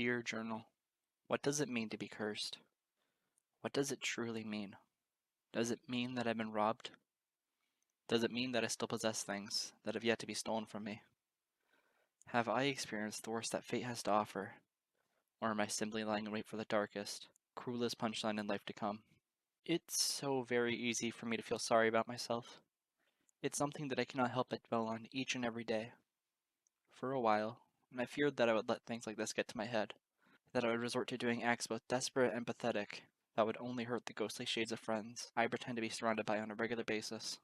Dear Journal, what does it mean to be cursed? What does it truly mean? Does it mean that I've been robbed? Does it mean that I still possess things that have yet to be stolen from me? Have I experienced the worst that fate has to offer? Or am I simply lying in wait for the darkest, cruelest punchline in life to come? It's so very easy for me to feel sorry about myself. It's something that I cannot help but dwell on each and every day. For a while, I feared that I would let things like this get to my head, that I would resort to doing acts both desperate and pathetic that would only hurt the ghostly shades of friends I pretend to be surrounded by on a regular basis.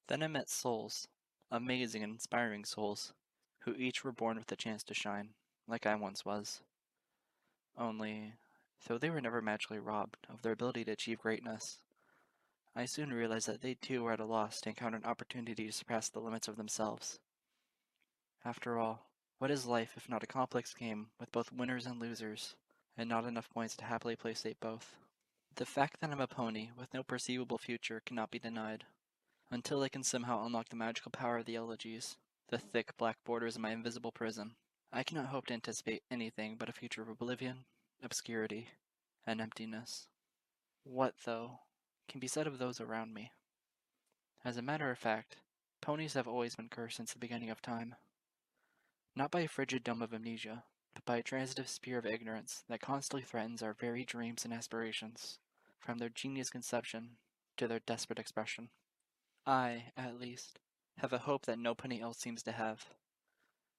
Then I met souls, amazing and inspiring souls, who each were born with a chance to shine, like I once was. Only, though they were never magically robbed of their ability to achieve greatness, I soon realized that they too were at a loss to encounter an opportunity to surpass the limits of themselves. After all, what is life if not a complex game with both winners and losers, and not enough points to happily placate both? The fact that I'm a pony with no perceivable future cannot be denied, until I can somehow unlock the magical power of the elegies, the thick black borders of my invisible prison. I cannot hope to anticipate anything but a future of oblivion, obscurity, and emptiness. What, though, can be said of those around me? As a matter of fact, ponies have always been cursed since the beginning of time. Not by a frigid dome of amnesia, but by a transitive spear of ignorance that constantly threatens our very dreams and aspirations, from their genius conception to their desperate expression. I, at least, have a hope that no pony else seems to have.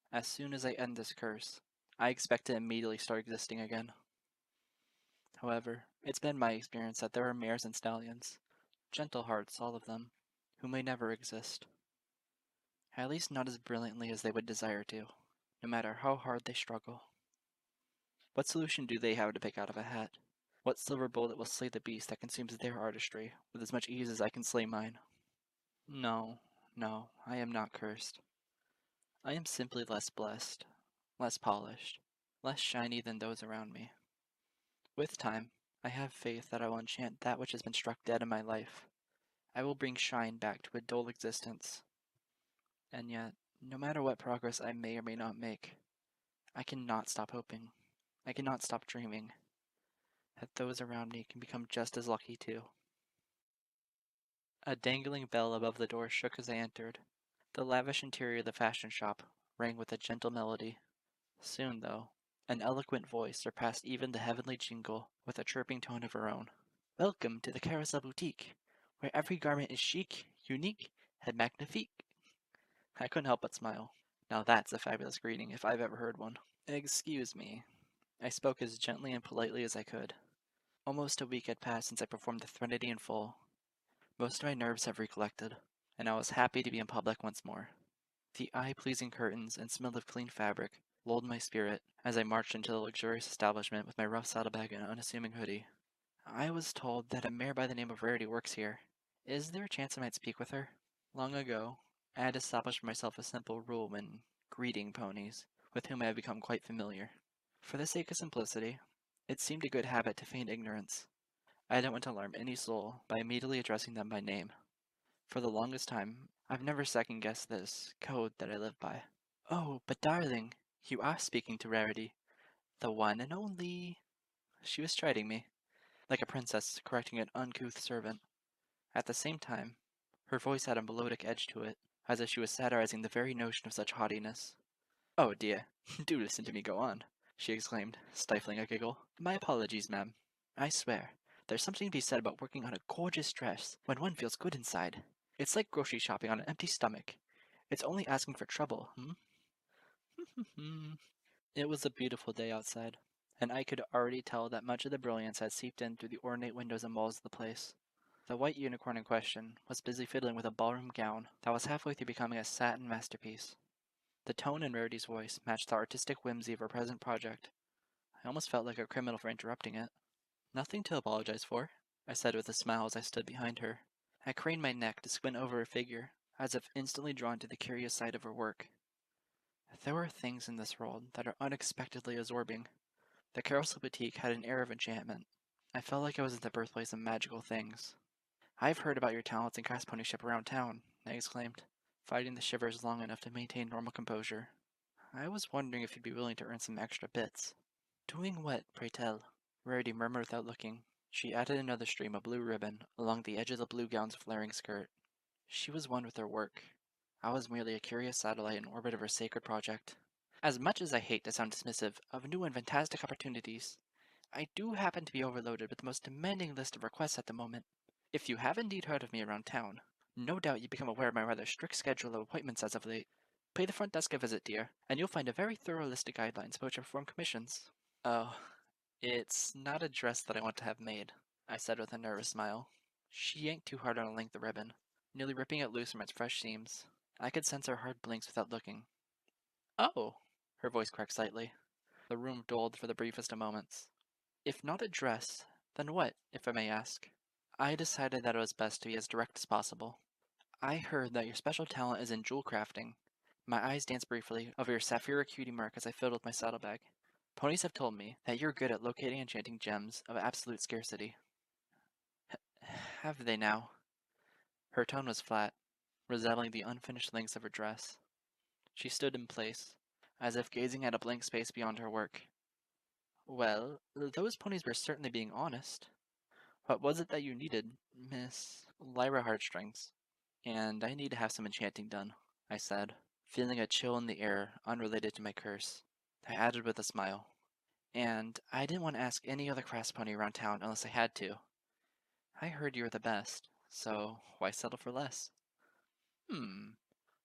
As soon as I end this curse, I expect to immediately start existing again. However, it's been my experience that there are mares and stallions, gentle hearts, all of them, who may never exist. At least not as brilliantly as they would desire to, no matter how hard they struggle. What solution do they have to pick out of a hat? What silver bullet will slay the beast that consumes their artistry with as much ease as I can slay mine? No, no, I am not cursed. I am simply less blessed, less polished, less shiny than those around me. With time, I have faith that I will enchant that which has been struck dead in my life. I will bring shine back to a dull existence. And yet, no matter what progress I may or may not make, I cannot stop hoping. I cannot stop dreaming that those around me can become just as lucky too. A dangling bell above the door shook as I entered. The lavish interior of the fashion shop rang with a gentle melody. Soon, though, an eloquent voice surpassed even the heavenly jingle with a chirping tone of her own. Welcome to the Carousel Boutique, where every garment is chic, unique, and magnifique. I couldn't help but smile. Now that's a fabulous greeting if I've ever heard one. Excuse me. I spoke as gently and politely as I could. Almost a week had passed since I performed the Threnody in full. Most of my nerves have recollected, and I was happy to be in public once more. The eye-pleasing curtains and smell of clean fabric lulled my spirit as I marched into the luxurious establishment with my rough saddlebag and unassuming hoodie. I was told that a mare by the name of Rarity works here. Is there a chance I might speak with her? Long ago, I had established for myself a simple rule when greeting ponies, with whom I have become quite familiar. For the sake of simplicity, it seemed a good habit to feign ignorance. I didn't want to alarm any soul by immediately addressing them by name. For the longest time, I've never second-guessed this code that I live by. Oh, but darling, you are speaking to Rarity, the one and only. She was chiding me, like a princess correcting an uncouth servant. At the same time, her voice had a melodic edge to it, as if she was satirizing the very notion of such haughtiness. Oh dear, do listen to me go on, she exclaimed, stifling a giggle. My apologies, ma'am. I swear, there's something to be said about working on a gorgeous dress when one feels good inside. It's like grocery shopping on an empty stomach. It's only asking for trouble, It was a beautiful day outside, and I could already tell that much of the brilliance had seeped in through the ornate windows and walls of the place. The white unicorn in question was busy fiddling with a ballroom gown that was halfway through becoming a satin masterpiece. The tone in Rarity's voice matched the artistic whimsy of her present project. I almost felt like a criminal for interrupting it. Nothing to apologize for, I said with a smile as I stood behind her. I craned my neck to squint over her figure, as if instantly drawn to the curious side of her work. There were things in this world that are unexpectedly absorbing. The Carousel Boutique had an air of enchantment. I felt like I was in the birthplace of magical things. I've heard about your talents in cast ponyship around town, I exclaimed, fighting the shivers long enough to maintain normal composure. I was wondering if you'd be willing to earn some extra bits. Doing what, pray tell? Rarity murmured without looking. She added another stream of blue ribbon along the edge of the blue gown's flaring skirt. She was one with her work. I was merely a curious satellite in orbit of her sacred project. As much as I hate to sound dismissive of new and fantastic opportunities, I do happen to be overloaded with the most demanding list of requests at the moment. If you have indeed heard of me around town, no doubt you become aware of my rather strict schedule of appointments as of late. Pay the front desk a visit, dear, and you'll find a very thorough list of guidelines about your perform commissions. Oh, it's not a dress that I want to have made, I said with a nervous smile. She yanked too hard on a length of ribbon, nearly ripping it loose from its fresh seams. I could sense her hard blinks without looking. Oh, her voice cracked slightly. The room dulled for the briefest of moments. If not a dress, then what, if I may ask? I decided that it was best to be as direct as possible. I heard that your special talent is in jewel crafting. My eyes danced briefly over your sapphire cutie mark as I fiddled my saddlebag. Ponies have told me that you're good at locating and enchanting gems of absolute scarcity. Have they now? Her tone was flat, resembling the unfinished links of her dress. She stood in place, as if gazing at a blank space beyond her work. Well, those ponies were certainly being honest. What was it that you needed, Miss Lyra Heartstrings? And I need to have some enchanting done, I said, feeling a chill in the air unrelated to my curse. I added with a smile. And I didn't want to ask any other crafts pony around town unless I had to. I heard you were the best, so why settle for less?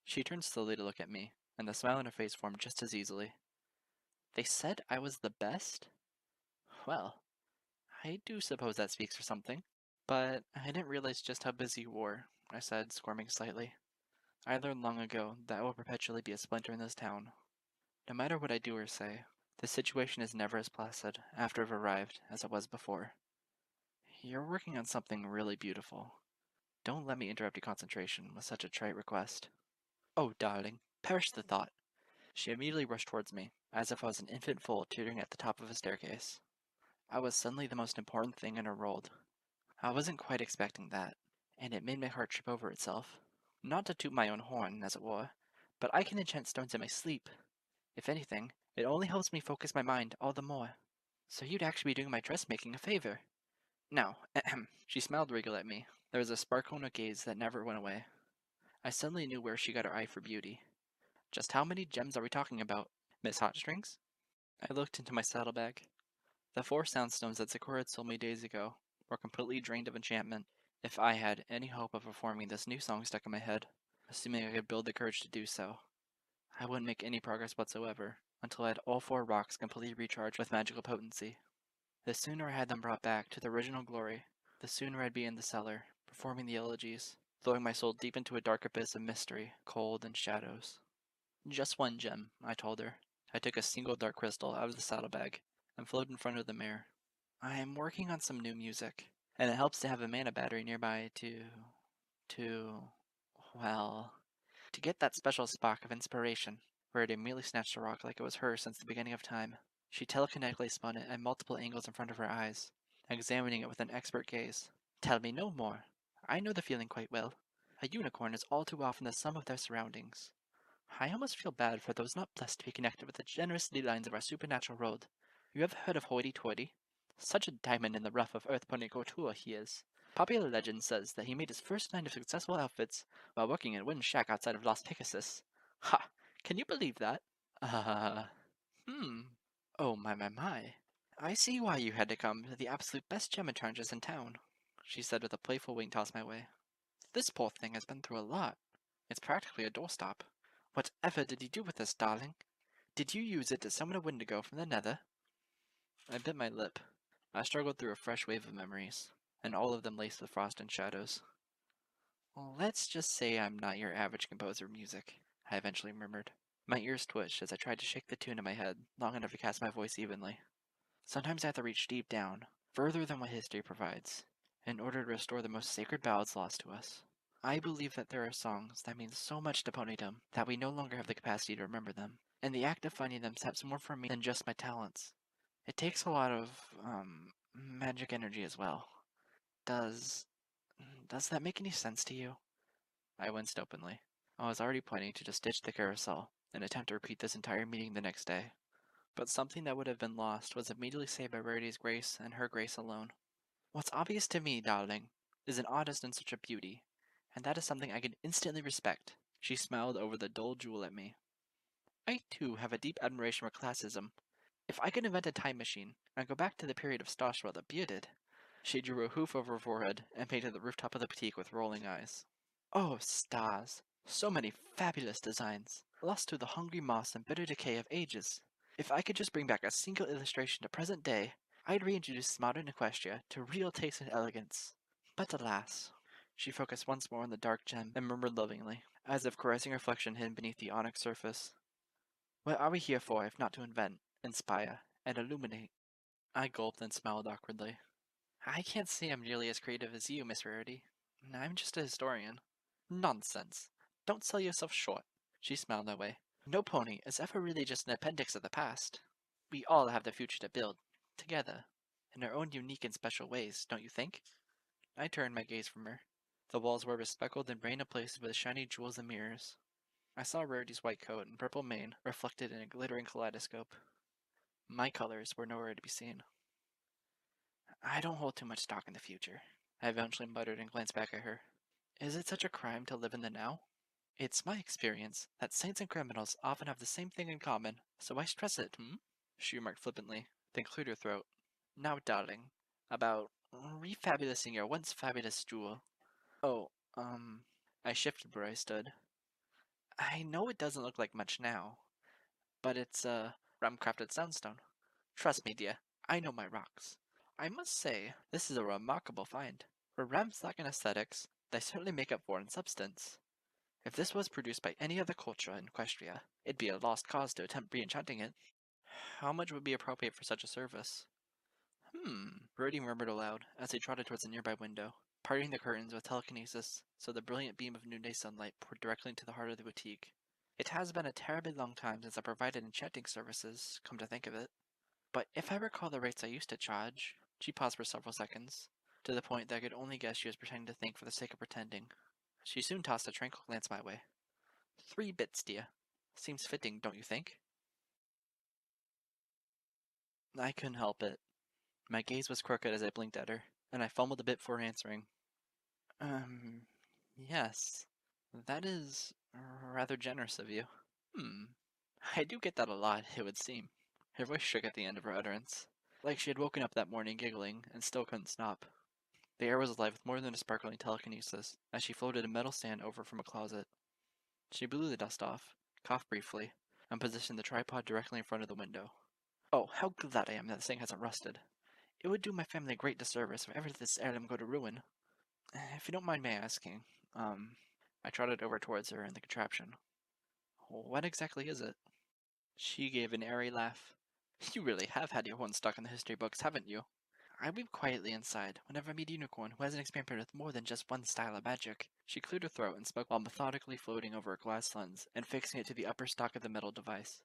She turned slowly to look at me, and the smile on her face formed just as easily. They said I was the best? Well, I do suppose that speaks for something. But I didn't realize just how busy you were, I said, squirming slightly. I learned long ago that I will perpetually be a splinter in this town. No matter what I do or say, the situation is never as placid after I've arrived as it was before. You're working on something really beautiful. Don't let me interrupt your concentration with such a trite request. Oh, darling, perish the thought. She immediately rushed towards me, as if I was an infant foal teetering at the top of a staircase. I was suddenly the most important thing in her world. I wasn't quite expecting that, and it made my heart trip over itself. Not to toot my own horn, as it were, but I can enchant stones in my sleep. If anything, it only helps me focus my mind all the more. So you'd actually be doing my dressmaking a favor. Now, ahem. She smiled regally at me. There was a sparkle in her gaze that never went away. I suddenly knew where she got her eye for beauty. Just how many gems are we talking about, Miss Hotstrings? I looked into my saddlebag. The 4 soundstones that Sakura had sold me days ago were completely drained of enchantment. If I had any hope of performing this new song stuck in my head, assuming I could build the courage to do so, I wouldn't make any progress whatsoever until I had all 4 rocks completely recharged with magical potency. The sooner I had them brought back to their original glory, the sooner I'd be in the cellar, performing the elegies, throwing my soul deep into a dark abyss of mystery, cold, and shadows. Just 1 gem, I told her. I took a single dark crystal out of the saddlebag and floated in front of the mirror. I am working on some new music, and it helps to have a mana battery nearby to, well, to get that special spark of inspiration, where it immediately snatched a rock like it was hers since the beginning of time. She telekinetically spun it at multiple angles in front of her eyes, examining it with an expert gaze. Tell me no more. I know the feeling quite well. A unicorn is all too often the sum of their surroundings. I almost feel bad for those not blessed to be connected with the generous ley lines of our supernatural world. You ever heard of Hoity-Toity? Such a diamond in the rough of Earth Pony Couture he is. Popular legend says that he made his first 9 of successful outfits while working in a wooden shack outside of Las Pegasus. Ha! Can you believe that? Hmm. Oh my. I see why you had to come to the absolute best gem enchantress in town, she said with a playful wink toss my way. This poor thing has been through a lot. It's practically a doorstop. Whatever did you do with this, darling? Did you use it to summon a Wendigo from the nether? I bit my lip. I struggled through a fresh wave of memories, and all of them laced with frost and shadows. Well, let's just say I'm not your average composer of music, I eventually murmured. My ears twitched as I tried to shake the tune in my head long enough to cast my voice evenly. Sometimes I have to reach deep down, further than what history provides, in order to restore the most sacred ballads lost to us. I believe that there are songs that mean so much to ponydom that we no longer have the capacity to remember them, and the act of finding them steps more from me than just my talents. It takes a lot of, magic energy as well. Does that make any sense to you? I winced openly. I was already planning to just ditch the carousel and attempt to repeat this entire meeting the next day. But something that would have been lost was immediately saved by Rarity's grace and her grace alone. What's obvious to me, darling, is an artist in such a beauty, and that is something I can instantly respect. She smiled over the dull jewel at me. I, too, have a deep admiration for classism. If I could invent a time machine and go back to the period of stars while the bearded. She drew a hoof over her forehead and painted the rooftop of the boutique with rolling eyes. Oh, stars! So many fabulous designs, lost to the hungry moss and bitter decay of ages. If I could just bring back a single illustration to present day, I'd reintroduce modern Equestria to real taste and elegance. But alas, she focused once more on the dark gem and murmured lovingly, as if caressing reflection hidden beneath the onyx surface. What are we here for if not to invent, inspire, and illuminate? I gulped and smiled awkwardly. I can't say I'm nearly as creative as you, Miss Rarity. I'm just a historian. Nonsense. Don't sell yourself short. She smiled that way. No pony is ever really just an appendix of the past. We all have the future to build, together, in our own unique and special ways, don't you think? I turned my gaze from her. The walls were bespeckled and brain places with shiny jewels and mirrors. I saw Rarity's white coat and purple mane reflected in a glittering kaleidoscope. My colors were nowhere to be seen. I don't hold too much stock in the future, I eventually muttered and glanced back at her. Is it such a crime to live in the now? It's my experience that saints and criminals often have the same thing in common, so I stress it, She remarked flippantly, then cleared her throat. Now, darling, about refabulating your once fabulous jewel. Oh, I shifted where I stood. I know it doesn't look like much now, but it's a ram-crafted soundstone. Trust me, dear, I know my rocks. I must say, this is a remarkable find. Where rams lack in aesthetics, they certainly make up for in substance. If this was produced by any other culture in Equestria, it'd be a lost cause to attempt re-enchanting it. How much would be appropriate for such a service? Brody murmured aloud as he trotted towards a nearby window, parting the curtains with telekinesis so the brilliant beam of noonday sunlight poured directly into the heart of the boutique. It has been a terribly long time since I provided enchanting services, come to think of it. But if I recall the rates I used to charge, she paused for several seconds, to the point that I could only guess she was pretending to think for the sake of pretending. She soon tossed a tranquil glance my way. 3 bits, dear. Seems fitting, don't you think? I couldn't help it. My gaze was crooked as I blinked at her, and I fumbled a bit before answering. Yes. That is rather generous of you. I do get that a lot, it would seem. Her voice shook at the end of her utterance, like she had woken up that morning giggling and still couldn't stop. The air was alive with more than a sparkling telekinesis as she floated a metal stand over from a closet. She blew the dust off, coughed briefly, and positioned the tripod directly in front of the window. Oh, how glad I am that this thing hasn't rusted. It would do my family a great disservice if ever this heirloom go to ruin. If you don't mind me asking, I trotted over towards her in the contraption. What exactly is it? She gave an airy laugh. You really have had your horn stuck in the history books, haven't you? I weep quietly inside whenever I meet a unicorn who hasn't experimented with more than just one style of magic. She cleared her throat and spoke while methodically floating over a glass lens and fixing it to the upper stock of the metal device.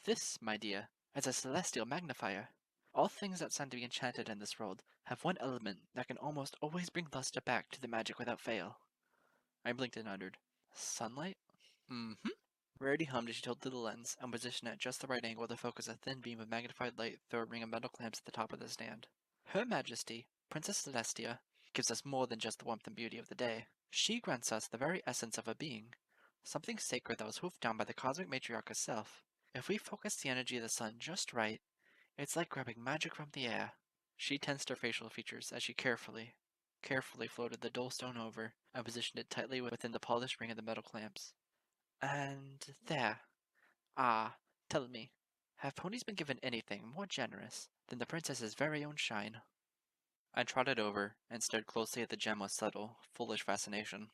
This, my dear, is a celestial magnifier. All things that sound to be enchanted in this world have one element that can almost always bring luster back to the magic without fail. I blinked and uttered, Sunlight? Mm-hmm. Rarity hummed as she tilted the lens and positioned it at just the right angle to focus a thin beam of magnified light through a ring of metal clamps at the top of the stand. Her Majesty, Princess Celestia, gives us more than just the warmth and beauty of the day. She grants us the very essence of a being, something sacred that was hoofed down by the cosmic matriarch herself. If we focus the energy of the sun just right, it's like grabbing magic from the air. She tensed her facial features as she carefully floated the dull stone over and positioned it tightly within the polished ring of the metal clamps. And there. Ah, tell me, have ponies been given anything more generous than the princess's very own shine? I trotted over and stared closely at the gem with subtle, foolish fascination.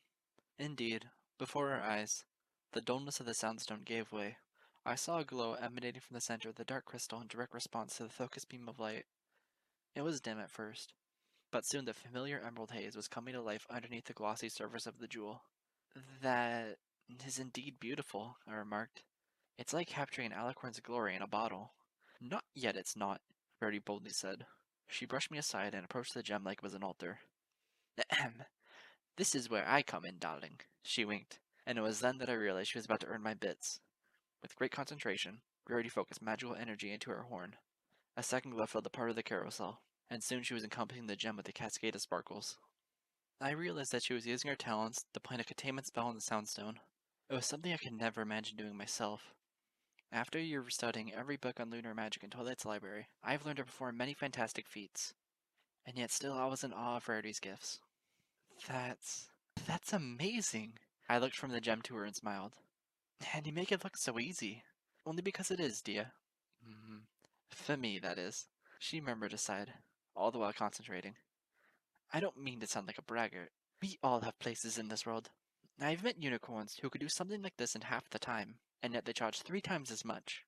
Indeed, before our eyes, the dullness of the soundstone gave way. I saw a glow emanating from the center of the dark crystal in direct response to the focused beam of light. It was dim at first, but soon the familiar emerald haze was coming to life underneath the glossy surface of the jewel. That is indeed beautiful, I remarked. It's like capturing an alicorn's glory in a bottle. Not yet, it's not, Rarity boldly said. She brushed me aside and approached the gem like it was an altar. Ahem. This is where I come in, darling. She winked, and it was then that I realized she was about to earn my bits. With great concentration, Rarity focused magical energy into her horn. A second glow filled the part of the carousel, and soon she was encompassing the gem with a cascade of sparkles. I realized that she was using her talents to plant a containment spell on the Soundstone. It was something I could never imagine doing myself. After a year of studying every book on lunar magic in Twilight's library, I've learned to perform many fantastic feats, and yet still I was in awe of Rarity's gifts. That's... that's amazing! I looked from the gem to her and smiled. And you make it look so easy. Only because it is, dear. For me, that is. She murmured aside, all the while concentrating. I don't mean to sound like a braggart. We all have places in this world. I've met unicorns who could do something like this in half the time, and yet they charge 3 times as much.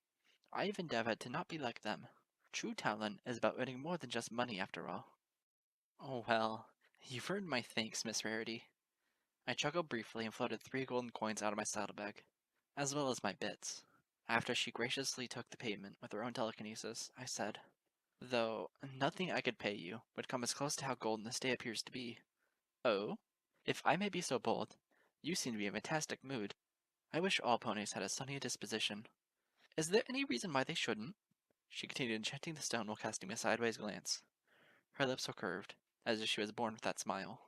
I've endeavored to not be like them. True talent is about earning more than just money after all. Oh well, you've earned my thanks, Miss Rarity. I chuckled briefly and floated 3 golden coins out of my saddlebag, as well as my bits. After she graciously took the payment with her own telekinesis, I said, though nothing I could pay you would come as close to how golden this day appears to be. Oh? If I may be so bold, you seem to be in a fantastic mood. I wish all ponies had a sunny disposition. Is there any reason why they shouldn't? She continued enchanting the stone while casting me a sideways glance. Her lips were curved, as if she was born with that smile.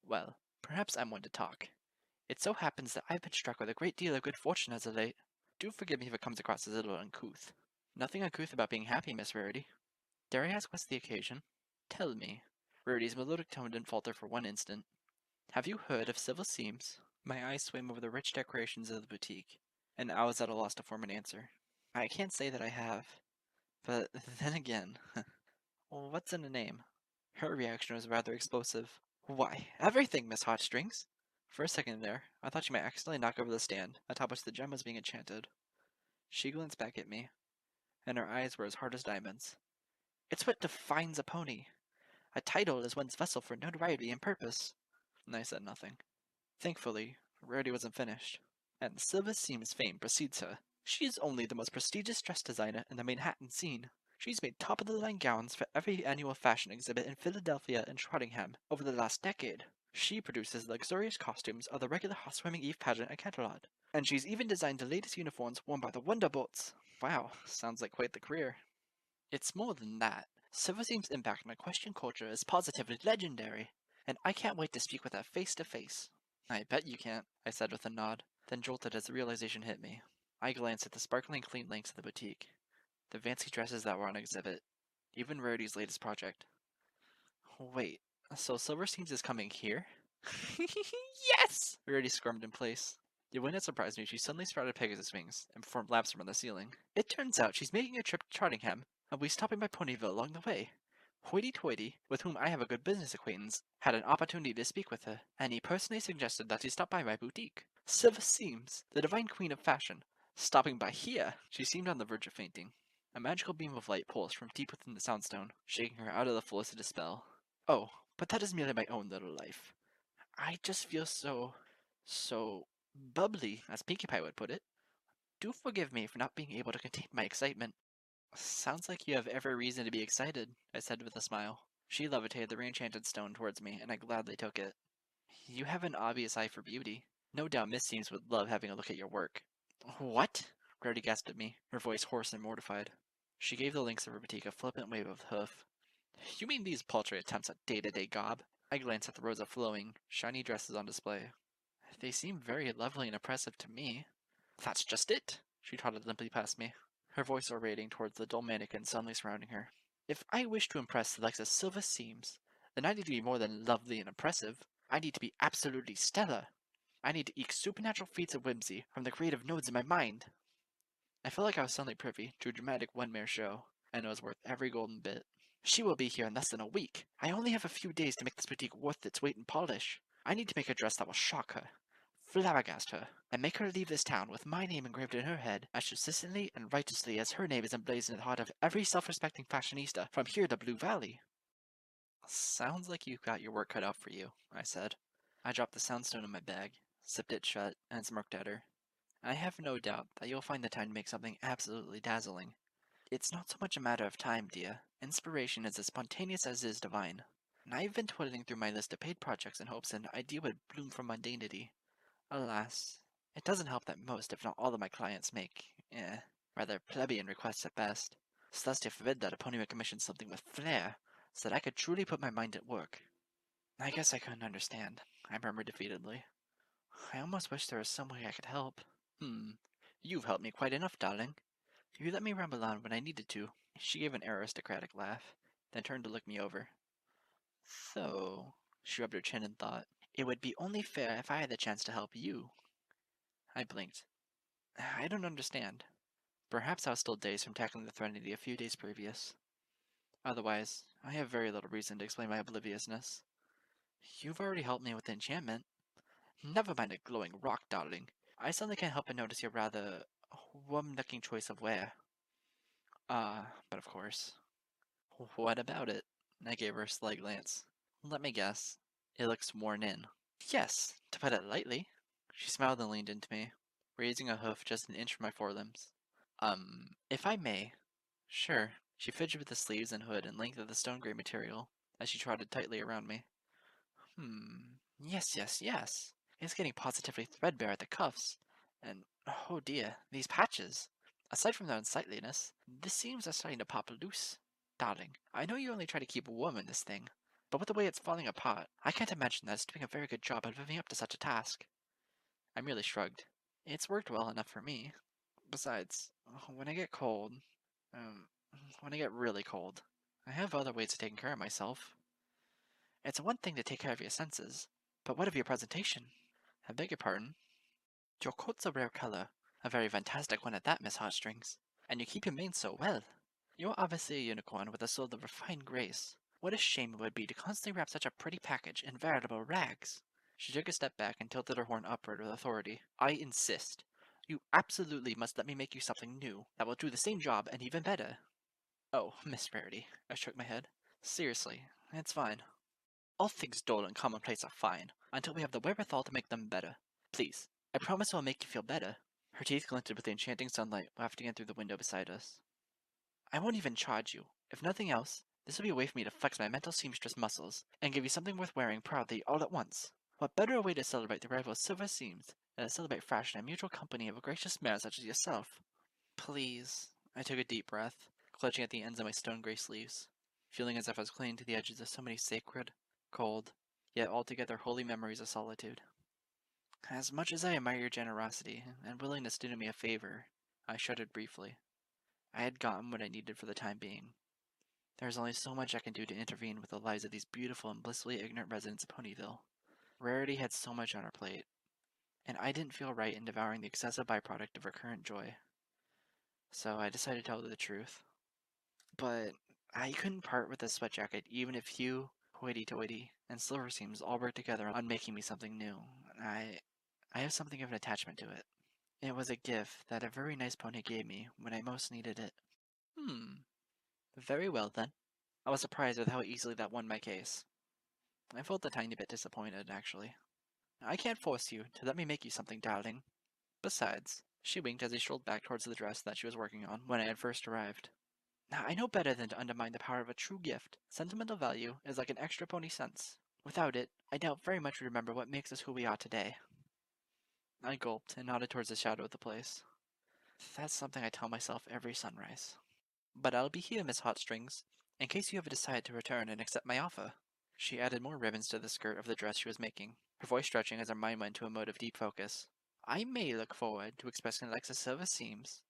Well, perhaps I'm one to talk. It so happens that I've been struck with a great deal of good fortune as of late. Do forgive me if it comes across as a little uncouth. Nothing uncouth about being happy, Miss Rarity. Dare I ask what's the occasion? Tell me. Rarity's melodic tone didn't falter for one instant. Have you heard of Civil Seams? My eyes swam over the rich decorations of the boutique, and I was at a loss to form an answer. I can't say that I have. But then again, what's in a name? Her reaction was rather explosive. Why, everything, Miss Hotstrings! For a second there, I thought she might accidentally knock over the stand, atop which the gem was being enchanted. She glanced back at me, and her eyes were as hard as diamonds. It's what defines a pony. A title is one's vessel for notoriety and purpose. And I said nothing. Thankfully, Rarity wasn't finished, and Silver Seam's fame precedes her. She is only the most prestigious dress designer in the Manhattan scene. She's made top-of-the-line gowns for every annual fashion exhibit in Philadelphia and Trottingham over the last decade. She produces luxurious costumes of the regular Hot Swimming Eve pageant at Canterlot, and she's even designed the latest uniforms worn by the Wonderbolts. Wow, sounds like quite the career. It's more than that. Silver Seam's impact on equestrian culture is positively legendary, and I can't wait to speak with her face to face. I bet you can't, I said with a nod, then jolted as the realization hit me. I glanced at the sparkling clean links of the boutique, the fancy dresses that were on exhibit, even Rarity's latest project. Wait, so Silver Seams is coming here? Yes! Rarity squirmed in place. It wouldn't have surprised me if she suddenly sprouted Pegasus wings and performed laps around the ceiling. It turns out she's making a trip to Trottingham, and we'll be stopping by Ponyville along the way. Hoity-toity, with whom I have a good business acquaintance, had an opportunity to speak with her, and he personally suggested that she stop by my boutique. Silver Seams, the divine queen of fashion, stopping by here. She seemed on the verge of fainting. A magical beam of light pulsed from deep within the Soundstone, shaking her out of the felicitous spell. Oh, but that is merely my own little life. I just feel so bubbly, as Pinkie Pie would put it. Do forgive me for not being able to contain my excitement. Sounds like you have every reason to be excited, I said with a smile. She levitated the re-enchanted stone towards me, and I gladly took it. You have an obvious eye for beauty. No doubt Miss Seams would love having a look at your work. What? Rarity gasped at me, her voice hoarse and mortified. She gave the links of her boutique a flippant wave of the hoof. You mean these paltry attempts at day-to-day gob? I glanced at the rows of flowing, shiny dresses on display. They seem very lovely and oppressive to me. That's just it! She trotted limply past me, her voice orating towards the dull mannequin suddenly surrounding her. If I wish to impress the likes of Silver Seams, then I need to be more than lovely and impressive. I need to be absolutely stellar. I need to eke supernatural feats of whimsy from the creative nodes in my mind. I felt like I was suddenly privy to a dramatic one-man show, and it was worth every golden bit. She will be here in less than a week. I only have a few days to make this boutique worth its weight in polish. I need to make a dress that will shock her, flabbergast her, and make her leave this town with my name engraved in her head as consistently and righteously as her name is emblazoned in the heart of every self-respecting fashionista from here to Blue Valley. Sounds like you've got your work cut out for you, I said. I dropped the Soundstone in my bag, sipped it shut, and smirked at her. I have no doubt that you'll find the time to make something absolutely dazzling. It's not so much a matter of time, dear. Inspiration is as spontaneous as it is divine. And I've been twiddling through my list of paid projects in hopes an idea would bloom from mundanity. Alas, it doesn't help that most, if not all of my clients make, Rather plebeian requests at best. Celestia forbid that a pony would commission something with flair, so that I could truly put my mind at work. I guess I couldn't understand, I murmured defeatedly. I almost wish there was some way I could help. You've helped me quite enough, darling. You let me ramble on when I needed to. She gave an aristocratic laugh, then turned to look me over. Though, she rubbed her chin in thought, it would be only fair if I had the chance to help you. I blinked. I don't understand. Perhaps I was still dazed from tackling the Threnody a few days previous. Otherwise, I have very little reason to explain my obliviousness. You've already helped me with the enchantment. Never mind a glowing rock, darling. I suddenly can't help but notice your rather worm-looking choice of wear. But of course. What about it? I gave her a sly glance. Let me guess. It looks worn in. Yes, to put it lightly. She smiled and leaned into me, raising a hoof just an inch from my forelimbs. If I may. Sure. She fidgeted with the sleeves and hood and length of the stone gray material as she trotted tightly around me. Yes, yes, yes. It's getting positively threadbare at the cuffs. And, oh dear, these patches. Aside from their unsightliness, the seams are starting to pop loose. Darling, I know you only try to keep warm in this thing, but with the way it's falling apart, I can't imagine that it's doing a very good job of living up to such a task. I merely shrugged. It's worked well enough for me. Besides, when I get cold, when I get really cold, I have other ways of taking care of myself. It's one thing to take care of your senses, but what of your presentation? I beg your pardon? Your coat's a rare color, a very fantastic one at that, Miss Heartstrings, and you keep your mane so well. You're obviously a unicorn with a soul of refined grace. What a shame it would be to constantly wrap such a pretty package in veritable rags. She took a step back and tilted her horn upward with authority. I insist. You absolutely must let me make you something new that will do the same job and even better. Oh, Miss Rarity, I shook my head. Seriously, it's fine. All things dull and commonplace are fine, until we have the wherewithal to make them better. Please, I promise I'll make you feel better. Her teeth glinted with the enchanting sunlight wafting in through the window beside us. I won't even charge you. If nothing else, this will be a way for me to flex my mental seamstress muscles and give you something worth wearing proudly all at once. What better a way to celebrate the arrival of silver seams than to celebrate fashion and mutual company of a gracious man such as yourself? Please. I took a deep breath, clutching at the ends of my stone gray sleeves, feeling as if I was clinging to the edges of so many sacred, cold, yet altogether holy memories of solitude. As much as I admire your generosity and willingness to do me a favor, I shuddered briefly. I had gotten what I needed for the time being. There is only so much I can do to intervene with the lives of these beautiful and blissfully ignorant residents of Ponyville. Rarity had so much on her plate, and I didn't feel right in devouring the excessive byproduct of her current joy. So I decided to tell her the truth. But I couldn't part with this sweat jacket even if you, hoity-toity, and Silver Seams all worked together on making me something new. I have something of an attachment to it. It was a gift that a very nice pony gave me when I most needed it. Very well then. I was surprised with how easily that won my case. I felt a tiny bit disappointed, actually. I can't force you to let me make you something, darling. Besides, she winked as he strolled back towards the dress that she was working on when I had first arrived. Now, I know better than to undermine the power of a true gift. Sentimental value is like an extra pony sense. Without it, I doubt very much we remember what makes us who we are today. I gulped and nodded towards the shadow of the place. That's something I tell myself every sunrise. But I'll be here, Miss Hotstrings, in case you ever decide to return and accept my offer. She added more ribbons to the skirt of the dress she was making, her voice stretching as her mind went into a mode of deep focus. I may look forward to expressing Alexa's silver seams,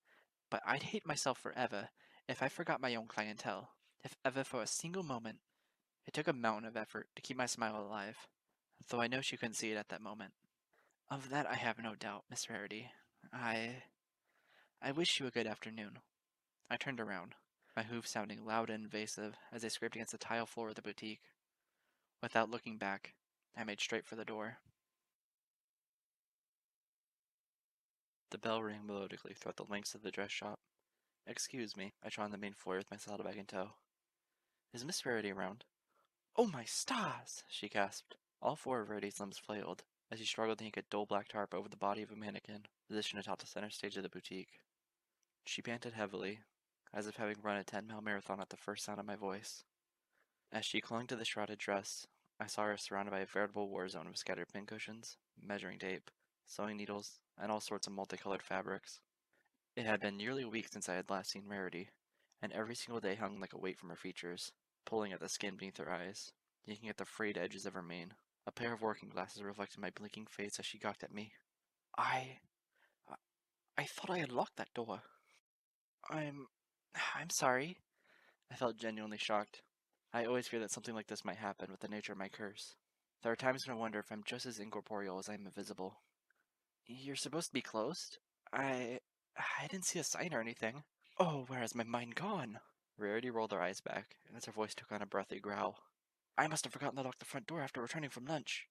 but I'd hate myself forever if I forgot my own clientele, if ever for a single moment. It took a mountain of effort to keep my smile alive, though I know she couldn't see it at that moment. Of that I have no doubt, Miss Rarity. I wish you a good afternoon. I turned around, my hooves sounding loud and invasive as they scraped against the tile floor of the boutique. Without looking back, I made straight for the door. The bell rang melodically throughout the lengths of the dress shop. Excuse me, I trod on the main floor with my saddlebag in tow. Is Miss Rarity around? Oh my stars! She gasped. All four of Rarity's limbs flailed as she struggled to yank a dull black tarp over the body of a mannequin positioned atop the center stage of the boutique. She panted heavily, as if having run a 10-mile marathon at the first sound of my voice. As she clung to the shrouded dress, I saw her surrounded by a veritable war zone of scattered pincushions, measuring tape, sewing needles, and all sorts of multicolored fabrics. It had been nearly a week since I had last seen Rarity, and every single day hung like a weight from her features, pulling at the skin beneath her eyes, yanking at the frayed edges of her mane. A pair of working glasses reflected my blinking face as she gawked at me. I... I thought I had locked that door. I'm... I'm sorry. I felt genuinely shocked. I always fear that something like this might happen with the nature of my curse. There are times when I wonder if I'm just as incorporeal as I am invisible. You're supposed to be closed? I didn't see a sign or anything. Oh, where has my mind gone? Rarity rolled her eyes back, and as her voice took on a breathy growl. I must have forgotten to lock the front door after returning from lunch.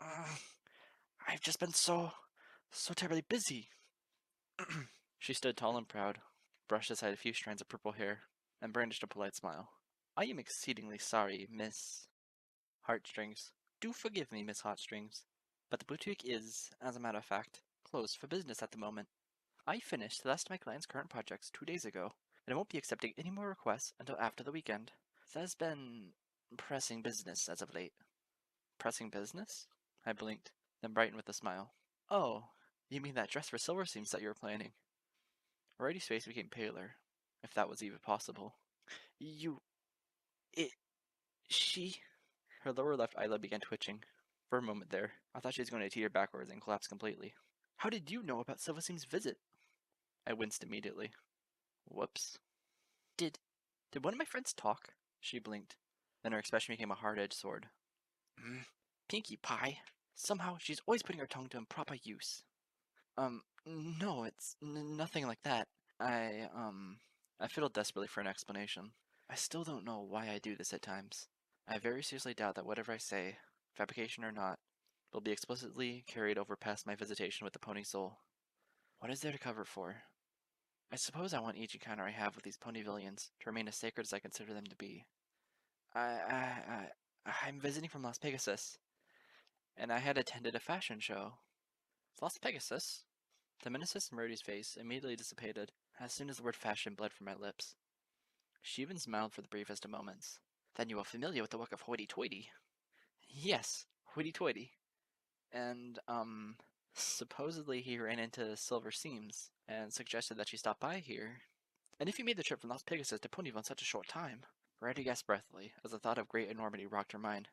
I've just been so terribly busy. She stood tall and proud, brushed aside a few strands of purple hair, and brandished a polite smile. I am exceedingly sorry, Miss Heartstrings. Do forgive me, Miss Heartstrings, but the boutique is, as a matter of fact, closed for business at the moment. I finished the last of my client's current projects 2 days ago, and I won't be accepting any more requests until after the weekend. There's been pressing business as of late. Pressing business? I blinked, then brightened with a smile. Oh, you mean that dress for Silver Seams that you were planning? Rarity's face became paler, if that was even possible. It, she... Her lower left eyelid began twitching. For a moment there, I thought she was going to teeter backwards and collapse completely. How did you know about Silver Seam's visit? I winced immediately. Whoops. Did one of my friends talk? She blinked. Then her expression became a hard-edged sword. Pinkie Pie. Somehow, she's always putting her tongue to improper use. No, it's nothing like that. I fiddled desperately for an explanation. I still don't know why I do this at times. I very seriously doubt that whatever I say, fabrication or not, will be explicitly carried over past my visitation with the pony soul. What is there to cover for? I suppose I want each encounter I have with these pony villains to remain as sacred as I consider them to be. I'm visiting from Las Pegasus, and I had attended a fashion show. Las Pegasus? The menace in Rarity's face immediately dissipated as soon as the word fashion bled from my lips. She even smiled for the briefest of moments. Then you are familiar with the work of hoity-toity? Yes, hoity-toity. And, supposedly he ran into Silver Seams and suggested that she stop by here. And if you made the trip from Las Pegasus to Ponyville in such a short time? Rarity gasped breathily as the thought of great enormity rocked her mind.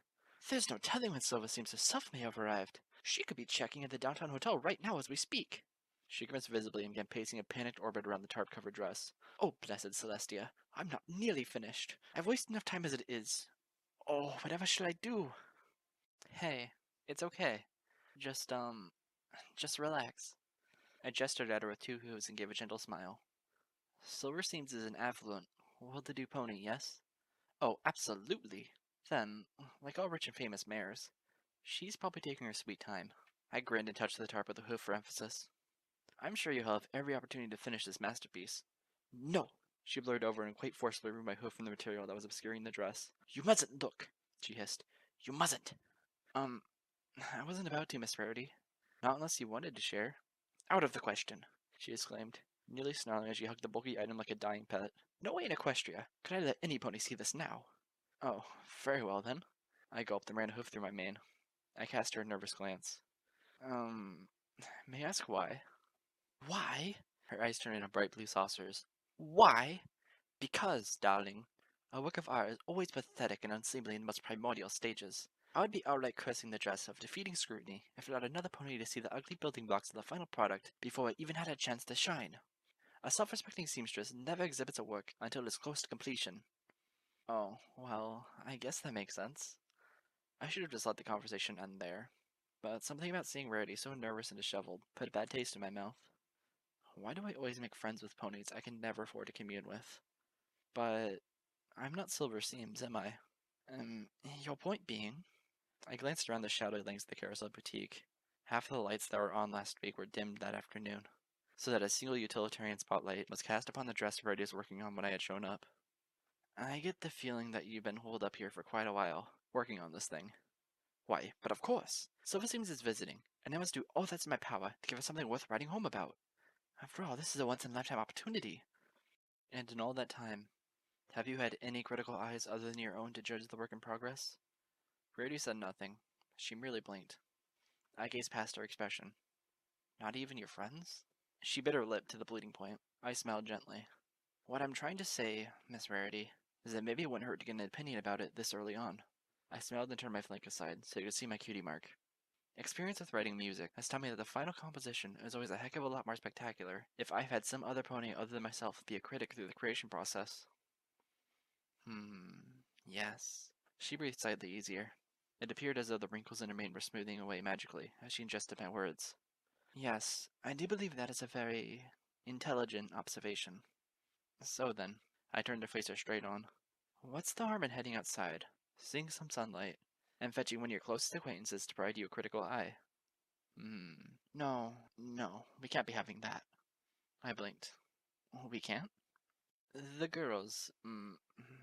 There's no telling when Silver Seams herself may have arrived. She could be checking at the downtown hotel right now as we speak. She grimaced visibly and began pacing a panicked orbit around the tarp-covered dress. Oh, blessed Celestia, I'm not nearly finished. I've wasted enough time as it is. Oh, whatever shall I do? Hey, it's okay. Just relax. I gestured at her with 2 hooves and gave a gentle smile. Silver Seams is an affluent, well-to-do pony, yes? Oh, absolutely. Then, like all rich and famous mares, she's probably taking her sweet time. I grinned and touched the tarp with a hoof for emphasis. I'm sure you'll have every opportunity to finish this masterpiece. No! She blurred over and quite forcibly removed my hoof from the material that was obscuring the dress. You mustn't look, she hissed. You mustn't. I wasn't about to, Miss Rarity. Not unless you wanted to share. Out of the question, she exclaimed, nearly snarling as she hugged the bulky item like a dying pet. No way in Equestria could I let any pony see this now. Oh, very well then. I gulped and ran a hoof through my mane. I cast her a nervous glance. May I ask why? Why? Her eyes turned into bright blue saucers. Why? Because, darling, a work of art is always pathetic and unseemly in the most primordial stages. I would be outright cursing the dress of defeating scrutiny if it allowed another pony to see the ugly building blocks of the final product before it even had a chance to shine. A self-respecting seamstress never exhibits a work until it is close to completion. Oh, well, I guess that makes sense. I should have just let the conversation end there. But something about seeing Rarity so nervous and disheveled put a bad taste in my mouth. Why do I always make friends with ponies I can never afford to commune with? But I'm not Silver Seams, am I? Your point being? I glanced around the shadowy lengths of the Carousel Boutique. Half of the lights that were on last week were dimmed that afternoon, so that a single utilitarian spotlight was cast upon the dress Rarity was working on when I had shown up. I get the feeling that you've been holed up here for quite a while, working on this thing. Why, but of course! Silver Seams is visiting, and I must do all that's in my power to give her something worth writing home about. After all, this is a once-in-a-lifetime opportunity. And in all that time, have you had any critical eyes other than your own to judge the work in progress? Rarity said nothing. She merely blinked. I gazed past her expression. Not even your friends? She bit her lip to the bleeding point. I smiled gently. What I'm trying to say, Miss Rarity, is that maybe it wouldn't hurt to get an opinion about it this early on. I smiled and turned my flank aside so you could see my cutie mark. Experience with writing music has taught me that the final composition is always a heck of a lot more spectacular if I've had some other pony other than myself be a critic through the creation process. Yes. She breathed slightly easier. It appeared as though the wrinkles in her mane were smoothing away magically as she ingested my words. Yes, I do believe that is a very intelligent observation. So then, I turned to face her straight on. What's the harm in heading outside, seeing some sunlight, and fetching one of your closest acquaintances to provide you a critical eye? No, we can't be having that. I blinked. We can't? The girls,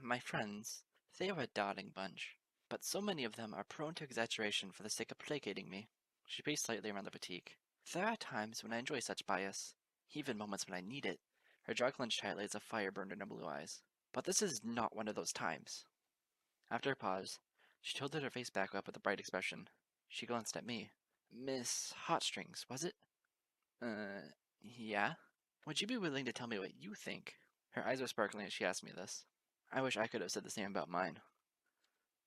my friends, they are a darling bunch, but so many of them are prone to exaggeration for the sake of placating me. She paced slightly around the boutique. There are times when I enjoy such bias, even moments when I need it. Her jaw clenched tightly as a fire burned in her blue eyes. But this is not one of those times. After a pause, she tilted her face back up with a bright expression. She glanced at me. Miss Hotstrings, was it? Yeah? Would you be willing to tell me what you think? Her eyes were sparkling as she asked me this. I wish I could have said the same about mine.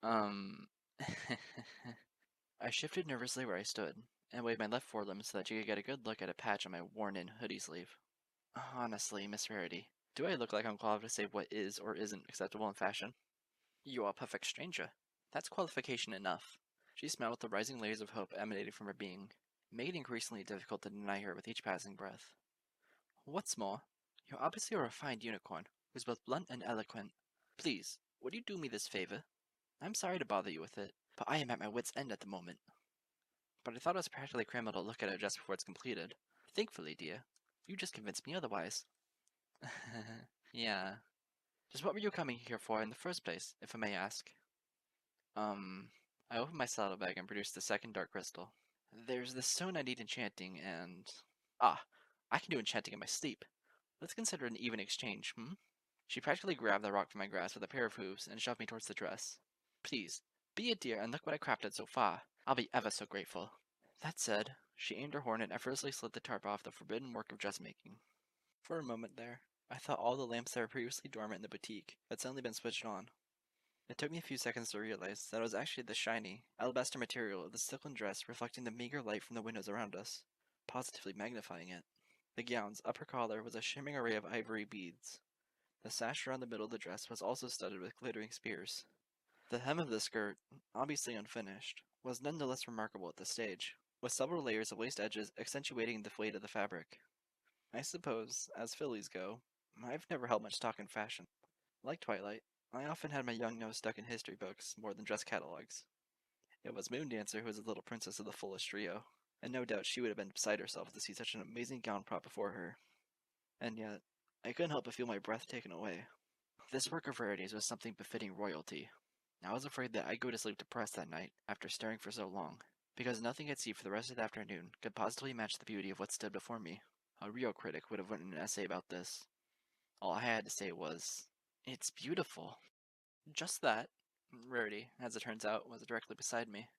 I shifted nervously where I stood, and waved my left forelimb so that she could get a good look at a patch on my worn-in hoodie sleeve. Honestly, Miss Rarity, do I look like I'm qualified to say what is or isn't acceptable in fashion? You are a perfect stranger. That's qualification enough. She smiled with the rising layers of hope emanating from her being, making it increasingly difficult to deny her with each passing breath. What's more, you're obviously a refined unicorn, who's both blunt and eloquent. Please, would you do me this favor? I'm sorry to bother you with it, but I am at my wit's end at the moment. But I thought it was practically criminal to look at it just before it's completed. Thankfully, dear, you just convinced me otherwise. Yeah. Just what were you coming here for in the first place, if I may ask? I opened my saddlebag and produced the second dark crystal. There's this stone I need enchanting, and... Ah, I can do enchanting in my sleep. Let's consider an even exchange, She practically grabbed the rock from my grasp with a pair of hooves and shoved me towards the dress. Please, be a dear and look what I crafted so far. I'll be ever so grateful. That said, she aimed her horn and effortlessly slid the tarp off the forbidden work of dressmaking. For a moment there, I thought all the lamps that were previously dormant in the boutique had suddenly been switched on. It took me a few seconds to realize that it was actually the shiny, alabaster material of the silken dress reflecting the meager light from the windows around us, positively magnifying it. The gown's upper collar was a shimmering array of ivory beads. The sash around the middle of the dress was also studded with glittering spears. The hem of the skirt, obviously unfinished, was nonetheless remarkable at this stage, with several layers of laced edges accentuating the weight of the fabric. I suppose, as fillies go, I've never held much stock in fashion. Like Twilight, I often had my young nose stuck in history books more than dress catalogs. It was Moondancer who was the little princess of the fullest trio, and no doubt she would have been beside herself to see such an amazing gown brought before her. And yet, I couldn't help but feel my breath taken away. This work of rarities was something befitting royalty. I was afraid that I'd go to sleep depressed that night after staring for so long, because nothing I'd see for the rest of the afternoon could positively match the beauty of what stood before me. A real critic would have written an essay about this. All I had to say was, "It's beautiful." Just that. Rarity, as it turns out, was directly beside me.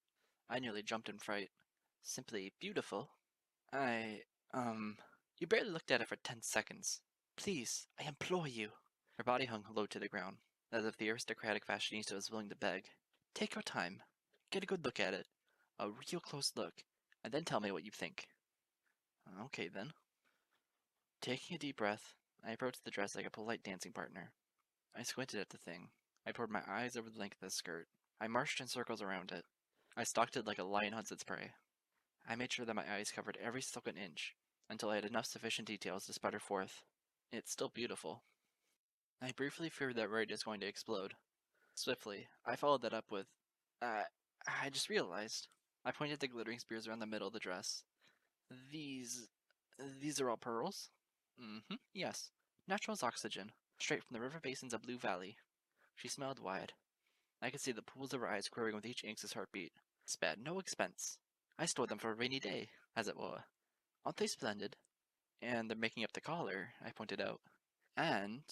I nearly jumped in fright. Simply beautiful? I, You barely looked at it for 10 seconds. Please, I implore you. Her body hung low to the ground, as if the aristocratic fashionista was willing to beg. Take your time. Get a good look at it. A real close look, and then tell me what you think. Okay, then. Taking a deep breath, I approached the dress like a polite dancing partner. I squinted at the thing. I poured my eyes over the length of the skirt. I marched in circles around it. I stalked it like a lion hunts its prey. I made sure that my eyes covered every silken inch, until I had enough sufficient details to sputter forth. It's still beautiful. I briefly feared that Rarity was going to explode. Swiftly, I followed that up with, I just realized. I pointed the glittering spears around the middle of the dress. These are all pearls? Yes. Natural as oxygen, straight from the river basins of Blue Valley. She smiled wide. I could see the pools of her eyes quivering with each anxious heartbeat. Spared no expense. I stored them for a rainy day, as it were. Aren't they splendid? And they're making up the collar, I pointed out. And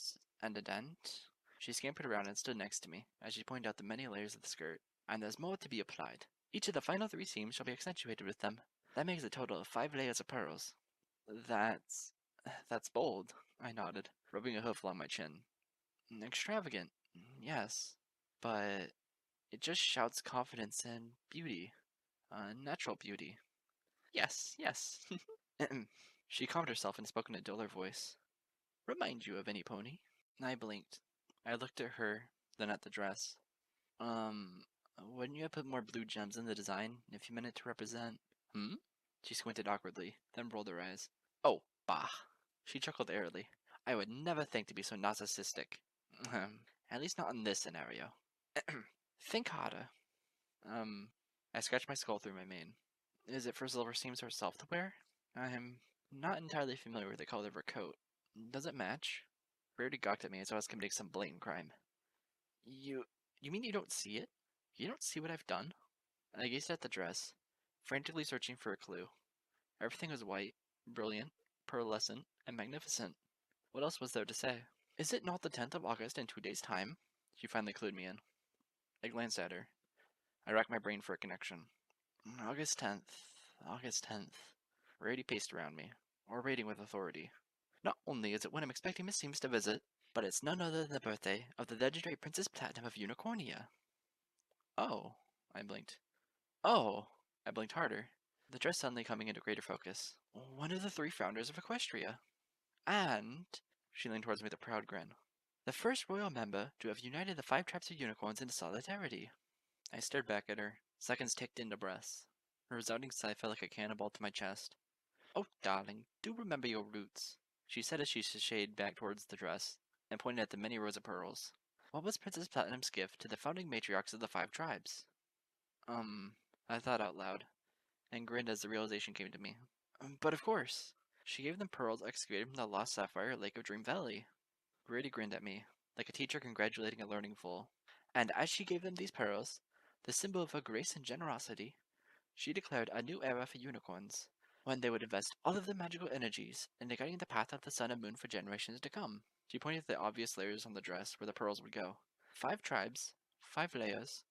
a dent. She scampered around and stood next to me, as she pointed out the many layers of the skirt. And there's more to be applied. Each of the final 3 seams shall be accentuated with them. That makes a total of 5 layers of pearls. That's... That's bold, I nodded, rubbing a hoof along my chin. Extravagant, yes, but it just shouts confidence and beauty. Natural beauty. Yes, yes. She calmed herself and spoke in a duller voice. Remind you of any pony? I blinked. I looked at her, then at the dress. Um, wouldn't you have put more blue gems in the design if you meant it to represent? Hmm? She squinted awkwardly, then rolled her eyes. Oh, bah! She chuckled airily. I would never think to be so narcissistic. At least not in this scenario. Think harder. I scratched my skull through my mane. Is it for Silversteam's herself to wear? I'm not entirely familiar with the color of her coat. Does it match? Rarity gawked at me as I was committing some blatant crime. You mean you don't see it? You don't see what I've done? I gazed at the dress, frantically searching for a clue. Everything was white, brilliant, pearlescent, and magnificent. What else was there to say? Is it not the 10th of August in 2 days' time? She finally clued me in. I glanced at her. I racked my brain for a connection. August 10th. August 10th. Rarity paced around me, orating with authority. Not only is it when I'm expecting Miss Seams to visit, but it's none other than the birthday of the legendary Princess Platinum of Unicornia. Oh, I blinked. Oh, I blinked harder, the dress suddenly coming into greater focus. One of the 3 founders of Equestria. And, she leaned towards me with a proud grin, the first royal member to have united the 5 tribes of unicorns into solidarity. I stared back at her. Seconds ticked into breaths. A resounding sigh felt like a cannonball to my chest. Oh, darling, do remember your roots, she said as she sashayed back towards the dress, and pointed at the many rows of pearls. What was Princess Platinum's gift to the founding matriarchs of the 5 tribes? I thought out loud, and grinned as the realization came to me. But of course, she gave them pearls excavated from the lost sapphire lake of Dream Valley. Grady grinned at me, like a teacher congratulating a learning fool. And as she gave them these pearls, the symbol of her grace and generosity, she declared a new era for unicorns, when they would invest all of their magical energies into guiding the path of the sun and moon for generations to come. She pointed to the obvious layers on the dress where the pearls would go. 5 tribes, 5 layers,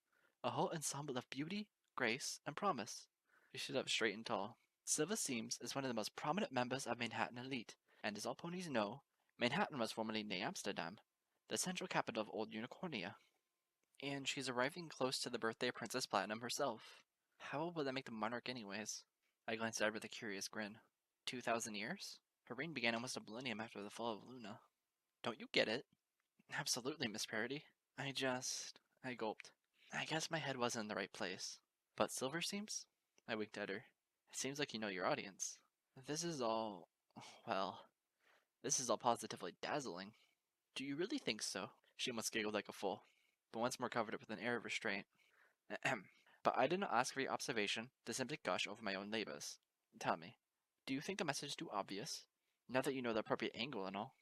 a whole ensemble of beauty, grace, and promise. She stood up straight and tall. Silver Seams is one of the most prominent members of Manhattan Elite, and as all ponies know, Manhattan was formerly New Amsterdam, the central capital of Old Unicornia. And she's arriving close to the birthday of Princess Platinum herself. How old will that make the monarch anyways? I glanced at her with a curious grin. 2,000 years? Her reign began almost a millennium after the fall of Luna. Don't you get it? Absolutely, Miss Rarity. I gulped. I guess my head wasn't in the right place. But Silver Seams? I winked at her. It seems like you know your audience. This is all, well, this is all positively dazzling. Do you really think so? She almost giggled like a fool, but once more covered it with an air of restraint. Ahem. But I did not ask for your observation to simply gush over my own labors. Tell me, do you think the message too obvious? Now that you know the appropriate angle and all.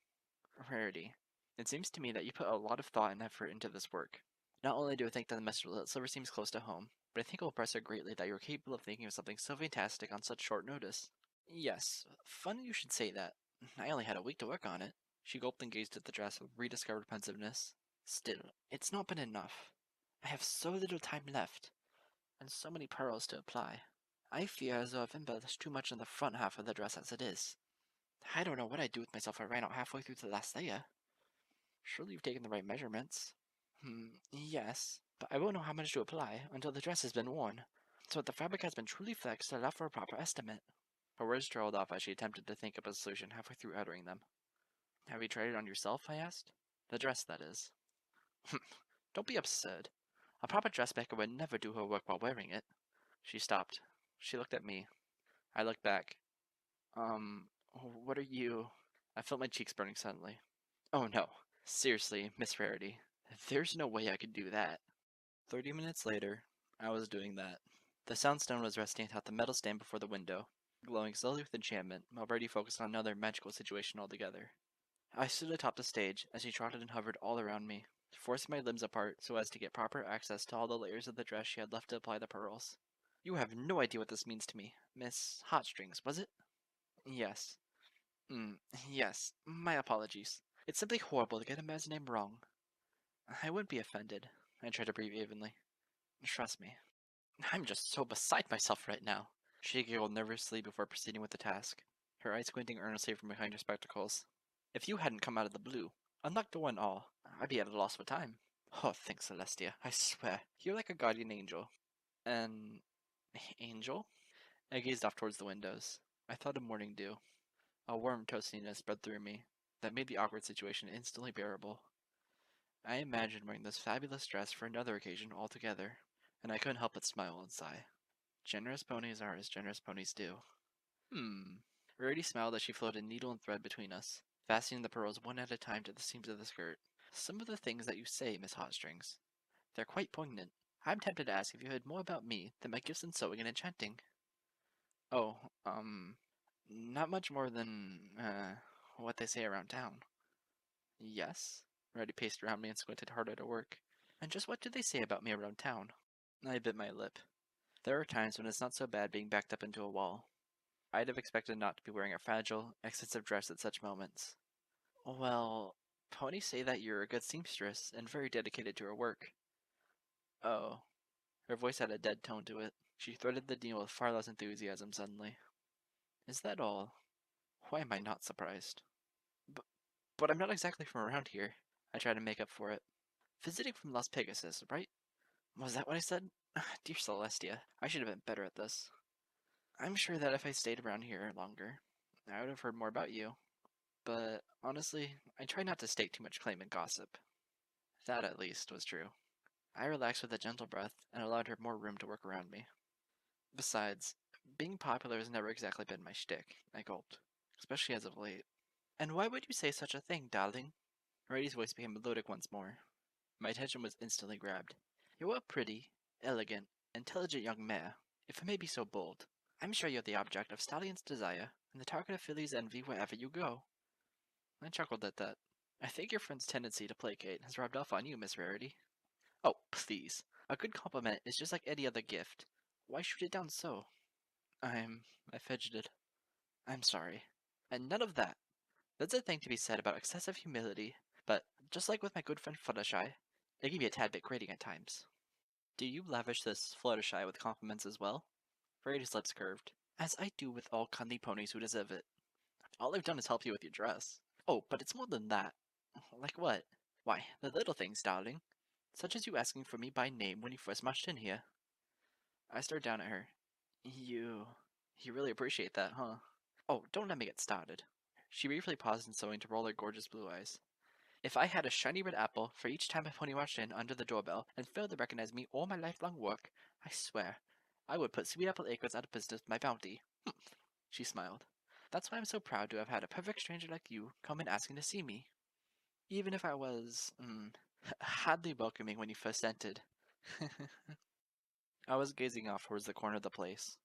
Rarity. It seems to me that you put a lot of thought and effort into this work. Not only do I think that the message will Silver seems close to home, but I think it will impress her greatly that you are capable of thinking of something so fantastic on such short notice. Yes, funny you should say that. I only had a week to work on it. She gulped and gazed at the dress with rediscovered pensiveness. Still, it's not been enough. I have so little time left, and so many pearls to apply. I fear as though I've embellished too much on the front half of the dress as it is. I don't know what I'd do with myself if I ran out halfway through the last layer. Surely you've taken the right measurements. Yes, but I won't know how much to apply until the dress has been worn, so that the fabric has been truly flexed to allow for a proper estimate. Her words trailed off as she attempted to think up a solution halfway through uttering them. Have you tried it on yourself? I asked. The dress, that is. Don't be absurd. A proper dressmaker would never do her work while wearing it. She stopped. She looked at me. I looked back. What are you? I felt my cheeks burning suddenly. Oh no. Seriously, Miss Rarity. There's no way I could do that. 30 minutes later, I was doing that. The soundstone was resting atop the metal stand before the window, glowing slowly with enchantment, already focused on another magical situation altogether. I stood atop the stage as she trotted and hovered all around me, forcing my limbs apart so as to get proper access to all the layers of the dress she had left to apply the pearls. You have no idea what this means to me, Miss Hotstrings, was it? Yes. Yes. My apologies. It's simply horrible to get a man's name wrong. I wouldn't be offended. I tried to breathe evenly. Trust me. I'm just so beside myself right now. She giggled nervously before proceeding with the task. her eyes squinting earnestly from behind her spectacles. If you hadn't come out of the blue, unlocked the one all, I'd be at a loss for time. Oh, thanks, Celestia. I swear, you're like a guardian angel. An angel? I gazed off towards the windows. I thought of morning dew. A warm toastiness spread through me that made the awkward situation instantly bearable. I imagined wearing this fabulous dress for another occasion altogether, and I couldn't help but smile and sigh. Generous ponies are as generous ponies do. Rarity smiled as she floated needle and thread between us, fastening the pearls one at a time to the seams of the skirt. Some of the things that you say, Miss Hotstrings, they're quite poignant. I'm tempted to ask if you heard more about me than my gifts in sewing and enchanting. Oh, not much more than, what they say around town. Yes? Rarity paced around me and squinted hard at her work. And just what do they say about me around town? I bit my lip. There are times when it's not so bad being backed up into a wall. I'd have expected not to be wearing a fragile, excessive dress at such moments. Well, ponies say that you're a good seamstress and very dedicated to her work. Oh. Her voice had a dead tone to it. She threaded the needle with far less enthusiasm suddenly. Is that all? Why am I not surprised? But I'm not exactly from around here. I tried to make up for it. Visiting from Las Pegasus, right? Was that what I said? Dear Celestia, I should have been better at this. I'm sure that if I stayed around here longer, I would have heard more about you. But honestly, I try not to stake too much claim in gossip. That, at least, was true. I relaxed with a gentle breath and allowed her more room to work around me. Besides, being popular has never exactly been my shtick, I gulped, especially as of late. And why would you say such a thing, darling? Rarity's voice became melodic once more. My attention was instantly grabbed. You're a pretty, elegant, intelligent young mare, if I may be so bold. I'm sure you're the object of Stallion's desire, and the target of Filly's envy wherever you go. I chuckled at that. I think your friend's tendency to placate has rubbed off on you, Miss Rarity. Oh, please. A good compliment is just like any other gift. Why shoot it down so? I fidgeted. I'm sorry. And none of that. There's a thing to be said about excessive humility, but just like with my good friend Fluttershy, it can be a tad bit grating at times. Do you lavish this Fluttershy with compliments as well? Rarity's lips curved. As I do with all cuddly ponies who deserve it. All I've done is help you with your dress. Oh, but it's more than that. Like what? Why, the little things, darling. Such as you asking for me by name when you first marched in here. I stared down at her. You really appreciate that, huh? Oh, don't let me get started. She briefly paused in sewing to roll her gorgeous blue eyes. If I had a shiny red apple for each time a pony marched in under the doorbell and failed to recognize me or my lifelong work, I swear, I would put Sweet Apple Acres out of business with my bounty. She smiled. That's why I'm so proud to have had a perfect stranger like you come in asking to see me. Even if I was, hardly welcoming when you first entered. I was gazing off towards the corner of the place.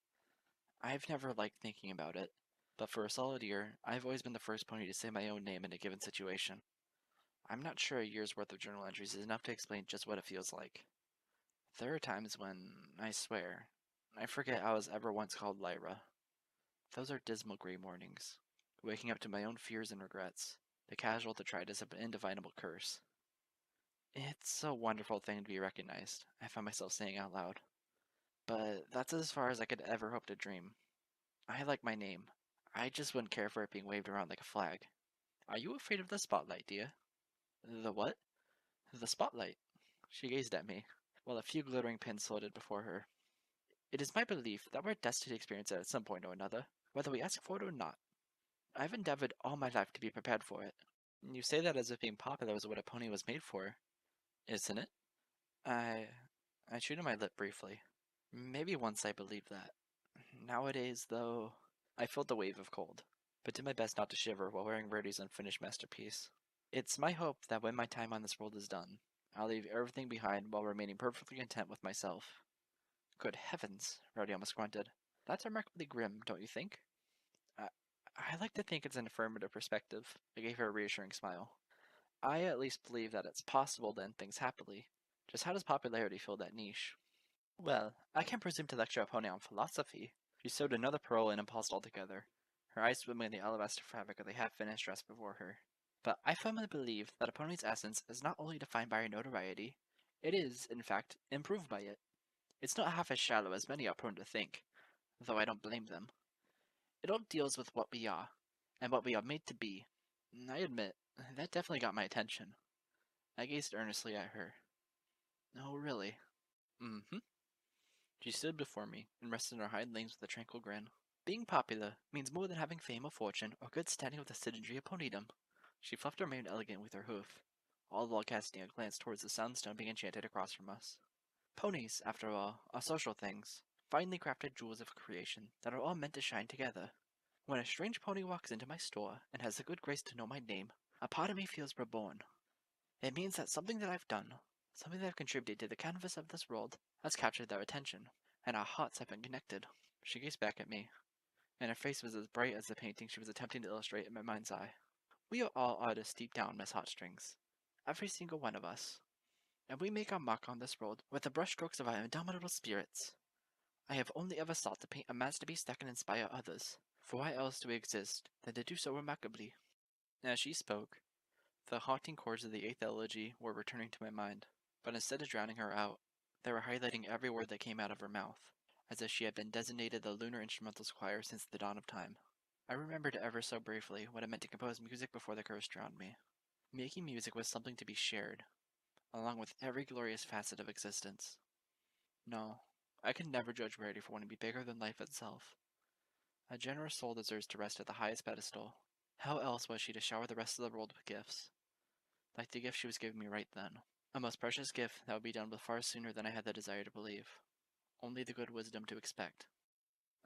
I've never liked thinking about it, but for a solid year, I've always been the first pony to say my own name in a given situation. I'm not sure a year's worth of journal entries is enough to explain just what it feels like. There are times when, I swear, I forget I was ever once called Lyra. Those are dismal gray mornings, waking up to my own fears and regrets, the casual detritus of an indefinable curse. It's a wonderful thing to be recognized, I found myself saying out loud. But that's as far as I could ever hope to dream. I like my name. I just wouldn't care for it being waved around like a flag. Are you afraid of the spotlight, dear? The what? The spotlight. She gazed at me, while a few glittering pins floated before her. It is my belief that we're destined to experience it at some point or another, whether we ask for it or not. I've endeavored all my life to be prepared for it. You say that as if being popular was what a pony was made for, isn't it? I chewed on my lip briefly. Maybe once I believed that. Nowadays, though, I felt a wave of cold, but did my best not to shiver while wearing Rarity's unfinished masterpiece. It's my hope that when my time on this world is done, I'll leave everything behind while remaining perfectly content with myself. Good heavens, Rarity almost grunted. That's remarkably grim, don't you think? I, I like to think it's an affirmative perspective. I gave her a reassuring smile. I at least believe that it's possible to end things happily. Just how does popularity fill that niche? Well, I can't presume to lecture a pony on philosophy. She sewed another pearl in and paused altogether, her eyes swimming in the alabaster fabric of the half-finished dress before her. But I firmly believe that a pony's essence is not only defined by her notoriety, it is, in fact, improved by it. It's not half as shallow as many are prone to think, though I don't blame them. It all deals with what we are, and what we are made to be. I admit, that definitely got my attention. I gazed earnestly at her. Oh, really? Mm-hmm. She stood before me and rested on her hind legs with a tranquil grin. Being popular means more than having fame or fortune or good standing with the citizenry of ponydom. She fluffed her mane elegant with her hoof, all the while casting a glance towards the sunstone being enchanted across from us. Ponies, after all, are social things, finely crafted jewels of creation that are all meant to shine together. When a strange pony walks into my store and has the good grace to know my name, a part of me feels reborn. It means that something that I've done, something that I've contributed to the canvas of this world, has captured their attention, and our hearts have been connected. She gazed back at me, and her face was as bright as the painting she was attempting to illustrate in my mind's eye. We are all artists deep down, Miss Heartstrings. Every single one of us. And we make our mark on this world with the brushstrokes of our indomitable spirits. I have only ever sought to paint a masterpiece that can inspire others, for why else do we exist than to do so remarkably? As she spoke, the haunting chords of the eighth elegy were returning to my mind, but instead of drowning her out, they were highlighting every word that came out of her mouth, as if she had been designated the lunar instrumentals choir since the dawn of time. I remembered ever so briefly what it meant to compose music before the curse drowned me. Making music was something to be shared, along with every glorious facet of existence. No, I could never judge Rarity for wanting to be bigger than life itself. A generous soul deserves to rest at the highest pedestal. How else was she to shower the rest of the world with gifts? Like the gift she was giving me right then. A most precious gift that would be done with far sooner than I had the desire to believe. Only the good wisdom to expect.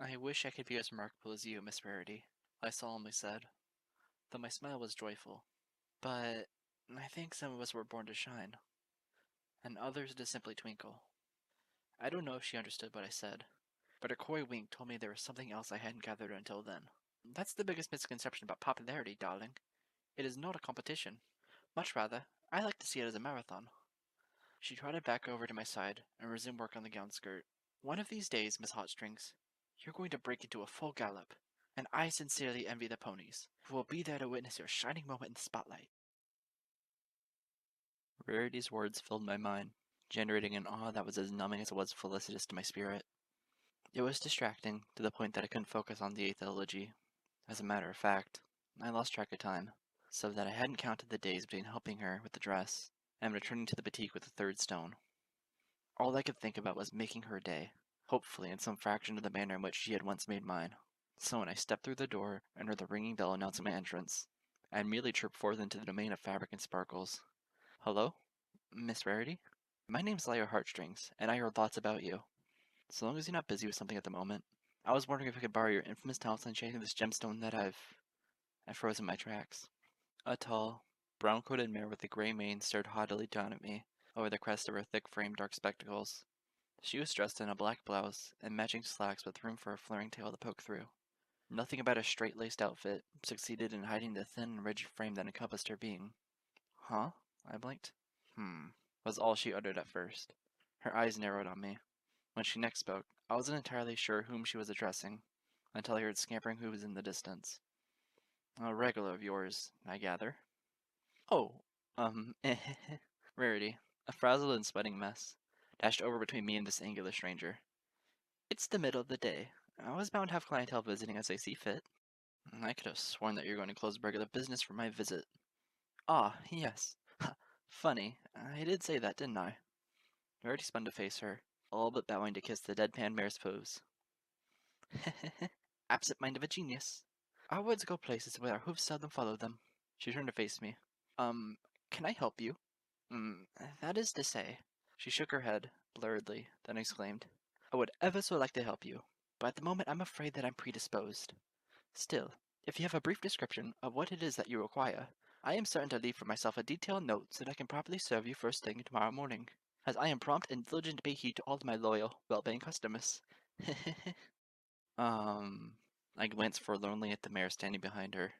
I wish I could be as remarkable as you, Miss Rarity, I solemnly said, though my smile was joyful. But I think some of us were born to shine, and others to simply twinkle. I don't know if she understood what I said, but her coy wink told me there was something else I hadn't gathered until then. That's the biggest misconception about popularity, darling. It is not a competition. Much rather, I like to see it as a marathon. She trotted back over to my side and resumed work on the gown skirt. One of these days, Miss Hotstrings, you're going to break into a full gallop, and I sincerely envy the ponies, who will be there to witness your shining moment in the spotlight. Rarity's words filled my mind, generating an awe that was as numbing as it was felicitous to my spirit. It was distracting, to the point that I couldn't focus on the eighth elegy. As a matter of fact, I lost track of time, so that I hadn't counted the days between helping her with the dress and returning to the boutique with the third stone. All I could think about was making her day, hopefully in some fraction of the manner in which she had once made mine. So when I stepped through the door and heard the ringing bell announcing my entrance, I merely chirped forth into the domain of fabric and sparkles. Hello? Miss Rarity? My name's Lyra Heartstrings, and I heard lots about you. So long as you're not busy with something at the moment, I was wondering if I could borrow your infamous talents on enchanting this gemstone that I froze in my tracks. A tall, brown-coated mare with a gray mane stared haughtily down at me over the crest of her thick-framed dark spectacles. She was dressed in a black blouse and matching slacks with room for a flaring tail to poke through. Nothing about her straight-laced outfit succeeded in hiding the thin and rigid frame that encompassed her being. Huh? I blinked. Was all she uttered at first. Her eyes narrowed on me. When she next spoke, I wasn't entirely sure whom she was addressing, until I heard scampering hooves in the distance. A regular of yours, I gather. Oh, Rarity, a frazzled and sweating mess, dashed over between me and this angular stranger. It's the middle of the day. I was bound to have clientele visiting as they see fit. I could have sworn that you're going to close regular business for my visit. Ah, yes. Funny, I did say that, didn't I? Rarity spun to face her, all but bowing to kiss the deadpan mare's pose. Absent mind of a genius. Our words go places where our hoofs seldom follow them. She turned to face me. Can I help you? That is to say. She shook her head, blurredly, then exclaimed, I would ever so like to help you, but at the moment I'm afraid that I'm predisposed. Still, if you have a brief description of what it is that you require, I am certain to leave for myself a detailed note so that I can properly serve you first thing tomorrow morning, as I am prompt and diligent to pay heed to all of my loyal, well-paying customers. I glanced forlornly at the mare standing behind her,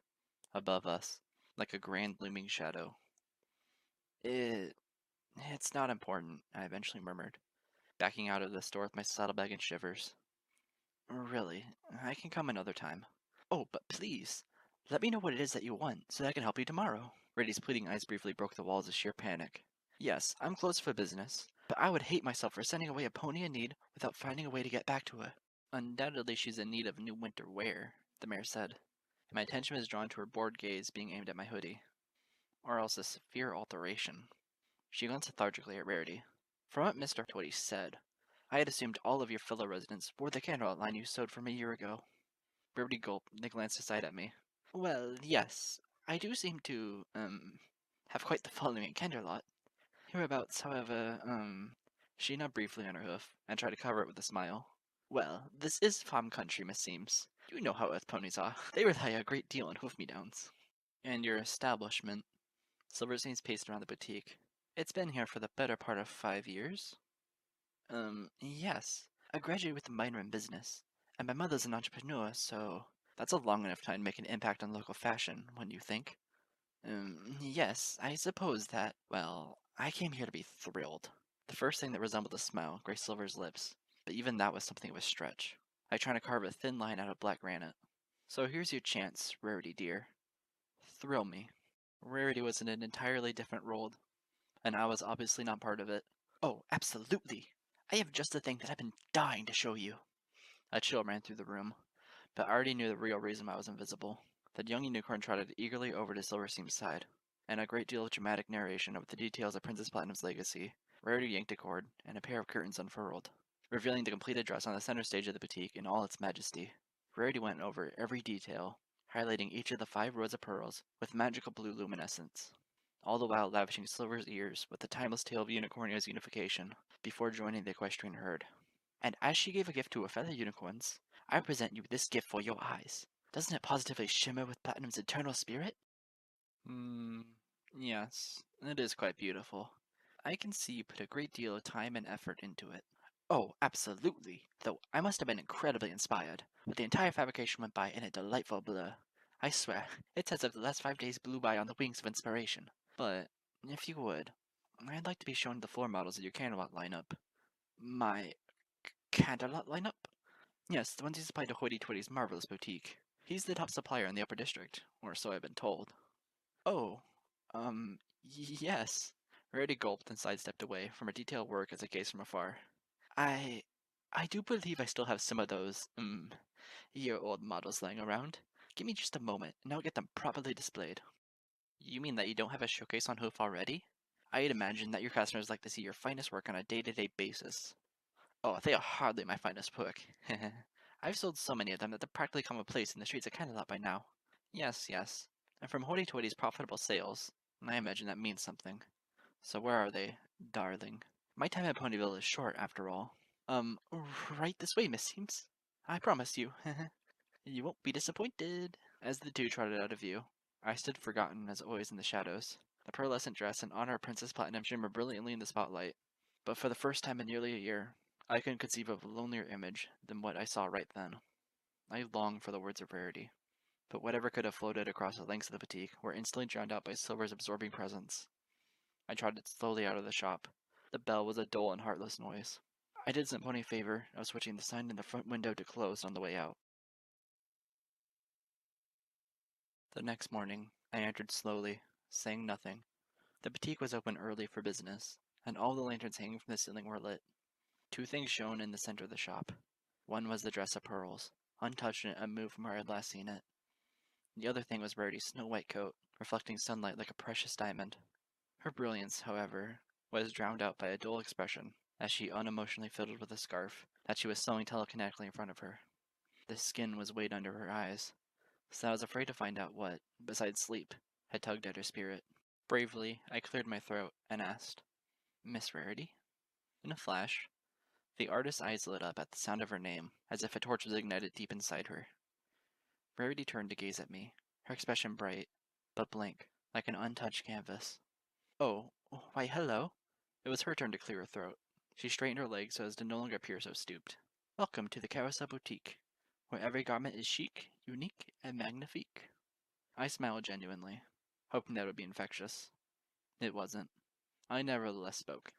above us, like a grand looming shadow. It's not important, I eventually murmured, backing out of the store with my saddlebag in shivers. Really, I can come another time. Oh, but please, let me know what it is that you want, so that I can help you tomorrow. Reddy's pleading eyes briefly broke the walls of sheer panic. Yes, I'm closed for business, but I would hate myself for sending away a pony in need without finding a way to get back to her. Undoubtedly she's in need of new winter wear, the mayor said. My attention was drawn to her bored gaze being aimed at my hoodie. Or else a severe alteration. She glanced lethargically at Rarity. From what Mr. Twitty said, I had assumed all of your fellow residents wore the candle outline you sewed from a year ago. Rarity gulped, then glanced aside at me. Well, yes, I do seem to, have quite the following at Canterlot. Hereabouts, however, she nodded briefly on her hoof, and tried to cover it with a smile. Well, this is farm country, misseems. You know how earth ponies are. They rely a great deal on hoof-me-downs. And your establishment? Silverstein's paced around the boutique. It's been here for the better part of 5 years. Yes. I graduated with a minor in business, and my mother's an entrepreneur, so that's a long enough time to make an impact on local fashion, wouldn't you think? Yes, I suppose that, well, I came here to be thrilled. The first thing that resembled a smile graced Silver's lips, but even that was something of a stretch. I tried to carve a thin line out of black granite. So here's your chance, Rarity dear. Thrill me. Rarity was in an entirely different world, and I was obviously not part of it. Oh, absolutely! I have just the thing that I've been dying to show you. A chill ran through the room, but I already knew the real reason why I was invisible. The young unicorn trotted eagerly over to Silverseam's side, and a great deal of dramatic narration of the details of Princess Platinum's legacy. Rarity yanked a cord, and a pair of curtains unfurled, revealing the complete address on the center stage of the boutique in all its majesty. Rarity went over every detail, highlighting each of the 5 rows of pearls with magical blue luminescence, all the while lavishing Silver's ears with the timeless tale of Unicornia's unification before joining the equestrian herd. And as she gave a gift to her fellow unicorns, I present you this gift for your eyes. Doesn't it positively shimmer with Platinum's eternal spirit? Yes, it is quite beautiful. I can see you put a great deal of time and effort into it. Oh, absolutely, though I must have been incredibly inspired, but the entire fabrication went by in a delightful blur. I swear, it's as if the last 5 days blew by on the wings of inspiration. But, if you would, I'd like to be shown the floor models of your Canterlot lineup. My Canterlot lineup? Yes, the ones you supply to Hoity Toity's marvelous boutique. He's the top supplier in the upper district, or so I've been told. Oh, yes. Rarity gulped and sidestepped away from her detailed work as it gazed from afar. I I do believe I still have some of those, year-old models lying around. Give me just a moment, and I'll get them properly displayed. You mean that you don't have a showcase on Hoof already? I'd imagine that your customers like to see your finest work on a day-to-day basis. Oh, they are hardly my finest work. I've sold so many of them that they're practically commonplace in the streets of Canterlot by now. Yes, yes. And from Hoity Toity's profitable sales, I imagine that means something. So where are they, darling? My time at Ponyville is short, after all. Um, right this way, Miss Seams. I promise you. You won't be disappointed. As the two trotted out of view, I stood forgotten as always in the shadows. The pearlescent dress in honor of Princess Platinum shimmered brilliantly in the spotlight. But for the first time in nearly a year, I couldn't conceive of a lonelier image than what I saw right then. I longed for the words of Rarity, but whatever could have floated across the lengths of the boutique were instantly drowned out by Silver's absorbing presence. I trotted slowly out of the shop. The bell was a dull and heartless noise. I did St. Pony a favor of switching the sign in the front window to closed on the way out. The next morning, I entered slowly, saying nothing. The boutique was open early for business, and all the lanterns hanging from the ceiling were lit. 2 things shone in the center of the shop. One was the dress of pearls, untouched and unmoved from where I had last seen it. The other thing was Rarity's snow-white coat, reflecting sunlight like a precious diamond. Her brilliance, however, was drowned out by a dull expression as she unemotionally fiddled with a scarf that she was sewing telekinetically in front of her. The skin was weighed under her eyes, so I was afraid to find out what, besides sleep, had tugged at her spirit. Bravely, I cleared my throat and asked, Miss Rarity? In a flash, the artist's eyes lit up at the sound of her name, as if a torch was ignited deep inside her. Rarity turned to gaze at me, her expression bright, but blank, like an untouched canvas. Oh, why hello. It was her turn to clear her throat. She straightened her legs so as to no longer appear so stooped. Welcome to the Carousel Boutique, where every garment is chic, unique, and magnifique. I smiled genuinely, hoping that it would be infectious. It wasn't. I nevertheless spoke.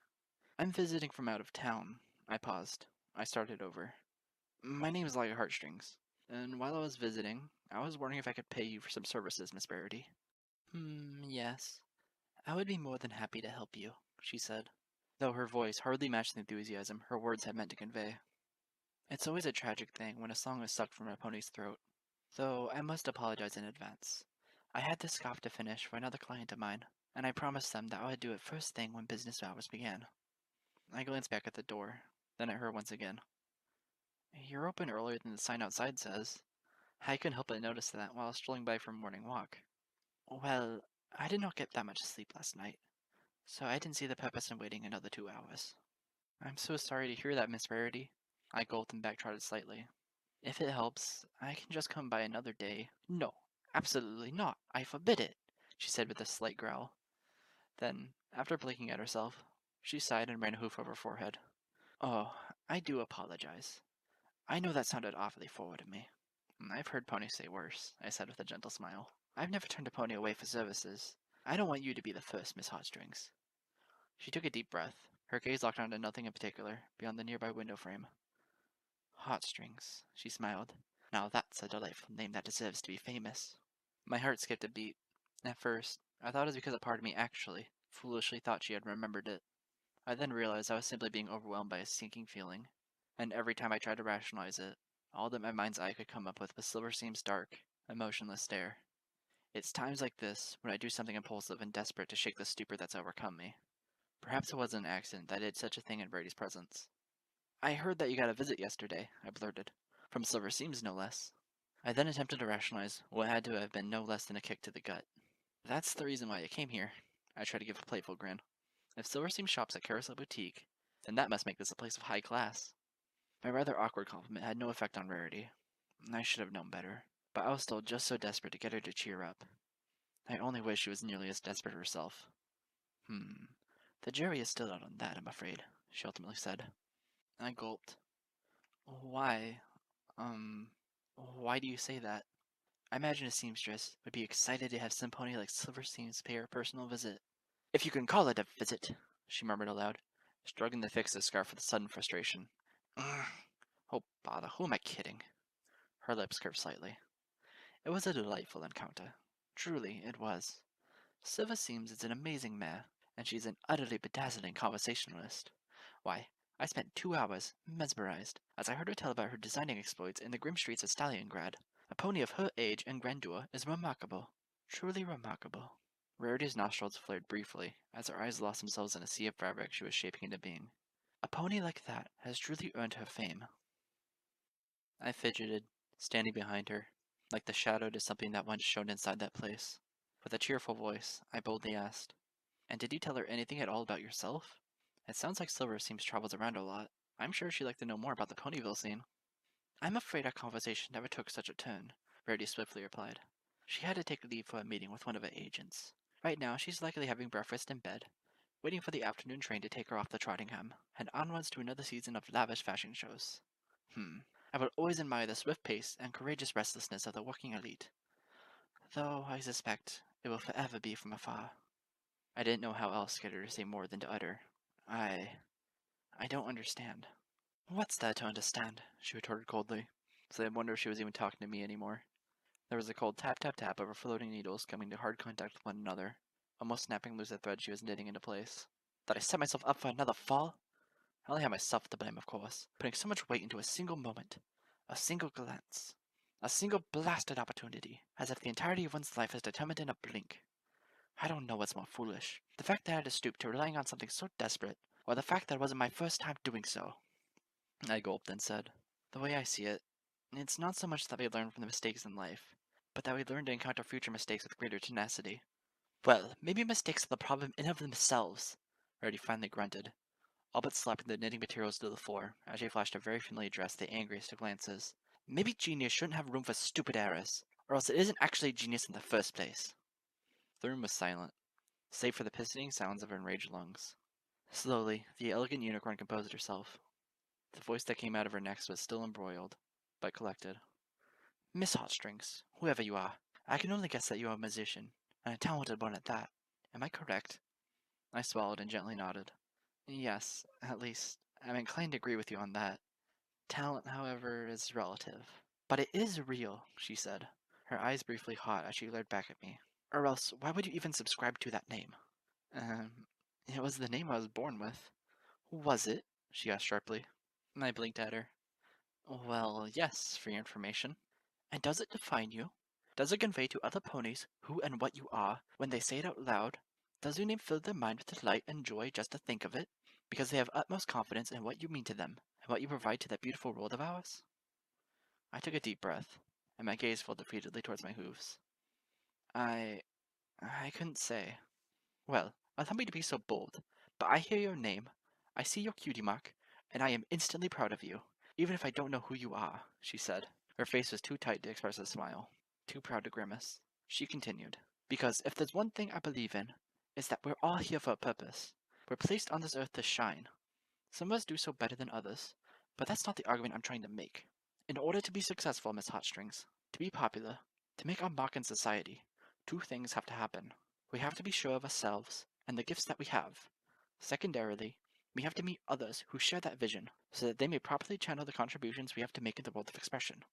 I'm visiting from out of town. I paused. I started over. My name is Light Heartstrings, and while I was visiting, I was wondering if I could pay you for some services, Miss Rarity. Yes. I would be more than happy to help you, she said, though her voice hardly matched the enthusiasm her words had meant to convey. It's always a tragic thing when a song is sucked from a pony's throat. Though I must apologize in advance. I had this scoff to finish for another client of mine, and I promised them that I would do it first thing when business hours began. I glanced back at the door, then at her once again. You're open earlier than the sign outside says. I couldn't help but notice that while strolling by for a morning walk. Well, I did not get that much sleep last night, so I didn't see the purpose in waiting another 2 hours. I'm so sorry to hear that, Miss Rarity. I gulped and backtrotted slightly. If it helps, I can just come by another day. No, absolutely not. I forbid it, she said with a slight growl. Then, after blinking at herself, she sighed and ran a hoof over her forehead. Oh, I do apologize. I know that sounded awfully forward of me. I've heard ponies say worse, I said with a gentle smile. I've never turned a pony away for services. I don't want you to be the first, Miss Heartstrings. She took a deep breath, her gaze locked onto nothing in particular beyond the nearby window frame. Heartstrings, she smiled. Now that's a delightful name that deserves to be famous. My heart skipped a beat. At first, I thought it was because a part of me actually, foolishly thought she had remembered it. I then realized I was simply being overwhelmed by a sinking feeling, and every time I tried to rationalize it, all that my mind's eye could come up with was Silverseam's dark, emotionless stare. It's times like this when I do something impulsive and desperate to shake the stupor that's overcome me. Perhaps it wasn't an accident that I did such a thing in Brady's presence. I heard that you got a visit yesterday, I blurted. From Silverseams, no less. I then attempted to rationalize what had to have been no less than a kick to the gut. That's the reason why I came here. I tried to give a playful grin. If Silverseam shops at Carousel Boutique, then that must make this a place of high class. My rather awkward compliment had no effect on Rarity. I should have known better, but I was still just so desperate to get her to cheer up. I only wish she was nearly as desperate herself. The jury is still out on that, I'm afraid, she ultimately said. I gulped. Why? Why do you say that? I imagine a seamstress would be excited to have some pony like Silverseam's pay her a personal visit. If you can call it a visit, she murmured aloud, struggling to fix the scarf with sudden frustration. Oh, bother, who am I kidding? Her lips curved slightly. It was a delightful encounter. Truly, it was. Silverseams is an amazing mare, and she's an utterly bedazzling conversationalist. Why, I spent 2 hours mesmerized as I heard her tell about her designing exploits in the grim streets of Stalingrad. A pony of her age and grandeur is remarkable. Truly remarkable. Rarity's nostrils flared briefly as her eyes lost themselves in a sea of fabric she was shaping into being. A pony like that has truly earned her fame. I fidgeted, standing behind her, like the shadow to something that once shone inside that place. With a cheerful voice, I boldly asked, And did you tell her anything at all about yourself? It sounds like Silverseams travels around a lot. I'm sure she'd like to know more about the Ponyville scene. I'm afraid our conversation never took such a turn, Rarity swiftly replied. She had to take leave for a meeting with one of her agents. Right now, she's likely having breakfast in bed, waiting for the afternoon train to take her off to Trottingham, and onwards to another season of lavish fashion shows. I will always admire the swift pace and courageous restlessness of the working elite, though I suspect it will forever be from afar. I didn't know how else to get her to say more than to utter, I don't understand. What's there to understand? She retorted coldly, so I wonder if she was even talking to me anymore. There was a cold tap-tap-tap of her floating needles coming to hard contact with one another, almost snapping loose the thread she was knitting into place. Did I set myself up for another fall? I only had myself to blame, of course, putting so much weight into a single moment, a single glance, a single blasted opportunity, as if the entirety of one's life is determined in a blink. I don't know what's more foolish, the fact that I had to stoop to relying on something so desperate, or the fact that it wasn't my first time doing so. I gulped and said, The way I see it, it's not so much that we learn from the mistakes in life, but that we learn to encounter future mistakes with greater tenacity. Well, maybe mistakes are the problem in of themselves, Rarity finally grunted, all but slapping the knitting materials to the floor as she flashed a very familiar dress the angriest of glances. Maybe genius shouldn't have room for stupid errors, or else it isn't actually genius in the first place. The room was silent, save for the pistoning sounds of her enraged lungs. Slowly, the elegant unicorn composed herself. The voice that came out of her next was still embroiled, but collected. Miss Heartstrings, whoever you are, I can only guess that you are a musician, and a talented one at that. Am I correct? I swallowed and gently nodded. Yes, at least, I'm inclined to agree with you on that. Talent, however, is relative. But it is real, she said, her eyes briefly hot as she glared back at me. Or else, why would you even subscribe to that name? It was the name I was born with. Was it? She asked sharply. I blinked at her. Well, yes, for your information. And does it define you? Does it convey to other ponies who and what you are when they say it out loud? Does your name fill their mind with delight and joy just to think of it, because they have utmost confidence in what you mean to them and what you provide to that beautiful world of ours? I took a deep breath, and my gaze fell defeatedly towards my hooves. I couldn't say. Well, allow me to be so bold, but I hear your name, I see your cutie mark, and I am instantly proud of you, even if I don't know who you are, she said. Her face was too tight to express a smile, too proud to grimace. She continued, because if there's one thing I believe in, it's that we're all here for a purpose. We're placed on this earth to shine. Some of us do so better than others, but that's not the argument I'm trying to make. In order to be successful, Miss Hotstrings, to be popular, to make our mark in society, two things have to happen. We have to be sure of ourselves and the gifts that we have. Secondarily, we have to meet others who share that vision, so that they may properly channel the contributions we have to make in the world of expression.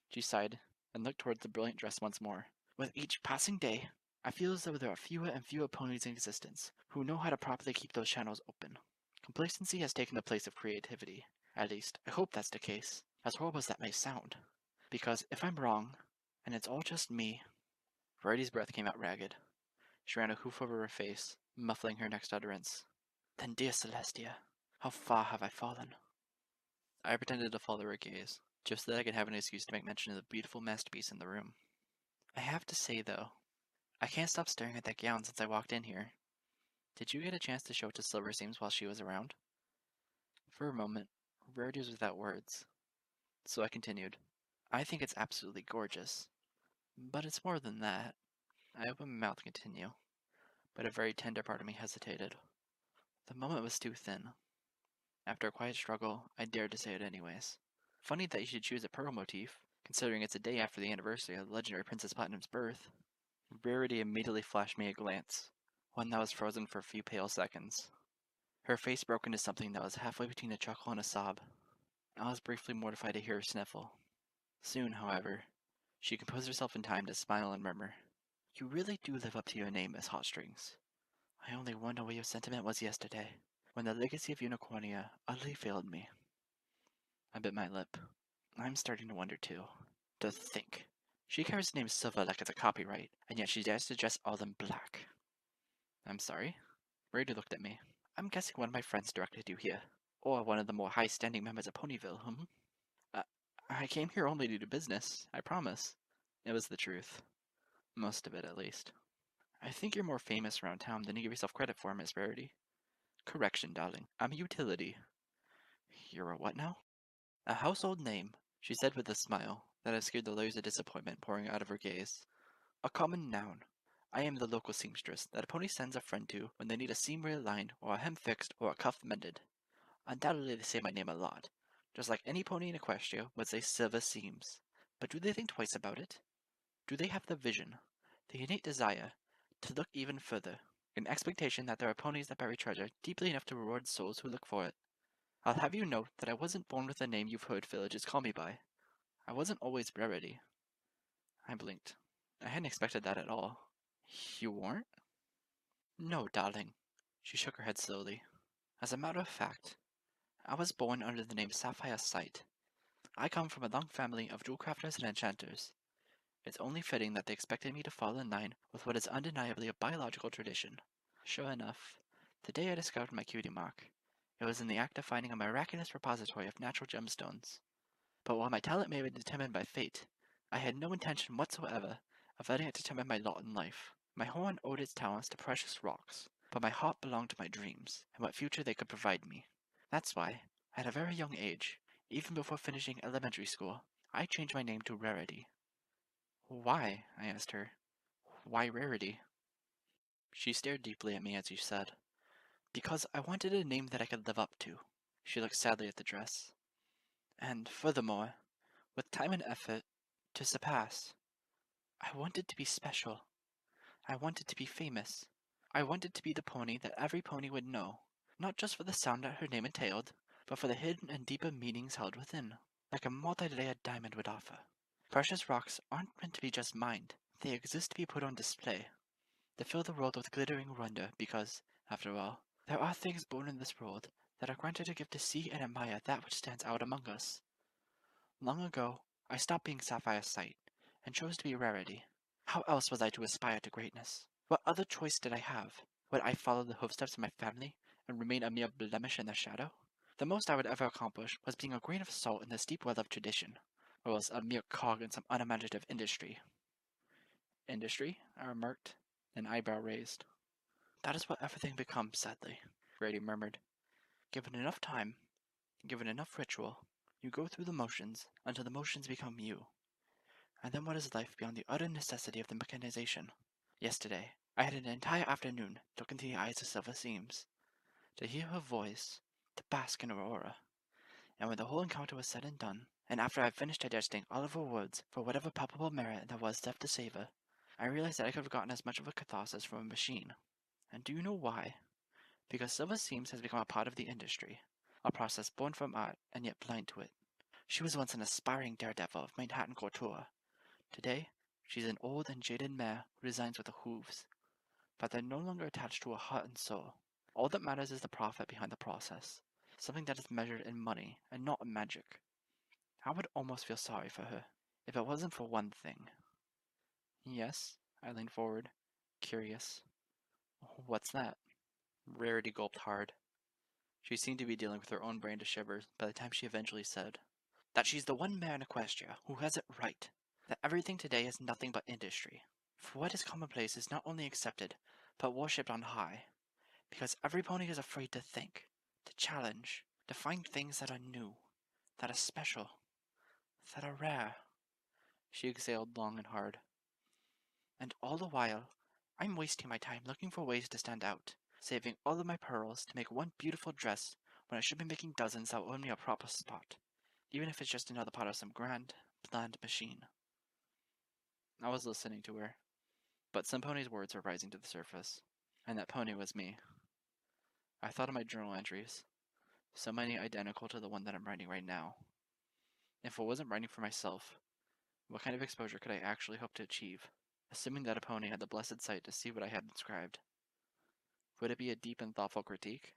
She sighed, and looked towards the brilliant dress once more. With each passing day, I feel as though there are fewer and fewer ponies in existence who know how to properly keep those channels open. Complacency has taken the place of creativity. At least, I hope that's the case, as horrible as that may sound. Because if I'm wrong, and it's all just me... Rarity's breath came out ragged. She ran a hoof over her face, muffling her next utterance. Then, dear Celestia, how far have I fallen? I pretended to follow her gaze, just so that I could have an excuse to make mention of the beautiful masterpiece in the room. I have to say, though, I can't stop staring at that gown since I walked in here. Did you get a chance to show it to Silver Seams while she was around? For a moment, Rarity was without words, so I continued. I think it's absolutely gorgeous, but it's more than that. I opened my mouth to continue, but a very tender part of me hesitated. The moment was too thin. After a quiet struggle, I dared to say it anyways. Funny that you should choose a pearl motif, considering it's a day after the anniversary of the legendary Princess Platinum's birth. Rarity immediately flashed me a glance, one that was frozen for a few pale seconds. Her face broke into something that was halfway between a chuckle and a sob. I was briefly mortified to hear her sniffle. Soon, however, she composed herself in time to smile and murmur, You really do live up to your name, Miss Hotstrings. I only wonder what your sentiment was yesterday, when the legacy of Unicornia utterly failed me. I bit my lip. I'm starting to wonder too. To think. She carries the name Silver like it's a copyright, and yet she dares to dress all in black. I'm sorry? Rady looked at me. I'm guessing one of my friends directed you here. Or one of the more high-standing members of Ponyville, Uh, I came here only to do business, I promise. It was the truth. Most of it, at least. I think you're more famous around town than you give yourself credit for, Miss Rarity. Correction, darling. I'm a utility. You're a what now? A household name, she said with a smile that obscured the layers of disappointment pouring out of her gaze. A common noun. I am the local seamstress that a pony sends a friend to when they need a seam realigned or a hem fixed or a cuff mended. Undoubtedly they say my name a lot, just like any pony in Equestria would say Silver Seams. But do they think twice about it? Do they have the vision, the innate desire, to look even further, an expectation that there are ponies that bury treasure deeply enough to reward souls who look for it? I'll have you note that I wasn't born with the name you've heard villagers call me by. I wasn't always Rarity. I blinked. I hadn't expected that at all. You weren't? No, darling. She shook her head slowly. As a matter of fact, I was born under the name Sapphire Sight. I come from a long family of jewel crafters and enchanters. It's only fitting that they expected me to fall in line with what is undeniably a biological tradition. Sure enough, the day I discovered my cutie mark, it was in the act of finding a miraculous repository of natural gemstones. But while my talent may have been determined by fate, I had no intention whatsoever of letting it determine my lot in life. My horn owed its talents to precious rocks, but my heart belonged to my dreams and what future they could provide me. That's why, at a very young age, even before finishing elementary school, I changed my name to Rarity. Why? I asked her. Why Rarity? She stared deeply at me as she said, Because I wanted a name that I could live up to. She looked sadly at the dress. And furthermore, with time and effort, to surpass. I wanted to be special. I wanted to be famous. I wanted to be the pony that every pony would know, not just for the sound that her name entailed, but for the hidden and deeper meanings held within, like a multi-layered diamond would offer. Precious rocks aren't meant to be just mined, they exist to be put on display, to fill the world with glittering wonder because, after all, there are things born in this world that are granted a gift to see and admire that which stands out among us. Long ago, I stopped being Sapphire's Sight and chose to be Rarity. How else was I to aspire to greatness? What other choice did I have? Would I follow the footsteps of my family and remain a mere blemish in their shadow? The most I would ever accomplish was being a grain of salt in the steep well of tradition, or else a mere cog in some unimaginative industry. Industry? I remarked, an eyebrow raised. That is what everything becomes, sadly, Grady murmured. Given enough time, given enough ritual, you go through the motions until the motions become you. And then what is life beyond the utter necessity of the mechanization? Yesterday, I had an entire afternoon to look into the eyes of Silver Seams, to hear her voice, to bask in her aura. And when the whole encounter was said and done, and after I had finished digesting all of her words for whatever palpable merit there was left to savor, I realized that I could have gotten as much of a catharsis from a machine. And do you know why? Because Silver Seams has become a part of the industry, a process born from art and yet blind to it. She was once an aspiring daredevil of Manhattan couture. Today, she's an old and jaded mare who designs with the hooves, but they're no longer attached to her heart and soul. All that matters is the profit behind the process, something that is measured in money and not in magic. I would almost feel sorry for her, if it wasn't for one thing. Yes, I leaned forward, curious. What's that? Rarity gulped hard. She seemed to be dealing with her own brain to shivers by the time she eventually said, that she's the one mare in Equestria who has it right, that everything today is nothing but industry. For what is commonplace is not only accepted, but worshipped on high, because every pony is afraid to think, to challenge, to find things that are new, that are special, that are rare. She exhaled long and hard. And all the while, I'm wasting my time looking for ways to stand out, saving all of my pearls to make one beautiful dress when I should be making dozens that will earn me a proper spot, even if it's just another part of some grand, bland machine. I was listening to her, but some pony's words were rising to the surface, and that pony was me. I thought of my journal entries, so many identical to the one that I'm writing right now. If I wasn't writing for myself, what kind of exposure could I actually hope to achieve, assuming that a pony had the blessed sight to see what I had inscribed? Would it be a deep and thoughtful critique?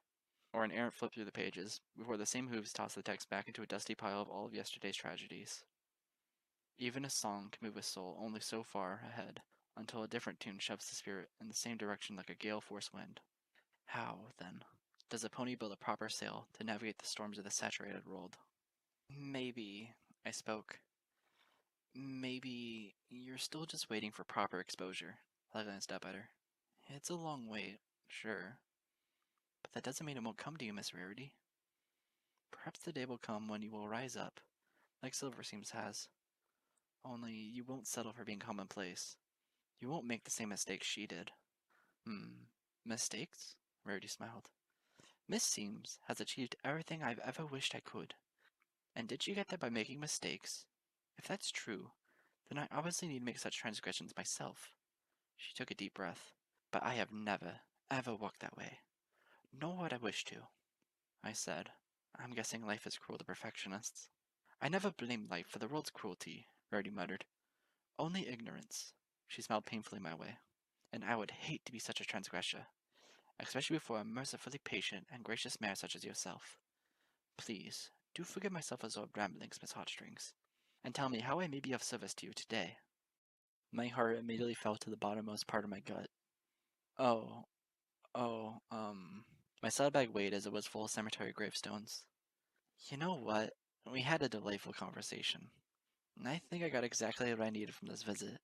Or an errant flip through the pages, before the same hooves toss the text back into a dusty pile of all of yesterday's tragedies? Even a song can move a soul only so far ahead, until a different tune shoves the spirit in the same direction like a gale-force wind. How, then, does a pony build a proper sail to navigate the storms of the saturated world? Maybe, I spoke. Maybe you're still just waiting for proper exposure. I glanced up at her. It's a long wait, sure. But that doesn't mean it won't come to you, Miss Rarity. Perhaps the day will come when you will rise up, like Silverseams has. Only you won't settle for being commonplace. You won't make the same mistakes she did. Mistakes? Rarity smiled. Miss Seams has achieved everything I've ever wished I could. And did she get there by making mistakes? If that's true, then I obviously need to make such transgressions myself. She took a deep breath. But I have never, ever walked that way. Nor would I wish to. I said, I'm guessing life is cruel to perfectionists. I never blame life for the world's cruelty, Rarity muttered. Only ignorance. She smiled painfully my way. And I would hate to be such a transgressor, especially before a mercifully patient and gracious mare such as yourself. Please, do forgive my self-absorbed ramblings, Miss Hotstrings, and tell me how I may be of service to you today. My heart immediately fell to the bottommost part of my gut. Oh, oh, my saddlebag weighed as it was full of cemetery gravestones. You know what? We had a delightful conversation, and I think I got exactly what I needed from this visit.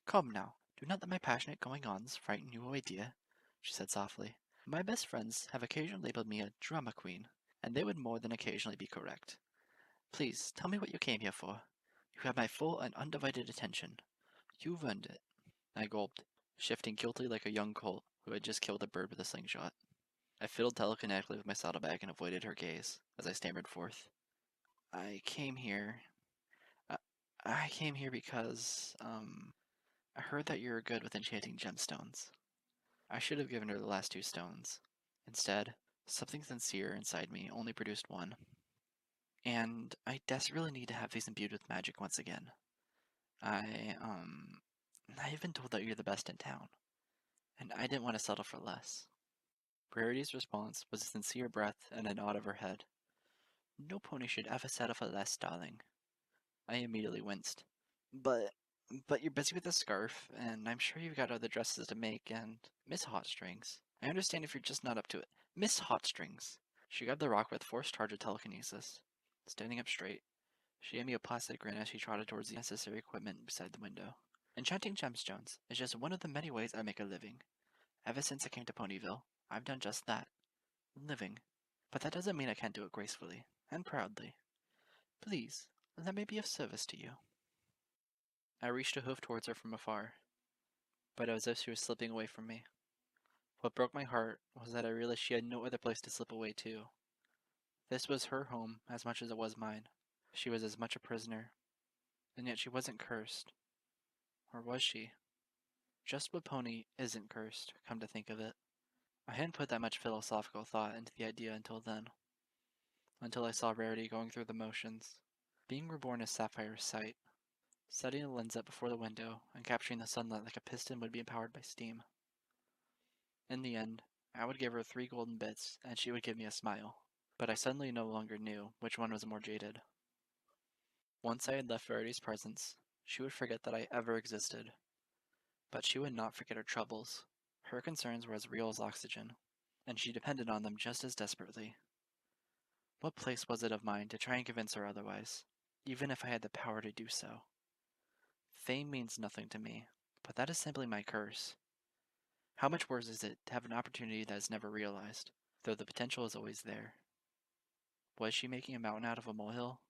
Come now, do not let my passionate going-ons frighten you away, dear, she said softly. My best friends have occasionally labeled me a drama queen, and they would more than occasionally be correct. Please, tell me what you came here for. You have my full and undivided attention. You've earned it. I gulped, shifting guiltily like a young colt who had just killed a bird with a slingshot. I fiddled telekinetically with my saddlebag and avoided her gaze, as I stammered forth. I came here... I came here because, I heard that you're good with enchanting gemstones. I should have given her the last two stones. Instead, something sincere inside me only produced one. And I desperately need to have these imbued with magic once again. I've been told that you're the best in town, and I didn't want to settle for less. Rarity's response was a sincere breath and a nod of her head. No pony should ever settle for less, darling. I immediately winced. But But you're busy with the scarf, and I'm sure you've got other dresses to make, and Miss Hotstrings. I understand if you're just not up to it. Miss Hotstrings. She grabbed the rock with forced charge of telekinesis. Standing up straight, she gave me a placid grin as she trotted towards the necessary equipment beside the window. Enchanting gemstones is just one of the many ways I make a living. Ever since I came to Ponyville, I've done just that. Living. But that doesn't mean I can't do it gracefully and proudly. Please, let me be of service to you. I reached a hoof towards her from afar, but it was as if she was slipping away from me. What broke my heart was that I realized she had no other place to slip away to. This was her home as much as it was mine. She was as much a prisoner, and yet she wasn't cursed. Or was she? Just what pony isn't cursed, come to think of it. I hadn't put that much philosophical thought into the idea until then. Until I saw Rarity going through the motions. Being reborn is Sapphire's sight. Setting the lens up before the window and capturing the sunlight like a piston would be empowered by steam. In the end, I would give her 3 golden bits, and she would give me a smile. But I suddenly no longer knew which one was more jaded. Once I had left Rarity's presence, she would forget that I ever existed. But she would not forget her troubles. Her concerns were as real as oxygen, and she depended on them just as desperately. What place was it of mine to try and convince her otherwise, even if I had the power to do so? Fame means nothing to me, but that is simply my curse. How much worse is it to have an opportunity that is never realized, though the potential is always there? Was she making a mountain out of a molehill?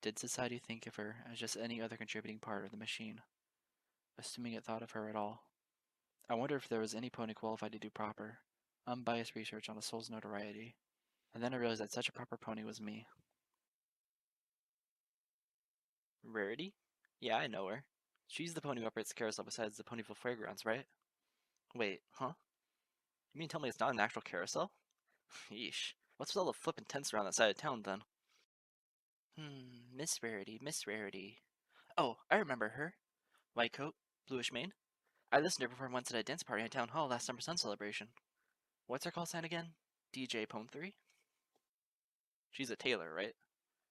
Did society think of her as just any other contributing part of the machine, assuming it thought of her at all? I wonder if there was any pony qualified to do proper, unbiased research on a soul's notoriety, and then I realized that such a proper pony was me. Rarity? Yeah, I know her. She's the pony who operates the carousel besides the Ponyville Fairgrounds, right? Wait, huh? You mean tell me it's not an actual carousel? Yeesh. What's with all the flippin' tents around that side of town, then? Miss Rarity, Miss Rarity. Oh, I remember her. White coat, bluish mane. I listened to her perform once at a dance party at Town Hall last summer sun celebration. What's her call sign again? DJ Pone 3? She's a tailor, right?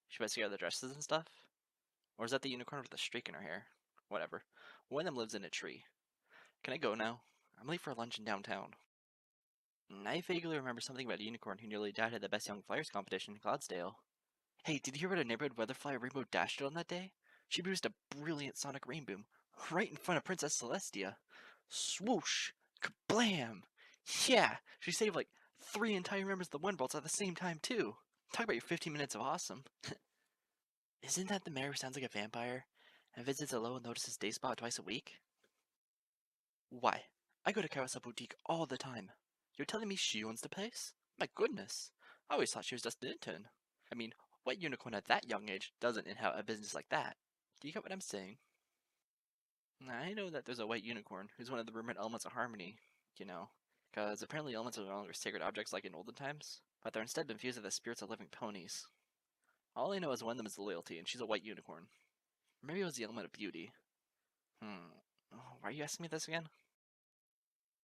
She puts together the dresses and stuff? Or is that the unicorn with the streak in her hair? Whatever. One of them lives in a tree. Can I go now? I'm late for lunch in downtown. I vaguely remember something about a unicorn who nearly died at the Best Young Flyers competition in Cloudsdale. Hey, did you hear about a neighborhood weatherfly Rainbow Dash did on that day? She produced a brilliant sonic rainboom right in front of Princess Celestia. Swoosh! Kablam! Yeah, she saved like 3 entire members of the One Bolts at the same time, too. Talk about your 15 minutes of awesome. Isn't that the mayor who sounds like a vampire and visits a low and notices day spot twice a week? Why, I go to Carousel Boutique all the time. You're telling me she owns the place? My goodness, I always thought she was just an intern. I mean, what unicorn at that young age doesn't inherit a business like that? Do you get what I'm saying? I know that there's a white unicorn who's one of the rumored elements of harmony, you know, because apparently elements are no longer sacred objects like in olden times, but they're instead infused with the spirits of living ponies. All I know is one of them is loyalty, and she's a white unicorn. Maybe it was the element of beauty. Why are you asking me this again?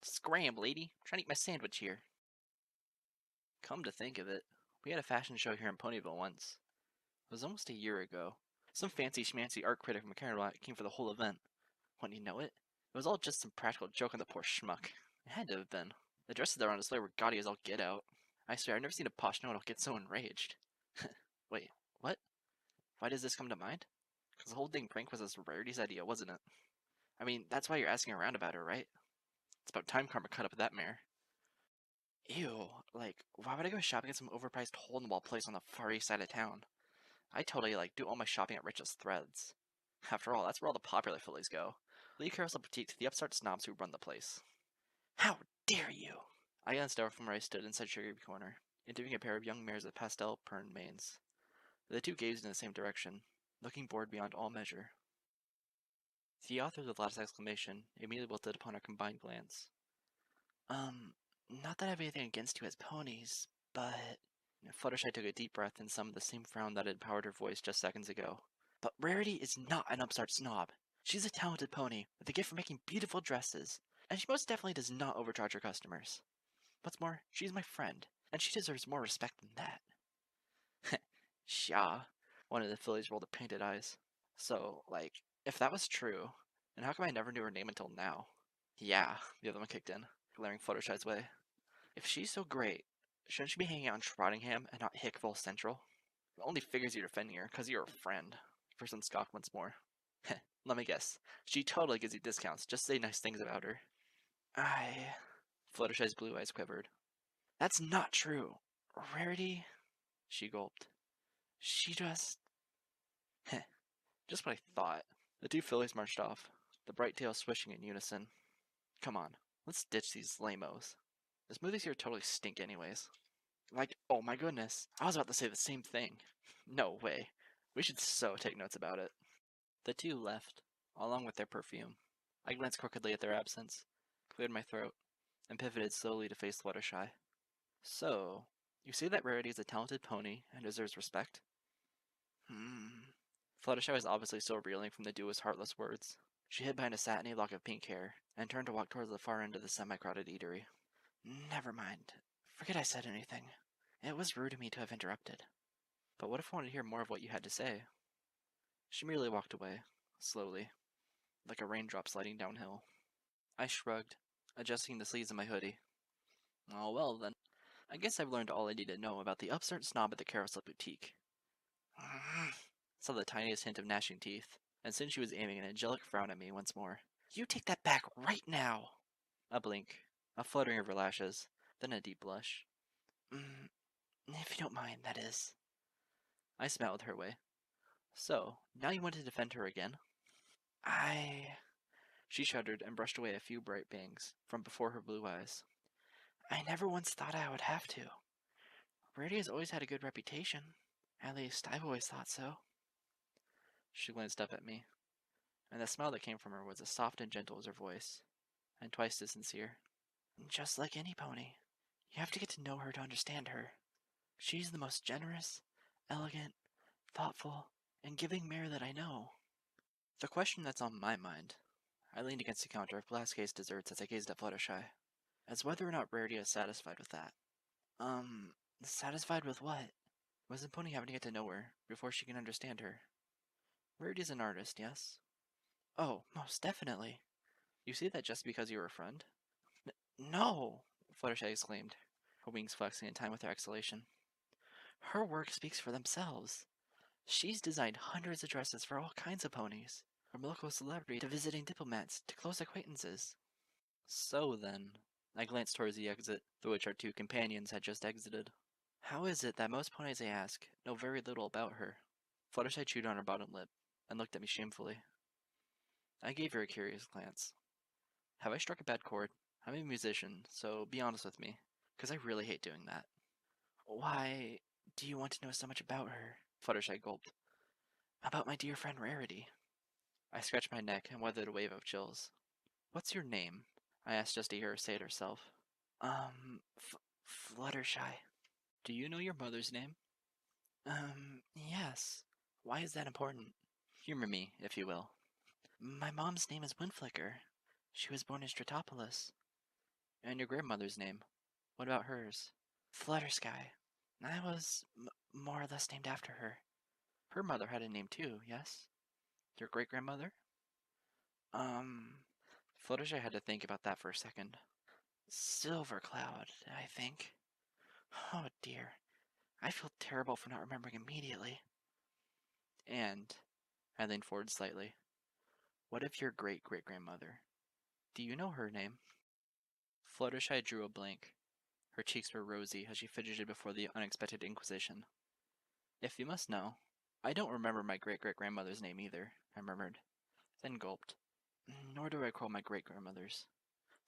Scram, lady. I'm trying to eat my sandwich here. Come to think of it, we had a fashion show here in Ponyville once. It was almost a year ago. Some fancy schmancy art critic from Canada came for the whole event. Wouldn't you know it? It was all just some practical joke on the poor schmuck. It had to have been. The dresses that were on display were gaudy as all get out. I swear, I've never seen a posh know-it-all get so enraged. Wait, what? Why does this come to mind? Because the whole dang prank was this Rarity's idea, wasn't it? I mean, that's why you're asking around about her, right? It's about time karma cut up with that mare. Ew, like, why would I go shopping at some overpriced hole-in-the-wall place on the far east side of town? I totally, do all my shopping at Rich's Threads. After all, that's where all the popular fillies go. Leave Carousel Boutique to the upstart snobs who run the place. How dare you! I glanced over from where I stood inside Sugar Corner, interviewing a pair of young mares with pastel pern manes. The two gazed in the same direction, looking bored beyond all measure. The author of the last exclamation immediately wilted upon our combined glance. Not that I have anything against you as ponies, but... Fluttershy took a deep breath and summoned the same frown that had empowered her voice just seconds ago. But Rarity is not an upstart snob. She's a talented pony with a gift for making beautiful dresses, and she most definitely does not overcharge her customers. What's more, she's my friend, and she deserves more respect than that. Sha, one of the fillies rolled her painted eyes. So, If that was true, then how come I never knew her name until now? Yeah, the other one kicked in, glaring Fluttershy's way. If she's so great, shouldn't she be hanging out in Trottingham and not Hickville Central? It only figures you're defending her because you're a friend. The person scoffed once more. Heh, let me guess. She totally gives you discounts. Just say nice things about her. Fluttershy's blue eyes quivered. That's not true. Rarity? She gulped. She just... Heh, just what I thought. The two fillies marched off, the bright tails swishing in unison. Come on, let's ditch these lamos. The smoothies here totally stink anyways. Like, oh my goodness, I was about to say the same thing. No way. We should so take notes about it. The two left, along with their perfume. I glanced crookedly at their absence, cleared my throat, and pivoted slowly to face Fluttershy. So, you say that Rarity is a talented pony and deserves respect? Fluttershy was obviously still reeling from the duo's heartless words. She hid behind a satiny lock of pink hair and turned to walk towards the far end of the semi-crowded eatery. Never mind. Forget I said anything. It was rude of me to have interrupted. But what if I wanted to hear more of what you had to say? She merely walked away, slowly, like a raindrop sliding downhill. I shrugged, adjusting the sleeves of my hoodie. Oh well then. I guess I've learned all I need to know about the upstart snob at the Carousel Boutique. Saw the tiniest hint of gnashing teeth, and soon she was aiming an angelic frown at me once more. You take that back right now! A blink, a fluttering of her lashes, then a deep blush. If you don't mind, that is. I smiled her way. So, now you want to defend her again? She shuddered and brushed away a few bright bangs from before her blue eyes. I never once thought I would have to. Rarity has always had a good reputation. At least, I've always thought so. She glanced up at me, and the smile that came from her was as soft and gentle as her voice, and twice as sincere. Just like any pony, you have to get to know her to understand her. She's the most generous, elegant, thoughtful, and giving mare that I know. The question that's on my mind, I leaned against the counter of glass-cased desserts as I gazed at Fluttershy, as whether or not Rarity is satisfied with that. Satisfied with what? Was the pony having to get to know her before she can understand her? Rarity's an artist, yes? Oh, most definitely. You say that just because you're a friend? No! Fluttershy exclaimed, her wings flexing in time with her exhalation. Her work speaks for themselves. She's designed hundreds of dresses for all kinds of ponies, from local celebrities to visiting diplomats to close acquaintances. So then, I glanced towards the exit, through which our two companions had just exited. How is it that most ponies I ask know very little about her? Fluttershy chewed on her bottom lip, and looked at me shamefully. I gave her a curious glance. Have I struck a bad chord? I'm a musician, so be honest with me, because I really hate doing that. Why do you want to know so much about her? Fluttershy gulped. About my dear friend Rarity. I scratched my neck and weathered a wave of chills. What's your name? I asked just to hear her say it herself. Fluttershy. Do you know your mother's name? Yes. Why is that important? Humor me, if you will. My mom's name is Windflicker. She was born in Stratopolis. And your grandmother's name? What about hers? Fluttersky. I was more or less named after her. Her mother had a name too, yes? Your great-grandmother? Fluttershy had to think about that for a second. Silvercloud, I think. Oh dear. I feel terrible for not remembering immediately. And, I leaned forward slightly, what of your great-great-grandmother? Do you know her name? Fluttershy drew a blank. Her cheeks were rosy as she fidgeted before the unexpected inquisition. If you must know, I don't remember my great-great-grandmother's name either, I murmured, then gulped. Nor do I recall my great-grandmother's.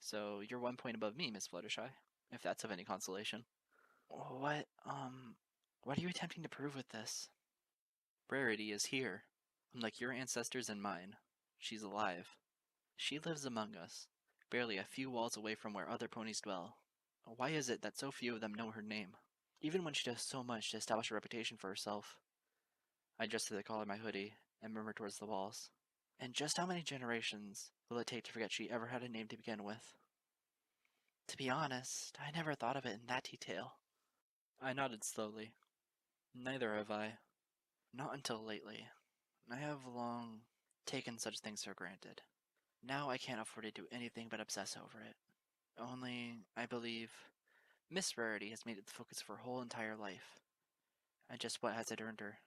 So you're 1 point above me, Miss Fluttershy, if that's of any consolation. What are you attempting to prove with this? Rarity is here. Unlike your ancestors and mine, she's alive. She lives among us, barely a few walls away from where other ponies dwell. Why is it that so few of them know her name, even when she does so much to establish a reputation for herself? I adjusted the collar of my hoodie and murmured towards the walls. And just how many generations will it take to forget she ever had a name to begin with? To be honest, I never thought of it in that detail. I nodded slowly. Neither have I. Not until lately. I have long taken such things for granted. Now I can't afford to do anything but obsess over it. Only, I believe, Miss Rarity has made it the focus of her whole entire life. And just what has it earned her?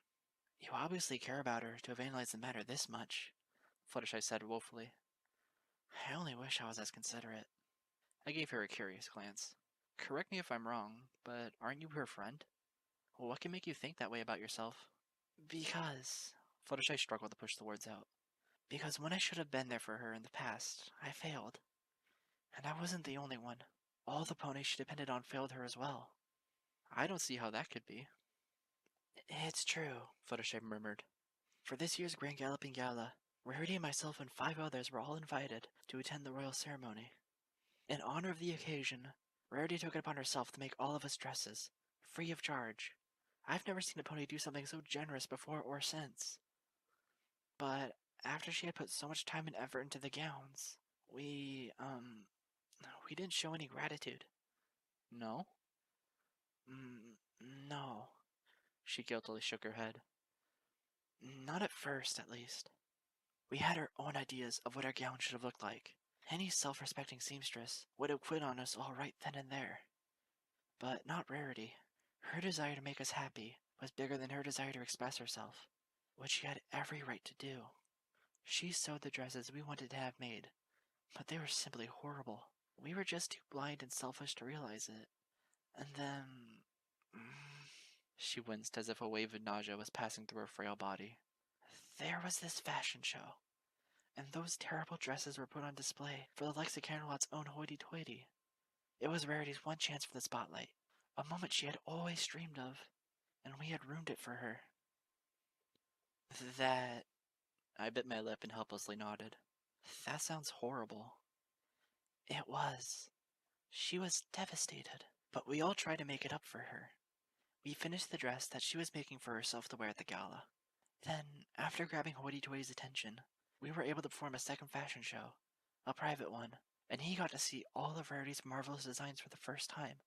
You obviously care about her to have analyzed the matter this much, Fluttershy said woefully. I only wish I was as considerate. I gave her a curious glance. Correct me if I'm wrong, but aren't you her friend? What can make you think that way about yourself? Because, Fluttershy struggled to push the words out. Because when I should have been there for her in the past, I failed. And I wasn't the only one. All the ponies she depended on failed her as well. I don't see how that could be. It's true, Fluttershy murmured. For this year's Grand Galloping Gala, Rarity and myself and 5 others were all invited to attend the royal ceremony. In honor of the occasion, Rarity took it upon herself to make all of us dresses, free of charge. I've never seen a pony do something so generous before or since. But after she had put so much time and effort into the gowns, we didn't show any gratitude. No? No. She guiltily shook her head. Not at first, at least. We had our own ideas of what our gown should have looked like. Any self-respecting seamstress would have quit on us all right then and there. But not Rarity. Her desire to make us happy was bigger than her desire to express herself, which she had every right to do. She sewed the dresses we wanted to have made, but they were simply horrible. We were just too blind and selfish to realize it. And then... She winced as if a wave of nausea was passing through her frail body. There was this fashion show, and those terrible dresses were put on display for the likes of Camelot's own hoity-toity. It was Rarity's one chance for the spotlight, a moment she had always dreamed of, and we had ruined it for her. That... I bit my lip and helplessly nodded. That sounds horrible. It was. She was devastated, but we all tried to make it up for her. We finished the dress that she was making for herself to wear at the gala. Then, after grabbing Hoity-Toity's attention, we were able to perform a second fashion show, a private one, and he got to see all of Rarity's marvelous designs for the first time.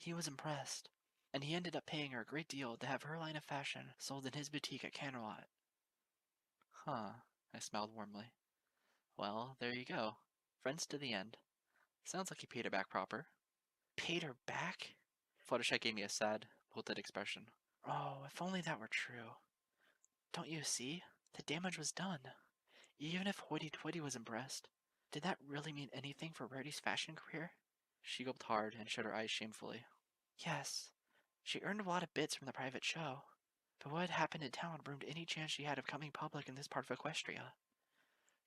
He was impressed, and he ended up paying her a great deal to have her line of fashion sold in his boutique at Camelot. Huh, I smiled warmly. Well, there you go. Friends to the end. Sounds like you paid her back proper. Paid her back? Fluttershy gave me a sad, wilted expression. Oh, if only that were true. Don't you see? The damage was done. Even if Hoity-Toity was impressed, did that really mean anything for Rarity's fashion career? She gulped hard and shut her eyes shamefully. Yes, she earned a lot of bits from the private show, but what had happened in town ruined any chance she had of coming public in this part of Equestria.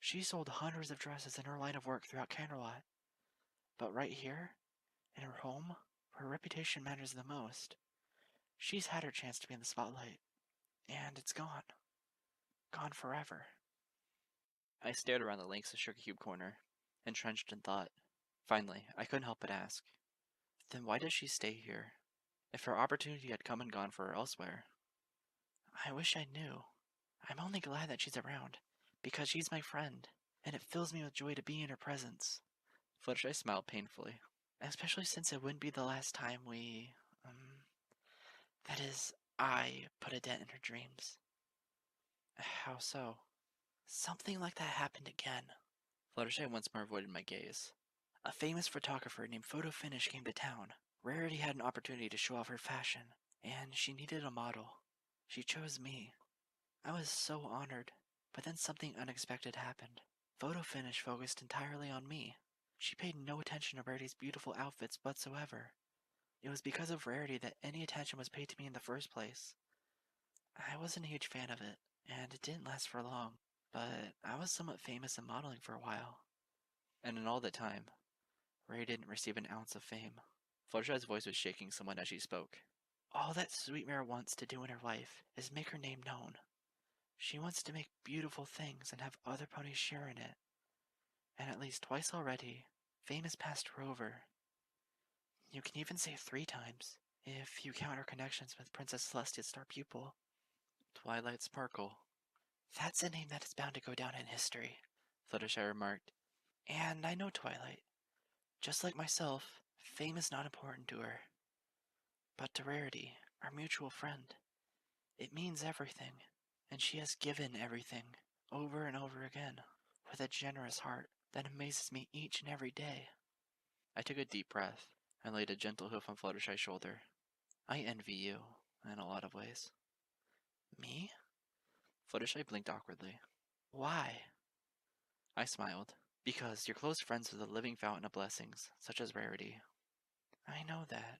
She sold hundreds of dresses in her line of work throughout Camelot, but right here, in her home, where her reputation matters the most, she's had her chance to be in the spotlight, and it's gone. Gone forever. I stared around the lengths of Sugar Cube Corner, entrenched in thought. Finally, I couldn't help but ask, then why does she stay here? If her opportunity had come and gone for her elsewhere. I wish I knew. I'm only glad that she's around, because she's my friend, and it fills me with joy to be in her presence. Fluttershy smiled painfully, especially since it wouldn't be the last time that is, I put a dent in her dreams. How so? Something like that happened again. Fluttershy once more avoided my gaze. A famous photographer named Photo Finish came to town. Rarity had an opportunity to show off her fashion, and she needed a model. She chose me. I was so honored, but then something unexpected happened. Photo Finish focused entirely on me. She paid no attention to Rarity's beautiful outfits whatsoever. It was because of Rarity that any attention was paid to me in the first place. I wasn't a huge fan of it, and it didn't last for long, but I was somewhat famous in modeling for a while. And in all that time, Ray didn't receive an ounce of fame. Fluttershy's voice was shaking somewhat as she spoke. All that Sweetmare wants to do in her life is make her name known. She wants to make beautiful things and have other ponies share in it. And at least twice already, fame has passed her over. You can even say 3 times, if you count her connections with Princess Celestia's star pupil. Twilight Sparkle. That's a name that is bound to go down in history, Fluttershy remarked. And I know Twilight. Just like myself, fame is not important to her. But to Rarity, our mutual friend, it means everything, and she has given everything. over and over again, with a generous heart that amazes me each and every day. I took a deep breath and laid a gentle hoof on Fluttershy's shoulder. I envy you, in a lot of ways. Me? Fluttershy blinked awkwardly. Why? I smiled. Because you're close friends with a living fountain of blessings, such as Rarity. I know that.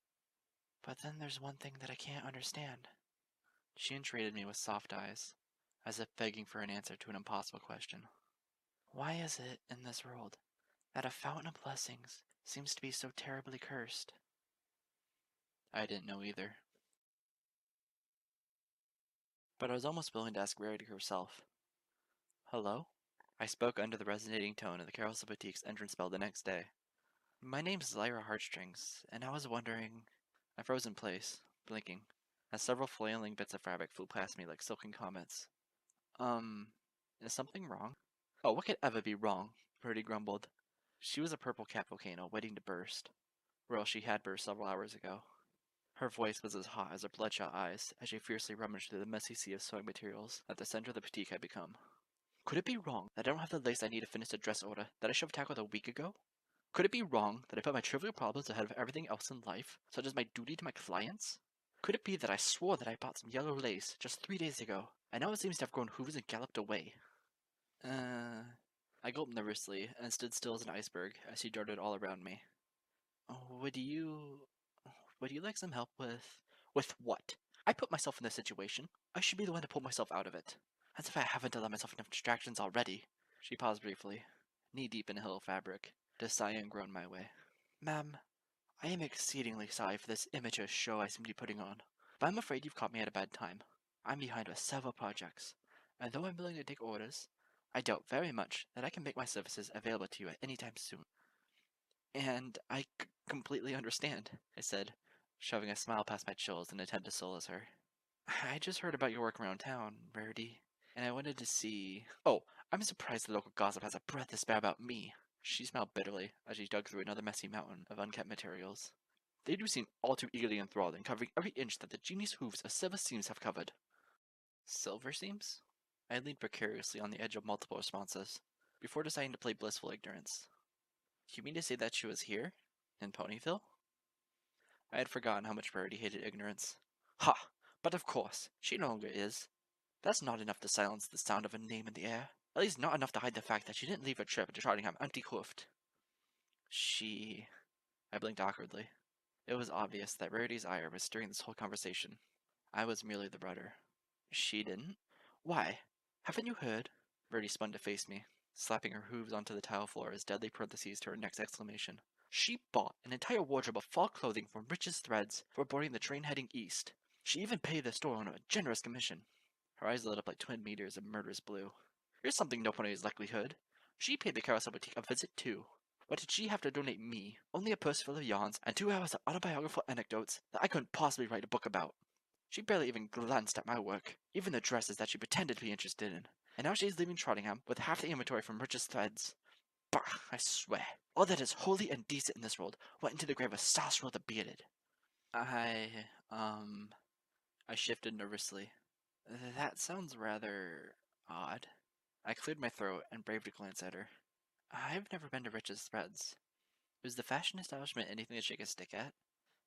But then there's one thing that I can't understand. She entreated me with soft eyes, as if begging for an answer to an impossible question. Why is it, in this world, that a fountain of blessings seems to be so terribly cursed? I didn't know either. But I was almost willing to ask Rarity herself. Hello? I spoke under the resonating tone of the Carousel Boutique's entrance bell the next day. My name's Lyra Heartstrings, and I was wondering... I froze in place, blinking, as several flailing bits of fabric flew past me like silken comets. Is something wrong? Oh, what could ever be wrong? Rarity grumbled. She was a purple cat volcano waiting to burst, or else she had burst several hours ago. Her voice was as hot as her bloodshot eyes as she fiercely rummaged through the messy sea of sewing materials that the center of the boutique had become. Could it be wrong that I don't have the lace I need to finish the dress order that I should have tackled a week ago? Could it be wrong that I put my trivial problems ahead of everything else in life, such as my duty to my clients? Could it be that I swore that I bought some yellow lace just 3 days ago, and now it seems to have grown hooves and galloped away? I gulped nervously and stood still as an iceberg as she darted all around me. Would you like some help with... With what? I put myself in this situation. I should be the one to pull myself out of it. As if I haven't allowed myself enough distractions already. She paused briefly, knee-deep in a hill of fabric, to sigh and groan my way. Ma'am, I am exceedingly sorry for this immature show I seem to be putting on, but I'm afraid you've caught me at a bad time. I'm behind with several projects, and though I'm willing to take orders, I doubt very much that I can make my services available to you at any time soon. And I completely understand, I said, shoving a smile past my chills in an attempt to solace her. I just heard about your work around town, Rarity, and I wanted to see... Oh, I'm surprised the local gossip has a breath to spare about me. She smiled bitterly as she dug through another messy mountain of unkept materials. They do seem all too eagerly enthralled in covering every inch that the genius hooves of silver seams have covered. Silver seams? I leaned precariously on the edge of multiple responses, before deciding to play blissful ignorance. You mean to say that she was here? In Ponyville? I had forgotten how much Rarity hated ignorance. Ha! But of course, she no longer is. That's not enough to silence the sound of a name in the air. At least not enough to hide the fact that she didn't leave her trip to Trottingham empty-hoofed. She... I blinked awkwardly. It was obvious that Rarity's ire was stirring this whole conversation. I was merely the rudder. She didn't? Why? Haven't you heard? Rarity spun to face me, slapping her hooves onto the tile floor as deadly parentheses to her next exclamation. She bought an entire wardrobe of fall clothing from Rich's Threads for boarding the train heading east. She even paid the store owner a generous commission. Her eyes lit up like twin meters of murderous blue. Here's something no one has likely heard. She paid the Carousel Boutique a visit too. What did she have to donate me? Only a purse full of yarns and 2 hours of autobiographical anecdotes that I couldn't possibly write a book about. She barely even glanced at my work, even the dresses that she pretended to be interested in. And now she's leaving Trottingham with half the inventory from Rich's Threads. Bah, I swear. All that is holy and decent in this world went into the grave of Sasril the Bearded. I shifted nervously. That sounds rather odd. I cleared my throat and braved a glance at her. I've never been to Rich's Threads. Is the fashion establishment anything to shake a stick at?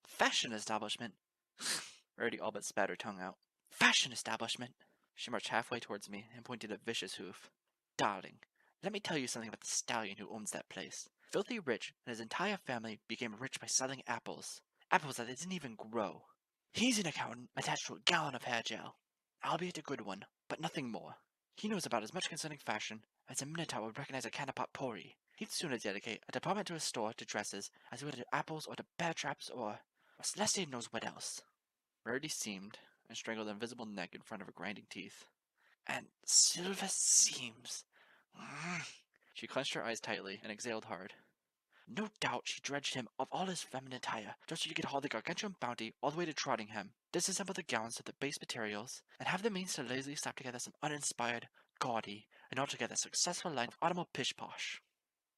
Fashion establishment? Rarity all but spat her tongue out. Fashion establishment! She marched halfway towards me and pointed a vicious hoof. Darling, let me tell you something about the stallion who owns that place. Filthy rich, and his entire family became rich by selling apples. Apples that they didn't even grow. He's an accountant attached to a gallon of hair gel. Albeit a good one, but nothing more. He knows about as much concerning fashion as a Minotaur would recognize a can of potpourri. He'd sooner dedicate a department to a store to dresses as he would to apples or to bear traps or Celestia knows what else. Rarity seemed and strangled an invisible neck in front of her grinding teeth. And silver seams. She clenched her eyes tightly and exhaled hard. No doubt she dredged him of all his feminine attire, just so she could haul the gargantuan bounty all the way to Trottingham, disassemble the gowns to the base materials, and have the means to lazily slap together some uninspired, gaudy, and altogether successful line of automobile pish-posh.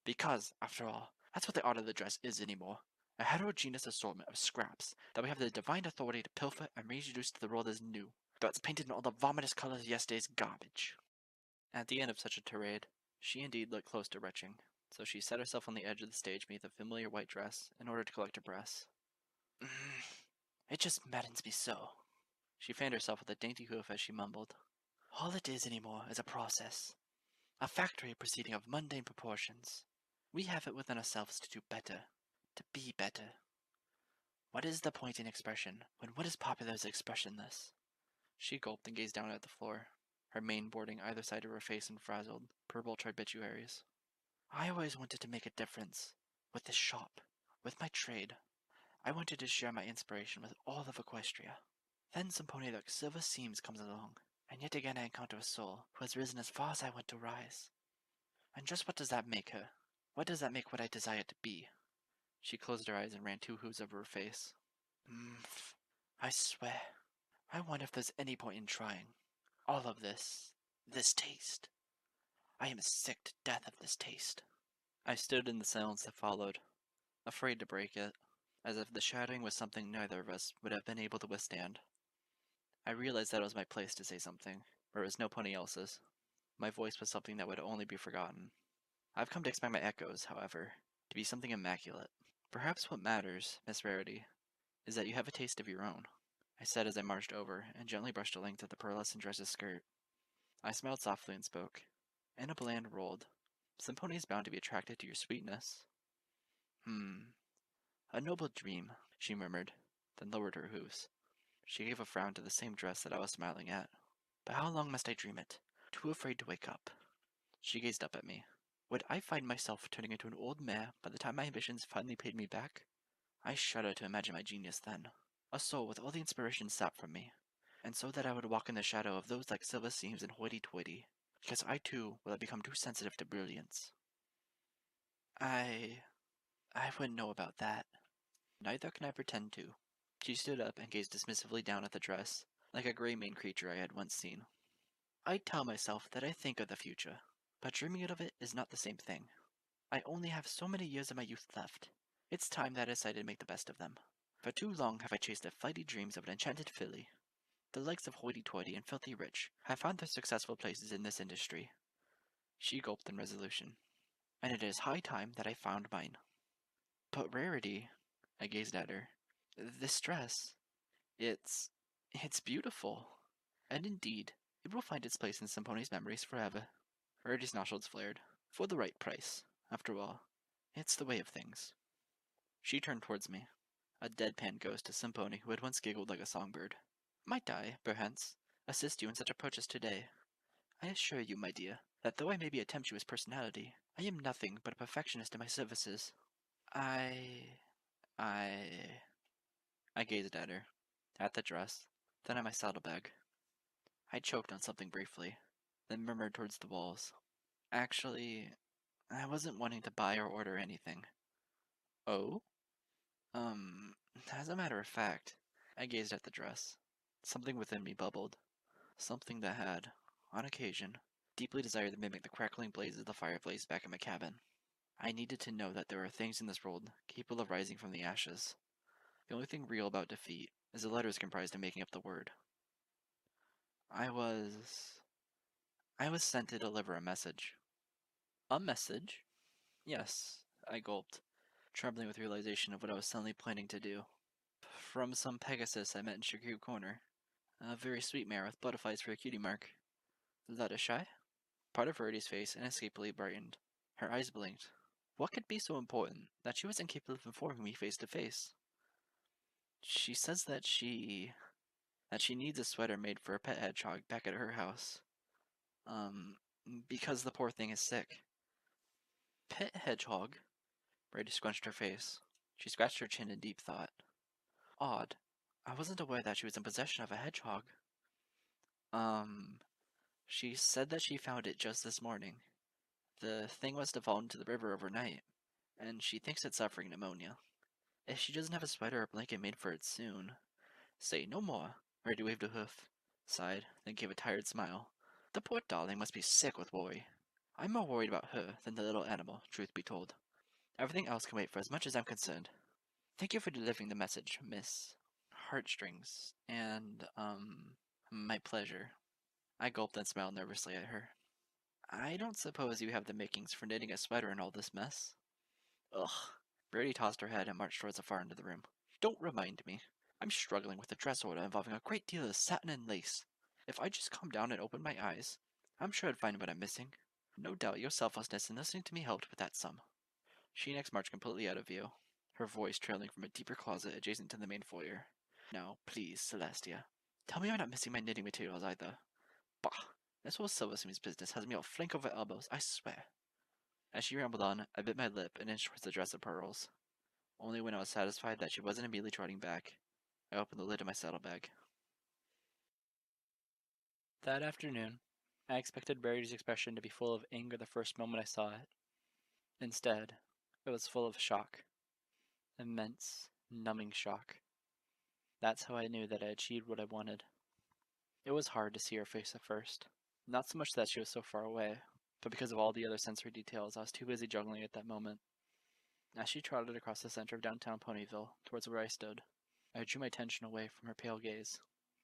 Because, after all, that's what the art of the dress is anymore. A heterogeneous assortment of scraps that we have the divine authority to pilfer and reintroduce to the world as new, though it's painted in all the vomitous colors of yesterday's garbage. At the end of such a tirade, she indeed looked close to retching, so she set herself on the edge of the stage beneath a familiar white dress in order to collect her breaths. It just maddens me so. She fanned herself with a dainty hoof as she mumbled. All it is anymore is a process. A factory proceeding of mundane proportions. We have it within ourselves to do better. To be better. What is the point in expression, when what is popular is expressionless? She gulped and gazed down at the floor, her mane boarding either side of her face in frazzled, purple tribituaries. I always wanted to make a difference. With this shop. With my trade. I wanted to share my inspiration with all of Equestria. Then some pony like Silver Seams comes along, and yet again I encounter a soul who has risen as far as I want to rise. And just what does that make her? What does that make what I desire to be? She closed her eyes and ran 2 hooves over her face. I swear, I wonder if there's any point in trying. All of this taste. I am sick to death of this taste. I stood in the silence that followed, afraid to break it, as if the shattering was something neither of us would have been able to withstand. I realized that it was my place to say something, where it was no pony else's. My voice was something that would only be forgotten. I've come to expect my echoes, however, to be something immaculate. Perhaps what matters, Miss Rarity, is that you have a taste of your own, I said as I marched over and gently brushed the length of the pearlescent dress's skirt. I smiled softly and spoke. In a bland rolled. Some pony is bound to be attracted to your sweetness. A noble dream, she murmured, then lowered her hooves. She gave a frown to the same dress that I was smiling at. But how long must I dream it? Too afraid to wake up. She gazed up at me. Would I find myself turning into an old mare by the time my ambitions finally paid me back? I shudder to imagine my genius then. A soul with all the inspiration sapped from me. And so that I would walk in the shadow of those like Silver Seams and hoity-toity, because I too will have become too sensitive to brilliance. I wouldn't know about that. Neither can I pretend to. She stood up and gazed dismissively down at the dress, like a gray-maned creature I had once seen. I tell myself that I think of the future, but dreaming of it is not the same thing. I only have so many years of my youth left. It's time that I decided to make the best of them. For too long have I chased the flighty dreams of an enchanted filly. The likes of hoity-toity and filthy rich have found their successful places in this industry. She gulped in resolution. And it is high time that I found mine. But Rarity, I gazed at her. This dress, it's beautiful. And indeed, it will find its place in Simponi's memories forever. Rarity's nostrils flared. For the right price, after all. It's the way of things. She turned towards me, a deadpan ghost to Simponi who had once giggled like a songbird. Might I, perchance, assist you in such a purchase today? I assure you, my dear, that though I may be a tempestuous personality, I am nothing but a perfectionist in my services. I gazed at her, at the dress, then at my saddlebag. I choked on something briefly, then murmured towards the walls. Actually, I wasn't wanting to buy or order anything. Oh? As a matter of fact, I gazed at the dress. Something within me bubbled. Something that had, on occasion, deeply desired to mimic the crackling blazes of the fireplace back in my cabin. I needed to know that there are things in this world capable of rising from the ashes. The only thing real about defeat is the letters comprised in making up the word. I was sent to deliver a message. A message? Yes, I gulped, trembling with realization of what I was suddenly planning to do. From some Pegasus I met in Shirku Corner. A very sweet mare with butterflies for a cutie mark. Is that a shy? Part of Rarity's face inescapably brightened. Her eyes blinked. What could be so important that she was incapable of informing me face to face? She says that she needs a sweater made for a pet hedgehog back at her house. Because the poor thing is sick. Pet hedgehog? Rarity scrunched her face. She scratched her chin in deep thought. Odd. I wasn't aware that she was in possession of a hedgehog. She said that she found it just this morning. The thing must have fallen into the river overnight, and she thinks it's suffering pneumonia. If she doesn't have a sweater or blanket made for it soon. Say no more. Rarity waved a hoof, sighed, then gave a tired smile. The poor darling must be sick with worry. I'm more worried about her than the little animal, truth be told. Everything else can wait for as much as I'm concerned. Thank you for delivering the message, Miss Heartstrings, and, my pleasure. I gulped and smiled nervously at her. I don't suppose you have the makings for knitting a sweater in all this mess. Ugh. Rarity tossed her head and marched towards the far end of the room. Don't remind me. I'm struggling with a dress order involving a great deal of satin and lace. If I just calm down and open my eyes, I'm sure I'd find what I'm missing. No doubt your selflessness in listening to me helped with that sum. She next marched completely out of view, her voice trailing from a deeper closet adjacent to the main foyer. Now, please, Celestia, tell me I'm not missing my knitting materials either. Bah! This whole silversmith's business has me all flank over elbows, I swear. As she rambled on, I bit my lip and inched towards the dress of pearls. Only when I was satisfied that she wasn't immediately trotting back, I opened the lid of my saddlebag. That afternoon, I expected Rarity's expression to be full of anger the first moment I saw it. Instead, it was full of shock. Immense, numbing shock. That's how I knew that I achieved what I wanted. It was hard to see her face at first. Not so much that she was so far away, but because of all the other sensory details I was too busy juggling at that moment. As she trotted across the center of downtown Ponyville, towards where I stood, I drew my attention away from her pale gaze,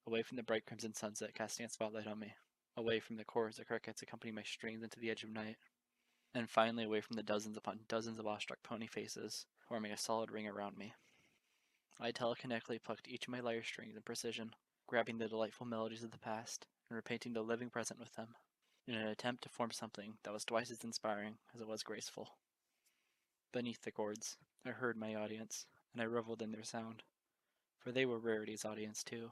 away from the bright crimson sunset casting a spotlight on me, away from the chorus of crickets accompanying my strains into the edge of night, and finally away from the dozens upon dozens of awestruck pony faces forming a solid ring around me. I telekinetically plucked each of my lyre strings in precision, grabbing the delightful melodies of the past and repainting the living present with them, in an attempt to form something that was twice as inspiring as it was graceful. Beneath the chords, I heard my audience, and I reveled in their sound, for they were Rarity's audience too.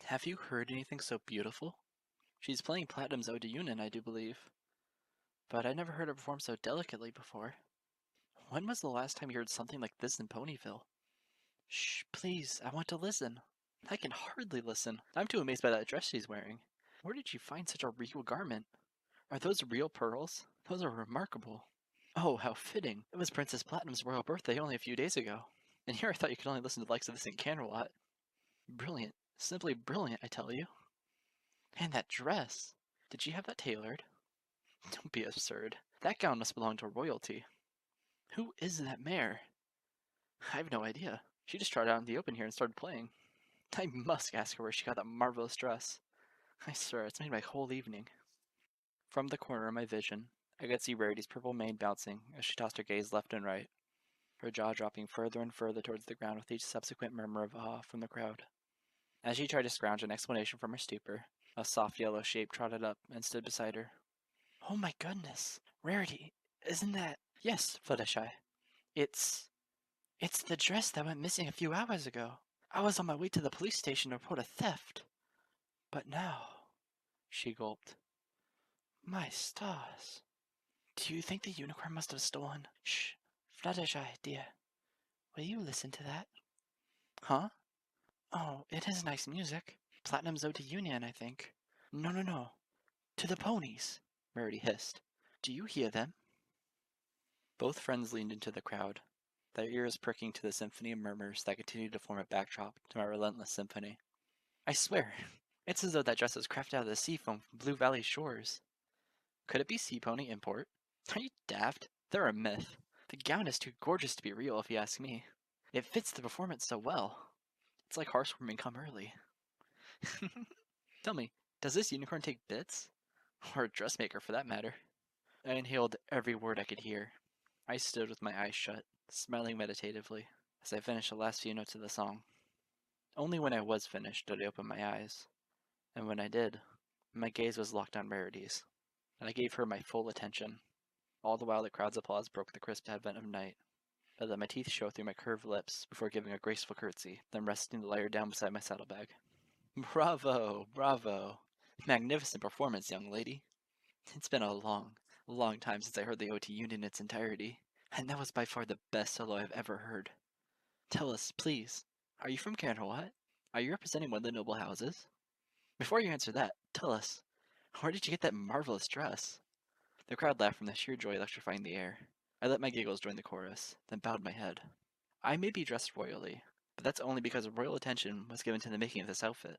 Have you heard anything so beautiful? She's playing Platinum's Ode to Union, I do believe, but I never heard her perform so delicately before. When was the last time you heard something like this in Ponyville? Shh, please, I want to listen. I can hardly listen. I'm too amazed by that dress she's wearing. Where did she find such a regal garment? Are those real pearls? Those are remarkable. Oh, how fitting. It was Princess Platinum's royal birthday only a few days ago. And here I thought you could only listen to the likes of this in Canterlot. Brilliant. Simply brilliant, I tell you. And that dress. Did she have that tailored? Don't be absurd. That gown must belong to royalty. Who is that mare? I have no idea. She just trotted out in the open here and started playing. I must ask her where she got that marvelous dress. I swear, it's made my whole evening. From the corner of my vision, I could see Rarity's purple mane bouncing as she tossed her gaze left and right, her jaw dropping further and further towards the ground with each subsequent murmur of awe from the crowd. As she tried to scrounge an explanation from her stupor, a soft yellow shape trotted up and stood beside her. Oh my goodness! Rarity, isn't that... Yes, Fluttershy. It's the dress that went missing a few hours ago. I was on my way to the police station to report a theft. But now... She gulped. My stars. Do you think the unicorn must have stolen... Shh, Fluttershy, dear. Will you listen to that? Huh? Oh, it is nice music. Platinum's Ode to Union, I think. No. To the ponies, Rarity hissed. Do you hear them? Both friends leaned into the crowd, their ears pricking to the symphony of murmurs that continued to form a backdrop to my relentless symphony. I swear, it's as though that dress was crafted out of the sea foam from Blue Valley shores. Could it be sea pony import? Are you daft? They're a myth. The gown is too gorgeous to be real, if you ask me. It fits the performance so well. It's like housewarming come early. Tell me, does this unicorn take bits? Or a dressmaker, for that matter. I inhaled every word I could hear. I stood with my eyes shut, smiling meditatively, as I finished the last few notes of the song. Only when I was finished did I open my eyes, and when I did, my gaze was locked on Rarity's, and I gave her my full attention. All the while the crowd's applause broke the crisp advent of night. I let my teeth show through my curved lips before giving a graceful curtsy, then resting the lyre down beside my saddlebag. Bravo! Magnificent performance, young lady. It's been a long time since I heard the OT Union in its entirety, and that was by far the best solo I've ever heard. Tell us, please, are you from Canterlot? Are you representing one of the noble houses? Before you answer that, tell us, where did you get that marvelous dress? The crowd laughed from the sheer joy electrifying the air. I let my giggles join the chorus, then bowed my head. I may be dressed royally, but that's only because royal attention was given to the making of this outfit.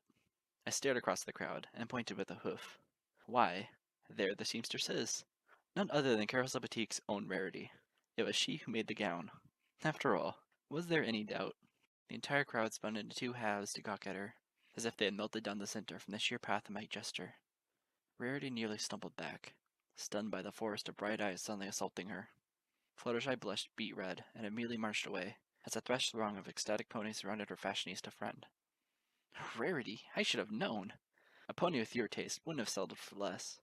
I stared across the crowd and pointed with a hoof. Why, there the seamstress is. None other than Carousel Boutique's own Rarity. It was she who made the gown. After all, was there any doubt? The entire crowd spun into two halves to gawk at her, as if they had melted down the center from the sheer path of my gesture. Rarity nearly stumbled back, stunned by the forest of bright eyes suddenly assaulting her. Fluttershy blushed beet red and immediately marched away, as a thresh throng of ecstatic ponies surrounded her fashionista friend. Rarity, I should have known. A pony with your taste wouldn't have settled for less.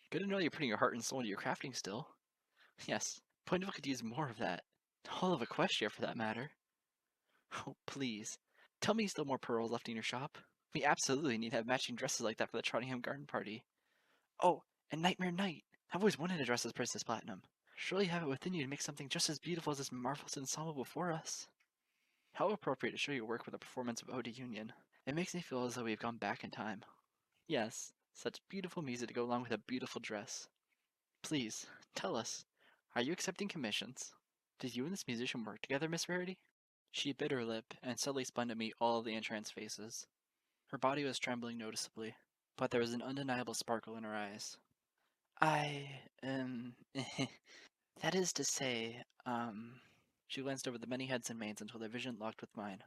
Good to know you're putting your heart and soul into your crafting still. Yes, Ponyville could use more of that. All of Equestria, for that matter. Oh, please. Tell me still more pearls left in your shop. We absolutely need to have matching dresses like that for the Trottingham Garden Party. Oh, and Nightmare Night. I've always wanted a dress as Princess Platinum. Surely you have it within you to make something just as beautiful as this marvelous ensemble before us. How appropriate to show your work with a performance of Ode to Union. It makes me feel as though we've gone back in time. Yes, such beautiful music to go along with a beautiful dress. Please, tell us, are you accepting commissions? Did you and this musician work together, Miss Rarity? She bit her lip and suddenly spun to meet all of the entranced faces. Her body was trembling noticeably, but there was an undeniable sparkle in her eyes. That is to say, She glanced over the many heads and manes until their vision locked with mine.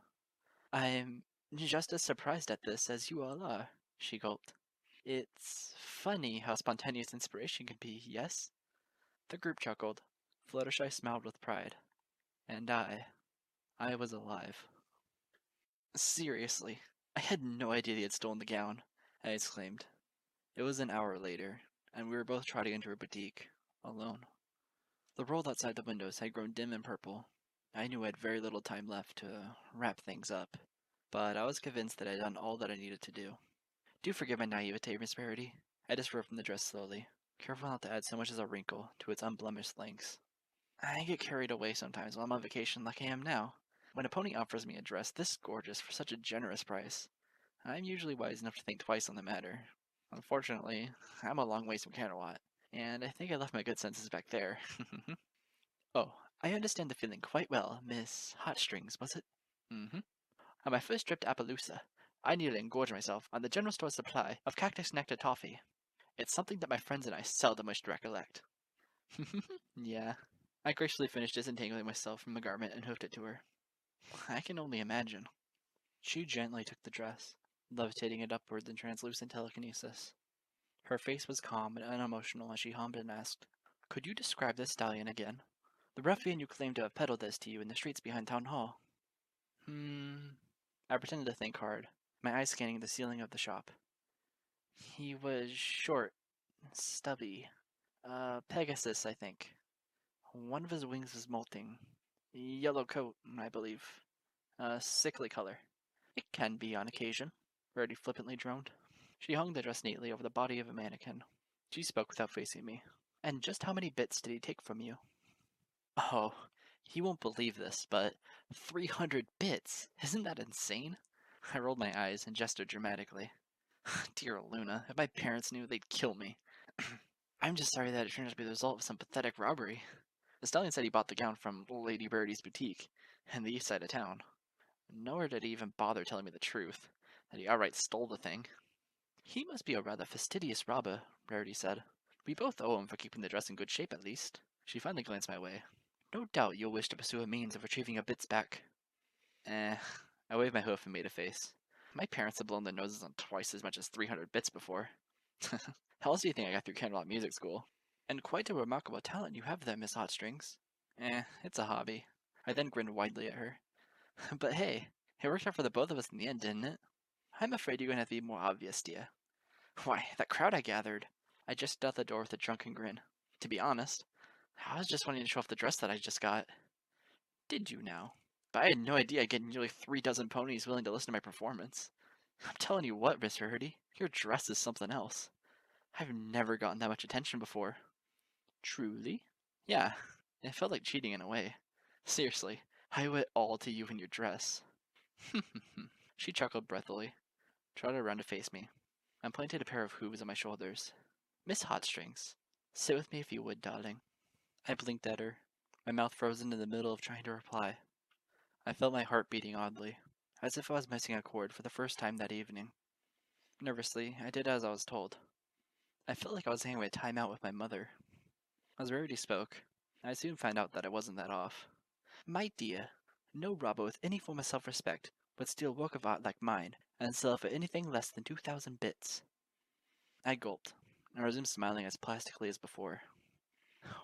I'm just as surprised at this as you all are, she gulped. It's funny how spontaneous inspiration can be, yes? The group chuckled. Fluttershy smiled with pride. And I was alive. Seriously, I had no idea he had stolen the gown, I exclaimed. It was an hour later, and we were both trotting into her boutique, alone. The world outside the windows had grown dim and purple. I knew I had very little time left to wrap things up, but I was convinced that I had done all that I needed to do. Do forgive my naivete, Miss Rarity. I just ripped from the dress slowly, careful not to add so much as a wrinkle to its unblemished lengths. I get carried away sometimes while I'm on vacation like I am now. When a pony offers me a dress this gorgeous for such a generous price, I'm usually wise enough to think twice on the matter. Unfortunately, I'm a long ways from Camelot, and I think I left my good senses back there. Oh, I understand the feeling quite well, Miss Hotstrings, was it? Mm-hmm. On my first trip to Appaloosa, I nearly engorged myself on the general store supply of cactus nectar toffee. It's something that my friends and I seldom wish to recollect. Yeah. I gracefully finished disentangling myself from the garment and hoofed it to her. I can only imagine. She gently took the dress, levitating it upwards in translucent telekinesis. Her face was calm and unemotional as she hummed and asked, Could you describe this stallion again? The ruffian you claim to have peddled this to you in the streets behind Town Hall. I pretended to think hard, my eyes scanning the ceiling of the shop. He was short, stubby. Pegasus, I think. One of his wings was molting. Yellow coat, I believe. Sickly color. It can be on occasion, Rarity flippantly droned. She hung the dress neatly over the body of a mannequin. She spoke without facing me. And just how many bits did he take from you? Oh, you won't believe this, but 300 bits! Isn't that insane? I rolled my eyes and gestured dramatically. Dear Luna, if my parents knew, they'd kill me. I'm just sorry that it turned out to be the result of some pathetic robbery. The stallion said he bought the gown from Lady Birdie's boutique, in the east side of town. Nor did he even bother telling me the truth, that he outright stole the thing. He must be a rather fastidious robber, Rarity said. We both owe him for keeping the dress in good shape, at least. She finally glanced my way. No doubt you'll wish to pursue a means of retrieving your bits back. I waved my hoof and made a face. My parents have blown their noses on twice as much as 300 bits before. How else do you think I got through Camelot Music School? And quite a remarkable talent you have there, Miss Hotstrings. It's a hobby. I then grinned widely at her. But hey, it worked out for the both of us in the end, didn't it? I'm afraid you're going to have to be more obvious, dear. Why, that crowd I gathered. I just out the door with a drunken grin. To be honest, I was just wanting to show off the dress that I just got. Did you now? But I had no idea I'd get nearly 3 dozen ponies willing to listen to my performance. I'm telling you what, Miss Rarity, your dress is something else. I've never gotten that much attention before. Truly? Yeah, it felt like cheating in a way. Seriously, I owe it all to you and your dress. She chuckled breathily, trotted around to face me, and planted a pair of hooves on my shoulders. Miss Hotstrings, sit with me if you would, darling. I blinked at her, my mouth frozen in the middle of trying to reply. I felt my heart beating oddly, as if I was missing a chord for the first time that evening. Nervously, I did as I was told. I felt like I was hanging a time out with my mother. As Rarity spoke, I soon found out that I wasn't that off. My dear, no robber with any form of self-respect would steal a work of art like mine and sell it for anything less than 2,000 bits. I gulped, I resumed smiling as plastically as before.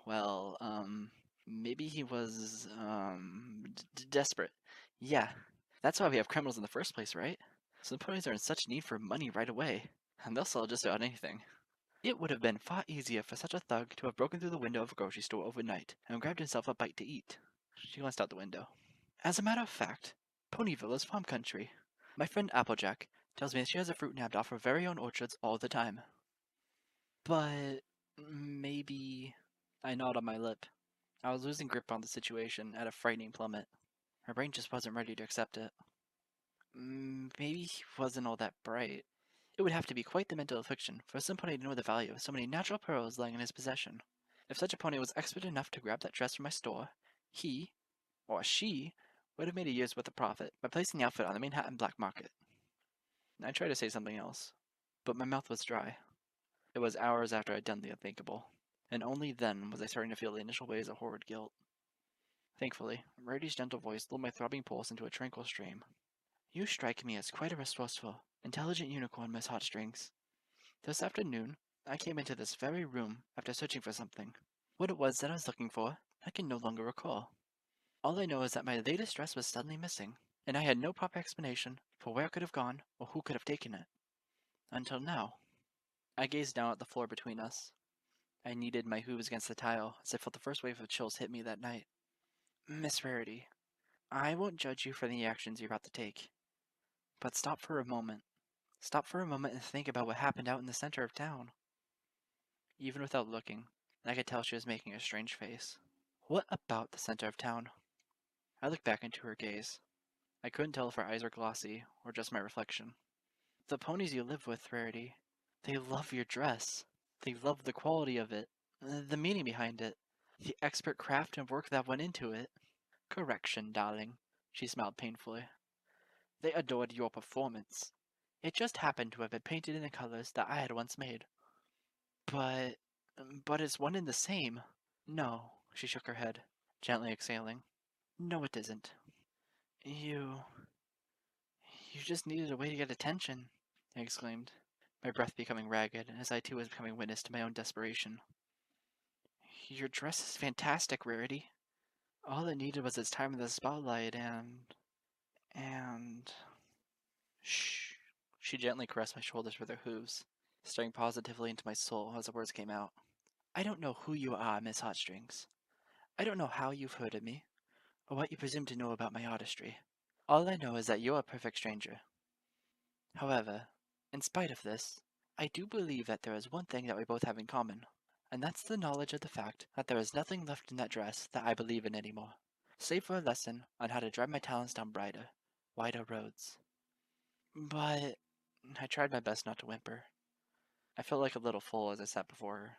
Well, maybe he was, desperate. Yeah, that's why we have criminals in the first place, right? Some ponies are in such need for money right away, and they'll sell just about anything. It would have been far easier for such a thug to have broken through the window of a grocery store overnight and grabbed himself a bite to eat. She glanced out the window. As a matter of fact, Ponyville is farm country. My friend Applejack tells me she has a fruit nabbed off her very own orchards all the time. But maybe... I gnawed on my lip. I was losing grip on the situation at a frightening plummet. My brain just wasn't ready to accept it. Maybe he wasn't all that bright. It would have to be quite the mental affliction for some pony to know the value of so many natural pearls lying in his possession. If such a pony was expert enough to grab that dress from my store, he, or she, would have made a year's worth of profit by placing the outfit on the Manhattan black market. I tried to say something else, but my mouth was dry. It was hours after I'd done the unthinkable, and only then was I starting to feel the initial waves of horrid guilt. Thankfully, Rarity's gentle voice lulled my throbbing pulse into a tranquil stream. You strike me as quite a resourceful, intelligent unicorn, Miss Hotstrings. This afternoon, I came into this very room after searching for something. What it was that I was looking for, I can no longer recall. All I know is that my latest dress was suddenly missing, and I had no proper explanation for where it could have gone or who could have taken it. Until now. I gazed down at the floor between us. I kneaded my hooves against the tile as I felt the first wave of chills hit me that night. Miss Rarity, I won't judge you for the actions you're about to take. But stop for a moment. Stop for a moment and think about what happened out in the center of town. Even without looking, I could tell she was making a strange face. What about the center of town? I looked back into her gaze. I couldn't tell if her eyes were glossy or just my reflection. The ponies you live with, Rarity, they love your dress. They love the quality of it, the meaning behind it, the expert craft and work that went into it. Correction, darling, she smiled painfully. They adored your performance. It just happened to have been painted in the colors that I had once made. But it's one and the same. No, she shook her head, gently exhaling. No, it isn't. You just needed a way to get attention, I exclaimed, my breath becoming ragged as I too was becoming witness to my own desperation. Your dress is fantastic, Rarity. All it needed was its time in the spotlight and... Shh. She gently caressed my shoulders with her hooves, staring positively into my soul as the words came out. I don't know who you are, Miss Hotstrings. I don't know how you've heard of me, or what you presume to know about my artistry. All I know is that you're a perfect stranger. However, in spite of this, I do believe that there is one thing that we both have in common, and that's the knowledge of the fact that there is nothing left in that dress that I believe in anymore, save for a lesson on how to drive my talents down brighter, wider roads. But I tried my best not to whimper. I felt like a little fool as I sat before her.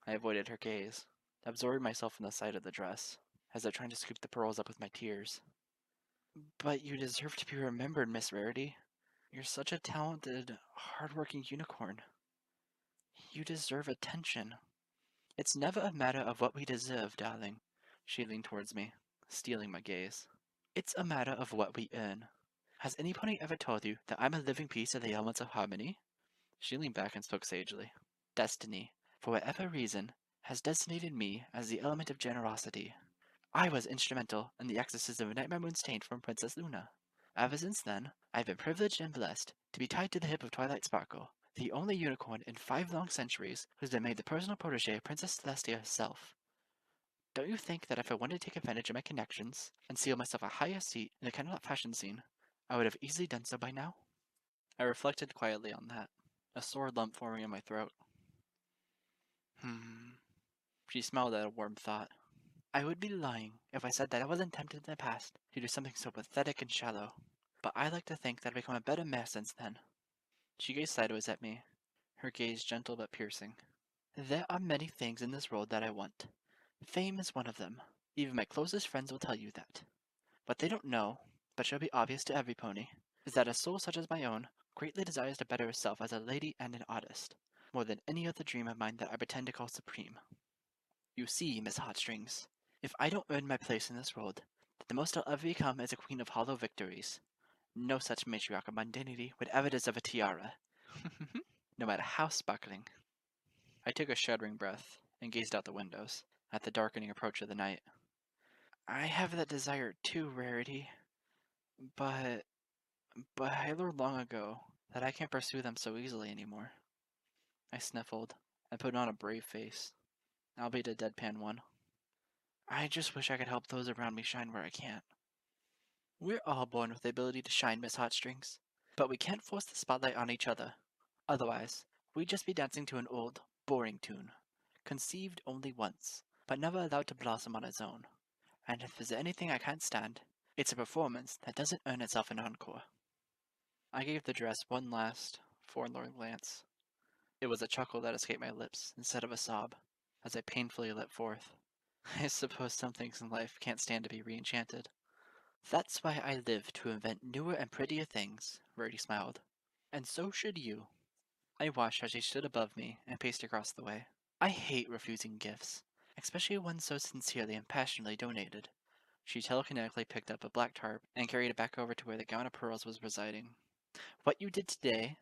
I avoided her gaze, absorbing myself in the sight of the dress, as I tried to scoop the pearls up with my tears. But you deserve to be remembered, Miss Rarity. You're such a talented, hard-working unicorn. You deserve attention. It's never a matter of what we deserve, darling. She leaned towards me, stealing my gaze. It's a matter of what we earn. Has any pony ever told you that I'm a living piece of the elements of harmony? She leaned back and spoke sagely. Destiny, for whatever reason, has designated me as the element of generosity. I was instrumental in the exorcism of Nightmare Moonstain from Princess Luna. Ever since then, I've been privileged and blessed to be tied to the hip of Twilight Sparkle, the only unicorn in 5 long centuries who's been made the personal protege of Princess Celestia herself. Don't you think that if I wanted to take advantage of my connections and seal myself a higher seat in the Camelot fashion scene, I would have easily done so by now? I reflected quietly on that, a sore lump forming in my throat. She smiled at a warm thought. I would be lying if I said that I wasn't tempted in the past to do something so pathetic and shallow, but I like to think that I've become a better mare since then. She gazed sideways at me, her gaze gentle but piercing. There are many things in this world that I want. Fame is one of them. Even my closest friends will tell you that. What they don't know, but shall be obvious to every pony, is that a soul such as my own greatly desires to better herself as a lady and an artist, more than any other dream of mine that I pretend to call supreme. You see, Miss Hotstrings, if I don't earn my place in this world, the most I'll ever become is a queen of hollow victories. No such matriarch of mundanity would ever deserve a tiara, no matter how sparkling. I took a shuddering breath and gazed out the windows at the darkening approach of the night. I have that desire too, Rarity, but I learned long ago that I can't pursue them so easily anymore. I sniffled and put on a brave face, albeit a deadpan one. I just wish I could help those around me shine where I can't. We're all born with the ability to shine, Miss Heartstrings, but we can't force the spotlight on each other. Otherwise, we'd just be dancing to an old, boring tune, conceived only once, but never allowed to blossom on its own. And if there's anything I can't stand, it's a performance that doesn't earn itself an encore. I gave the dress one last, forlorn glance. It was a chuckle that escaped my lips instead of a sob, as I painfully let forth. I suppose some things in life can't stand to be re-enchanted. That's why I live to invent newer and prettier things, Rarity smiled. And so should you. I watched as she stood above me and paced across the way. I hate refusing gifts, especially ones so sincerely and passionately donated. She telekinetically picked up a black tarp and carried it back over to where the gown of pearls was residing. What you did today,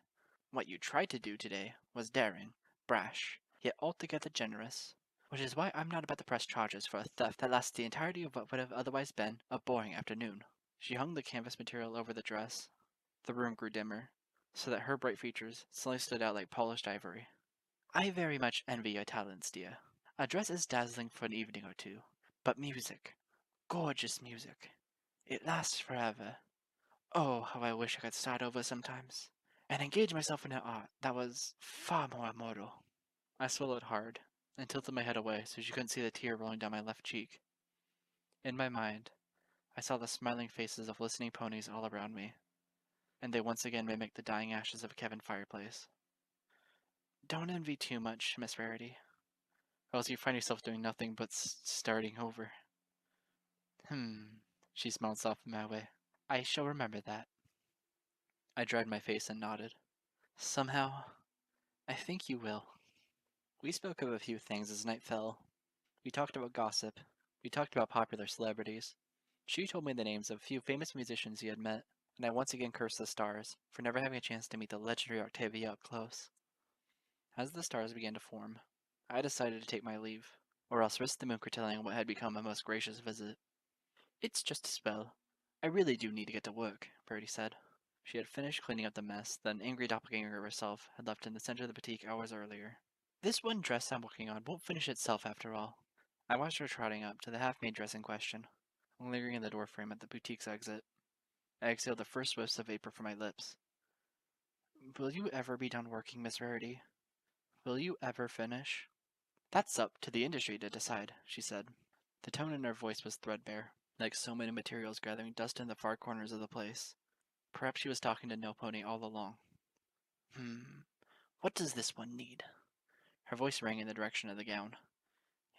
what you tried to do today, was daring, brash, yet altogether generous. Which is why I'm not about to press charges for a theft that lasts the entirety of what would have otherwise been a boring afternoon. She hung the canvas material over the dress. The room grew dimmer, so that her bright features suddenly stood out like polished ivory. I very much envy your talents, dear. A dress is dazzling for an evening or two, but music, gorgeous music, it lasts forever. Oh, how I wish I could start over sometimes, and engage myself in an art that was far more immortal. I swallowed hard, and tilted my head away so she couldn't see the tear rolling down my left cheek. In my mind, I saw the smiling faces of listening ponies all around me, and they once again mimicked the dying ashes of a cabin fireplace. Don't envy too much, Miss Rarity, or else you find yourself doing nothing but starting over. She smiled softly my way. I shall remember that. I dried my face and nodded. Somehow, I think you will. We spoke of a few things as night fell. We talked about gossip. We talked about popular celebrities. She told me the names of a few famous musicians he had met, and I once again cursed the stars for never having a chance to meet the legendary Octavia up close. As the stars began to form, I decided to take my leave, or else risk the moon curtailing what had become a most gracious visit. It's just a spell. I really do need to get to work, Birdie said. She had finished cleaning up the mess that an angry doppelganger of herself had left in the center of the boutique hours earlier. This one dress I'm working on won't finish itself after all. I watched her trotting up to the half-made dress in question, lingering in the doorframe at the boutique's exit. I exhaled the first whiffs of vapor from my lips. Will you ever be done working, Miss Rarity? Will you ever finish? That's up to the industry to decide, she said. The tone in her voice was threadbare, like so many materials gathering dust in the far corners of the place. Perhaps she was talking to No Pony all along. What does this one need? Her voice rang in the direction of the gown.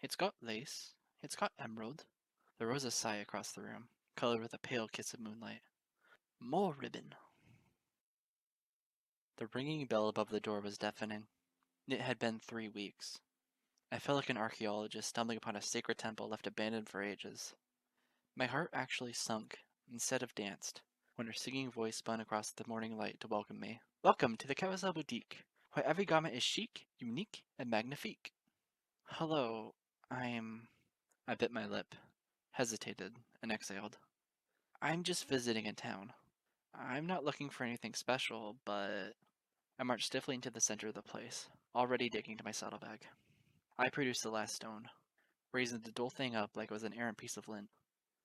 It's got lace. It's got emerald. There rose a sigh across the room, colored with a pale kiss of moonlight. More ribbon. The ringing bell above the door was deafening. It had been 3 weeks. I felt like an archaeologist stumbling upon a sacred temple left abandoned for ages. My heart actually sunk, instead of danced, when her singing voice spun across the morning light to welcome me. Welcome to the Carousel Boutique, where every garment is chic, unique, and magnifique. Hello, I bit my lip, hesitated, and exhaled. I'm just visiting in town. I'm not looking for anything special, but... I marched stiffly into the center of the place, already digging to my saddlebag. I produced the last stone, raising the dull thing up like it was an errant piece of lint.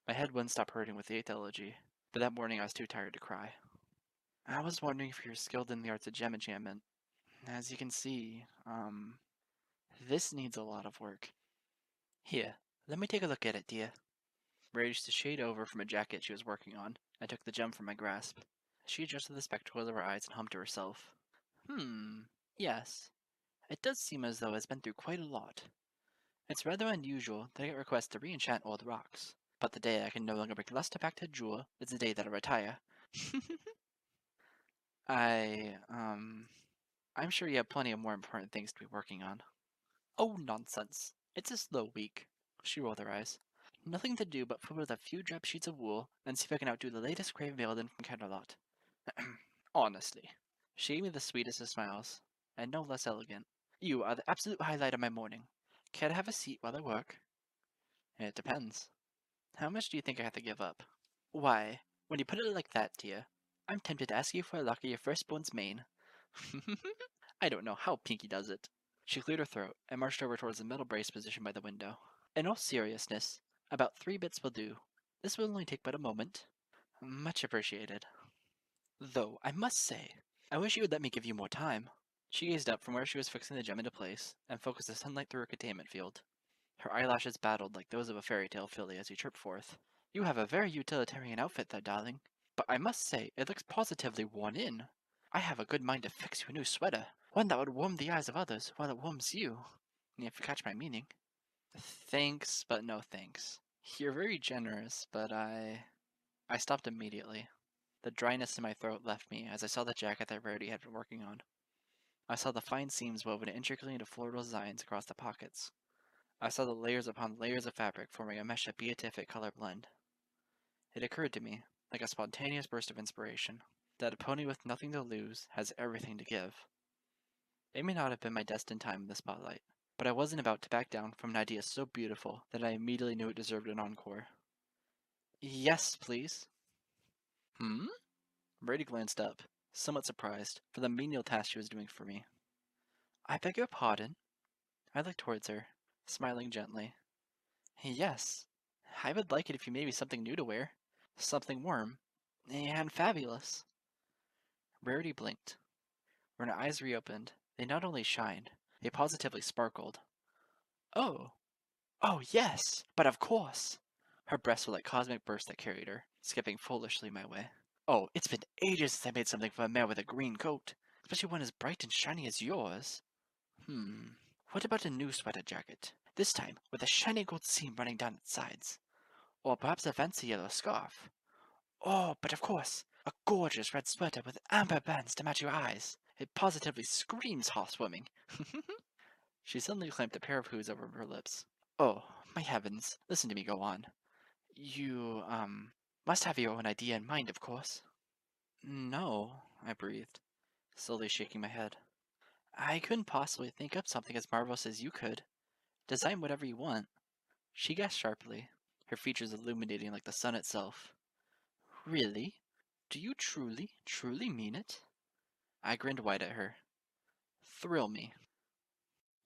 My head wouldn't stop hurting with the 8th elegy, but that morning I was too tired to cry. I was wondering if you're skilled in the arts of gem enchantment. As you can see, this needs a lot of work. Here, let me take a look at it, dear. Raised the shade over from a jacket she was working on, and took the gem from my grasp. She adjusted the spectacles of her eyes and hummed to herself. Yes. It does seem as though it's been through quite a lot. It's rather unusual that I get requests to re-enchant old rocks, but the day I can no longer bring luster back to jewel is the day that I retire. I'm sure you have plenty of more important things to be working on. Oh, nonsense. It's a slow week. She rolled her eyes. Nothing to do but fool with a few drab sheets of wool and see if I can outdo the latest grave maiden from Camelot. Honestly. She gave me the sweetest of smiles, and no less elegant. You are the absolute highlight of my morning. Care to have a seat while I work? It depends. How much do you think I have to give up? Why, when you put it like that, dear, I'm tempted to ask you for a lock of your firstborn's mane. I don't know how Pinky does it. She cleared her throat and marched over towards the metal brace position by the window. In all seriousness, about 3 bits will do. This will only take but a moment. Much appreciated. Though, I must say, I wish you would let me give you more time. She gazed up from where she was fixing the gem into place and focused the sunlight through her containment field. Her eyelashes battled like those of a fairy tale filly as she chirped forth. You have a very utilitarian outfit there, darling. But I must say, it looks positively worn in. I have a good mind to fix you a new sweater, one that would warm the eyes of others while it warms you. If you catch my meaning. Thanks, but no thanks. You're very generous, but I stopped immediately. The dryness in my throat left me as I saw the jacket that Rarity had been working on. I saw the fine seams woven intricately into floral designs across the pockets. I saw the layers upon layers of fabric forming a mesh of beatific color blend. It occurred to me, like a spontaneous burst of inspiration, that a pony with nothing to lose has everything to give. It may not have been my destined time in the spotlight, but I wasn't about to back down from an idea so beautiful that I immediately knew it deserved an encore. Yes, please. Brady glanced up, somewhat surprised, for the menial task she was doing for me. I beg your pardon? I looked towards her, smiling gently. Yes, I would like it if you made me something new to wear. Something warm. And fabulous. Rarity blinked. When her eyes reopened, they not only shined, they positively sparkled. Oh, oh yes, but of course. Her breaths were like cosmic bursts that carried her, skipping foolishly my way. Oh, it's been ages since I made something for a mare with a green coat, especially one as bright and shiny as yours. What about a new sweater jacket? This time with a shiny gold seam running down its sides. Or perhaps a fancy yellow scarf. Oh, but of course, a gorgeous red sweater with amber bands to match your eyes. It positively screams horseswimming. She suddenly clamped a pair of hooves over her lips. Oh, my heavens, listen to me go on. You, must have your own idea in mind, of course. No, I breathed, slowly shaking my head. I couldn't possibly think up something as marvelous as you could. Design whatever you want. She gasped sharply, her features illuminating like the sun itself. Really? Do you truly, truly mean it? I grinned wide at her. Thrill me.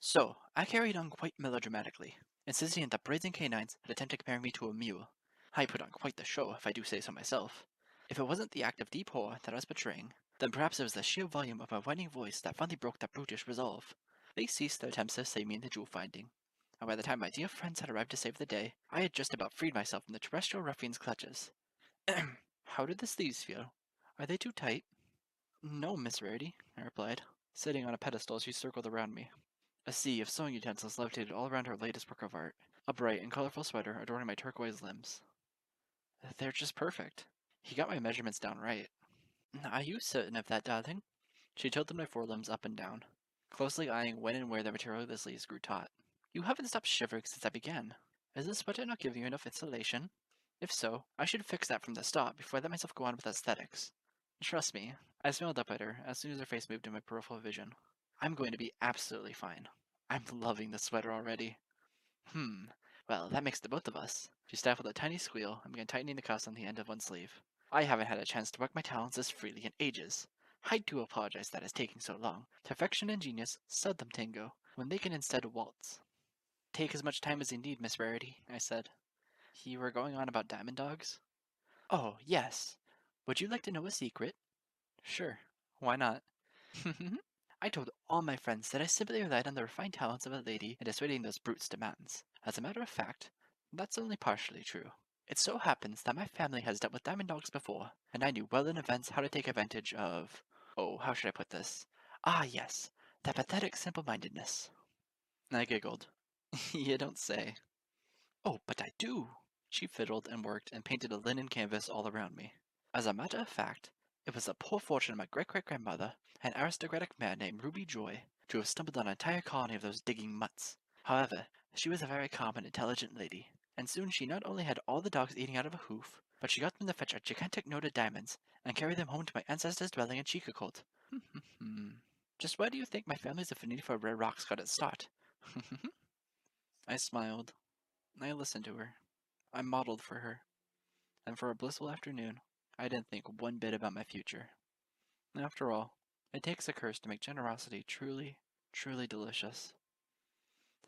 So, I carried on quite melodramatically, insisting that the brazen canines had attempted to compare me to a mule. I put on quite the show, if I do say so myself. If it wasn't the act of deep horror that I was betraying, then perhaps it was the sheer volume of my whining voice that finally broke that brutish resolve. They ceased their attempts to save me in the jewel finding, and by the time my dear friends had arrived to save the day, I had just about freed myself from the terrestrial ruffian's clutches. How did the sleeves feel? Are they too tight? No, Miss Rarity, I replied. Sitting on a pedestal, she circled around me. A sea of sewing utensils levitated all around her latest work of art, a bright and colorful sweater adorning my turquoise limbs. They're just perfect. He got my measurements down right. Are you certain of that, darling? She tilted my forelimbs up and down, closely eyeing when and where the material of the sleeves grew taut. You haven't stopped shivering since I began. Is this sweater not giving you enough insulation? If so, I should fix that from the start before I let myself go on with aesthetics. Trust me, I smiled up at her as soon as her face moved in my peripheral vision. I'm going to be absolutely fine. I'm loving the sweater already. Well, that makes the both of us. She stifled a tiny squeal and began tightening the cuffs on the end of one sleeve. I haven't had a chance to work my talents this freely in ages. I do apologize that it's taking so long. Perfection and genius seldom tango, when they can instead waltz. Take as much time as you need, Miss Rarity, I said. You were going on about diamond dogs? Oh, yes. Would you like to know a secret? Sure. Why not? I told all my friends that I simply relied on the refined talents of a lady in dissuading those brutes' demands. As a matter of fact, that's only partially true. It so happens that my family has dealt with diamond dogs before, and I knew well in advance how to take advantage of... Oh, how should I put this? Ah, yes, that pathetic simple-mindedness. I giggled. You don't say. Oh, but I do. She fiddled and worked and painted a linen canvas all around me. As a matter of fact, it was the poor fortune of my great-great-grandmother, an aristocratic man named Ruby Joy, to have stumbled on an entire colony of those digging mutts. However, she was a very calm and intelligent lady, and soon she not only had all the dogs eating out of a hoof, but she got them to fetch a gigantic note of diamonds and carry them home to my ancestors' dwelling in Chicacolt. Just why do you think my family's affinity for rare rocks got its start? I smiled. I listened to her. I modeled for her. And for a blissful afternoon, I didn't think one bit about my future. After all, it takes a curse to make generosity truly, truly delicious.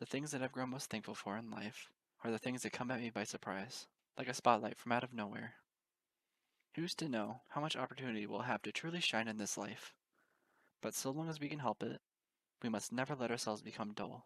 The things that I've grown most thankful for in life are the things that come at me by surprise, like a spotlight from out of nowhere. Who's to know how much opportunity we'll have to truly shine in this life? But so long as we can help it, we must never let ourselves become dull.